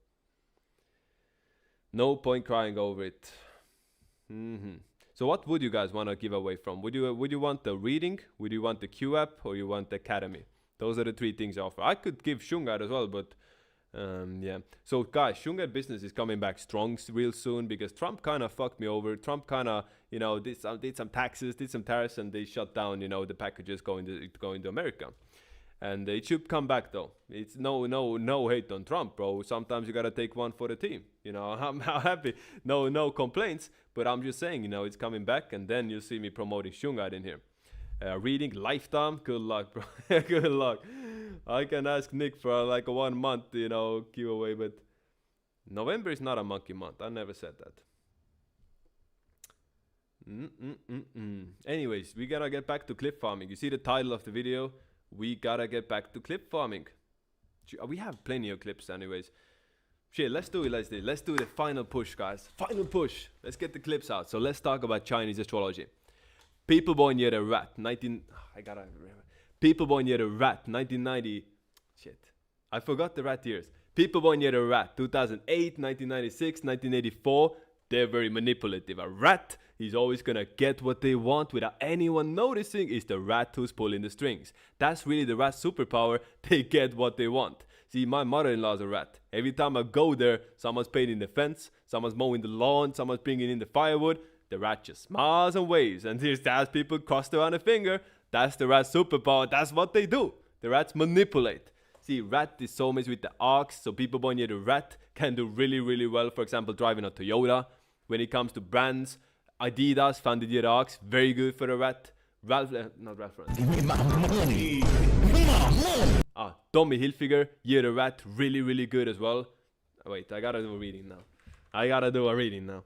No point crying over it. So what would you guys want to give away from? Would you want the reading? Would you want the Q app? Or you want the academy? Those are the three things I offer. I could give Shungar as well, but yeah. So guys, Shungar business is coming back strong real soon because Trump kind of fucked me over. Trump kind of, did some taxes, did some tariffs, and they shut down, the packages going to America. And it should come back though. It's no hate on Trump, bro. Sometimes you gotta take one for the team. I'm happy. No complaints. But I'm just saying, it's coming back, and then you'll see me promoting Shungar in here. Reading lifetime. Good luck, bro. Good luck. I can ask Nick for like a 1 month, giveaway, but November is not a monkey month. I never said that. Anyways, we gotta get back to clip farming. You see the title of the video? We gotta get back to clip farming. We have plenty of clips anyways. Shit, let's do it. Let's do the final push, guys. Final push. Let's get the clips out. So let's talk about Chinese astrology. People born near the rat. People born near the rat. 1990. Shit. I forgot the rat years. People born near the rat. 2008, 1996, 1984. They're very manipulative. A rat is always gonna get what they want without anyone noticing. It's the rat who's pulling the strings. That's really the rat's superpower. They get what they want. See, my mother-in-law's a rat. Every time I go there, someone's painting the fence, someone's mowing the lawn, someone's bringing in the firewood. The rat just smiles and waves, and just as people cross around a finger, that's the rat's superpower. That's what they do. The rats manipulate. See, rat is soulmates with the ox, so people born near the rat can do really, really well. For example, driving a Toyota. When it comes to brands, Adidas, founded near the ox, very good for the rat. Not Ralph Lauren. Give me my money. Tommy Hilfiger, year the rat, really, really good as well. Wait, I gotta do a reading now.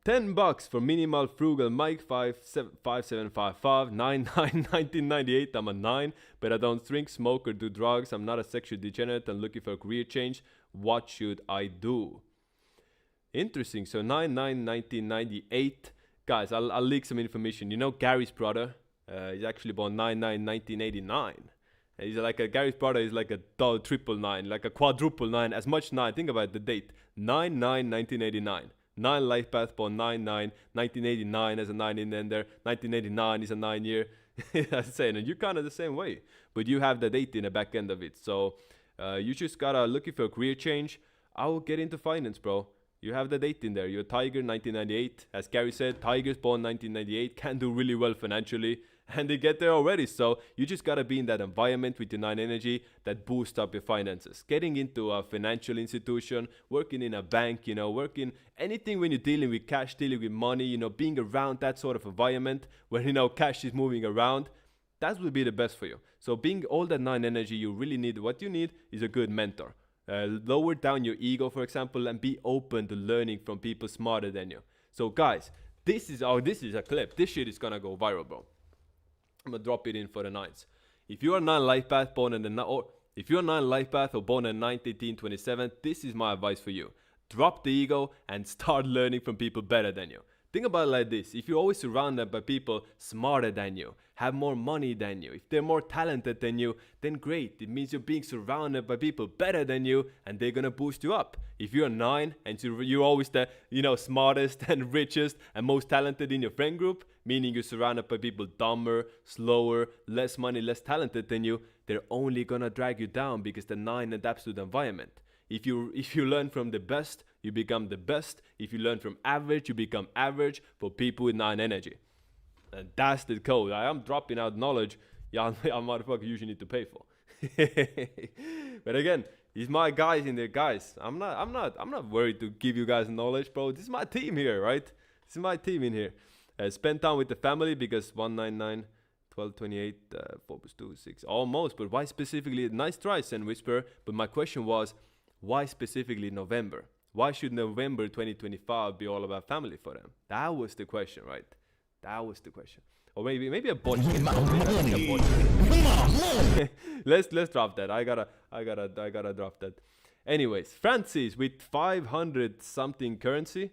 $10 for minimal frugal Mike 5755 1998. I'm a 9, but I don't drink, smoke, or do drugs. I'm not a sexual degenerate and looking for a career change. What should I do? Interesting. So 9/9/1998. Guys, I'll leak some information. Gary's brother is actually born 9/9/1989. He's like Gary's brother is like a triple 9, like a quadruple 9, as much 9. Think about the date. 9/9/1989. 9 life path born 9/9/1989 as a 9 in there. 1989 is a 9 year. That's saying, and you're kind of the same way, but you have the date in the back end of it. So you just gotta looking for a career change. I will get into finance, bro. You have the date in there. You're a Tiger, 1998. As Gary said, Tigers born 1998 can do really well financially. and they get there already. So you just gotta be in that environment with your 9 energy that boosts up your finances. Getting into a financial institution, working in a bank, you know, working anything when you're dealing with cash, dealing with money, you know, being around that sort of environment where, you know, cash is moving around, that will be the best for you. So being all that 9 energy, you really need, what you need is a good mentor. Lower down your ego, for example, and be open to learning from people smarter than you. So guys, this is a clip. This shit is gonna go viral, bro. I'm gonna drop it in for the 9s. If you are 9 life path born in the or if you're 9 life path or born in 9, 18, 27, this is my advice for you. Drop the ego and start learning from people better than you. Think about it like this. If you're always surrounded by people smarter than you, have more money than you, if they're more talented than you, then great. It means you're being surrounded by people better than you and they're gonna boost you up. If you're 9 and you're always the, you know, smartest and richest and most talented in your friend group, meaning you're surrounded by people dumber, slower, less money, less talented than you, they're only gonna drag you down because the 9 adapts to the environment. If you learn from the best, you become the best. If you learn from average, you become average for people with 9 energy. And that's the code. I am dropping out knowledge y'all motherfuckers usually need to pay for. But again, it's my guys in there, guys. I'm not worried to give you guys knowledge, bro. This is my team here, right? This is my team in here. Spend time with the family because 199 1228 4 plus 2 6 almost, but why specifically? Nice try, Sen Whisper, but my question was, why specifically November? Why should November 2025 be all about family for them? That was the question, right? That was the question. Or maybe a botch. Let's drop that. I gotta drop that. Anyways, Francis with 500 something currency.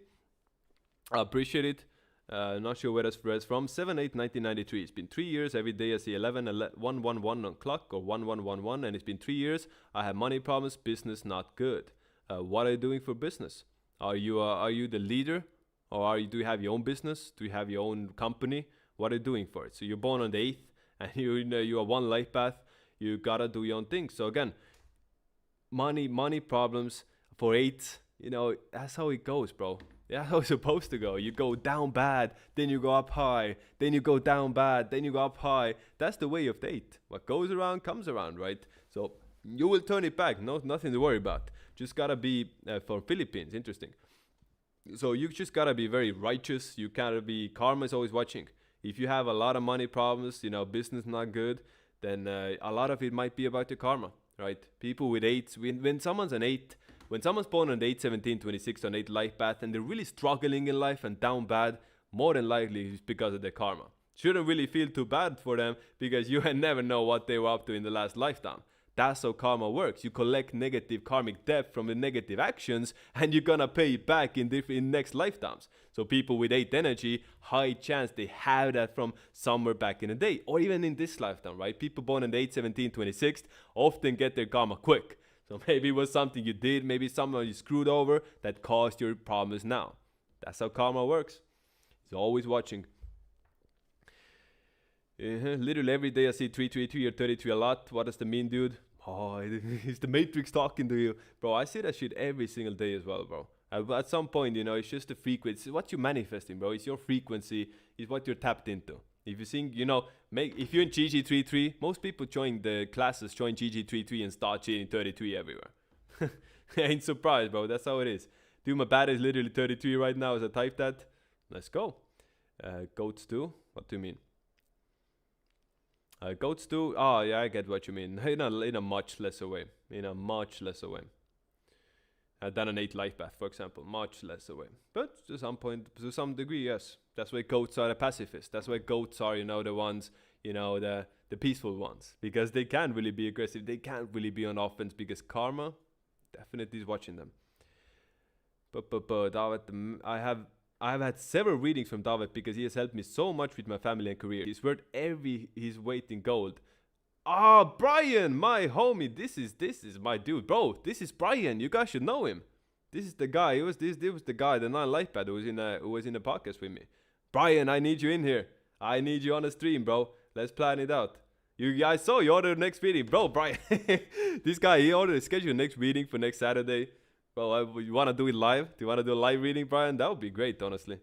I appreciate it. Not sure where that's from. 7/8/1993. It's been 3 years. Every day I see 111 on clock or 1111, and it's been 3 years. I have money problems. Business not good. What are you doing for business? Are you the leader, or do you have your own business? Do you have your own company? What are you doing for it? So you're born on the 8th, and you are 1 life path. You gotta do your own thing. So again, money problems for 8. You know, that's how it goes, bro. That's how it's supposed to go. You go down bad, then you go up high, then you go down bad, then you go up high. That's the way of the 8. What goes around comes around, right? So you will turn it back. No, nothing to worry about. Just gotta be for Philippines. Interesting. So you just gotta be very righteous. You gotta be, karma is always watching. If you have a lot of money problems, you know, business not good, then a lot of it might be about your karma, right? People with 8s, when someone's an 8, when someone's born on 8, 17, 26 on 8 life path and they're really struggling in life and down bad, more than likely it's because of their karma. Shouldn't really feel too bad for them because you never know what they were up to in the last lifetime. That's how karma works. You collect negative karmic debt from the negative actions and you're gonna pay it back in next lifetimes. So people with 8 energy, high chance they have that from somewhere back in the day or even in this lifetime, right? People born on 8, 17, 26 often get their karma quick. So maybe it was something you did, maybe someone you screwed over that caused your problems now. That's how karma works. It's always watching. Literally every day I see 333 or 33 a lot. What does that mean, dude? Oh, it's the Matrix talking to you. Bro, I see that shit every single day as well, bro. At some point, you know, it's just the frequency. It's what you're manifesting, bro. It's your frequency. It's what you're tapped into. If you think, you know, if you're in GG33, most people join the classes, join GG33 and start cheating 33 everywhere. Ain't surprised, bro. That's how it is. Dude, my bat is literally 33 right now as I type that. Let's go. Goats too? What do you mean? Goats too? Oh, yeah, I get what you mean. In a much lesser way. In a much lesser way. Than an 8 life path, for example. Much lesser way. But to some point, to some degree, yes. That's why goats are the pacifists. That's why goats are, you know, the ones, you know, the peaceful ones. Because they can't really be aggressive. They can't really be on offense because karma definitely is watching them. But David, I have had several readings from David because he has helped me so much with my family and career. He's worth his weight in gold. Ah, Brian, my homie, this is my dude, bro. This is Brian. You guys should know him. This is the guy. This was the guy, the 9 life pad who was in the podcast with me. Brian, I need you in here. I need you on the stream, bro. Let's plan it out. You guys saw you ordered the next meeting, bro. Brian, this guy, he ordered a schedule next meeting for next Saturday. Bro, you want to do it live? Do you want to do a live reading, Brian? That would be great, honestly.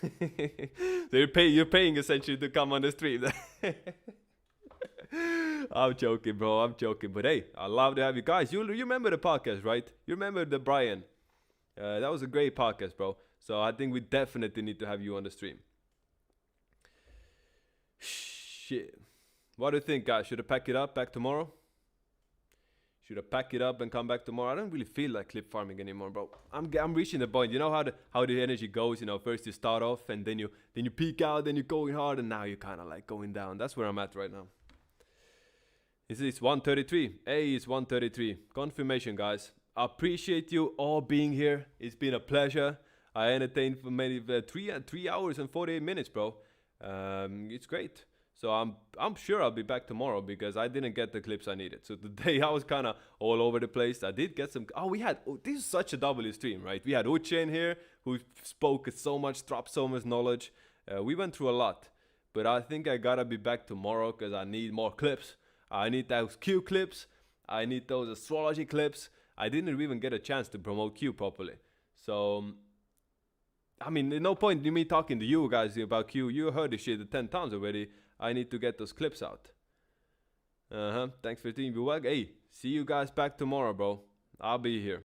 So you're paying essentially to come on the stream. I'm joking, bro. I'm joking. But hey, I love to have you guys. You remember the podcast, right? You remember the Brian? That was a great podcast, bro. So I think we definitely need to have you on the stream. Shit. What do you think, guys? Should I pack it up back tomorrow? Should I pack it up and come back tomorrow? I don't really feel like clip farming anymore, bro. I'm reaching the point. You know how the energy goes. You know, first you start off and then you peak out, then you're going hard, and now you're kind of like going down. That's where I'm at right now. It's 1:33. Hey, it's 1:33. Confirmation, guys. I appreciate you all being here. It's been a pleasure. I entertained for maybe 3 hours and 48 minutes, bro. It's great. So I'm sure I'll be back tomorrow because I didn't get the clips I needed. So today I was kind of all over the place. I did get some. This is such a W stream, right? We had Uche in here who spoke so much, dropped so much knowledge. We went through a lot, but I think I gotta be back tomorrow because I need more clips. I need those Q clips. I need those astrology clips. I didn't even get a chance to promote Q properly. So, I mean, no point in me talking to you guys about Q. You heard this shit 10 times already. I need to get those clips out. Thanks for being well. Hey, see you guys back tomorrow, bro. I'll be here.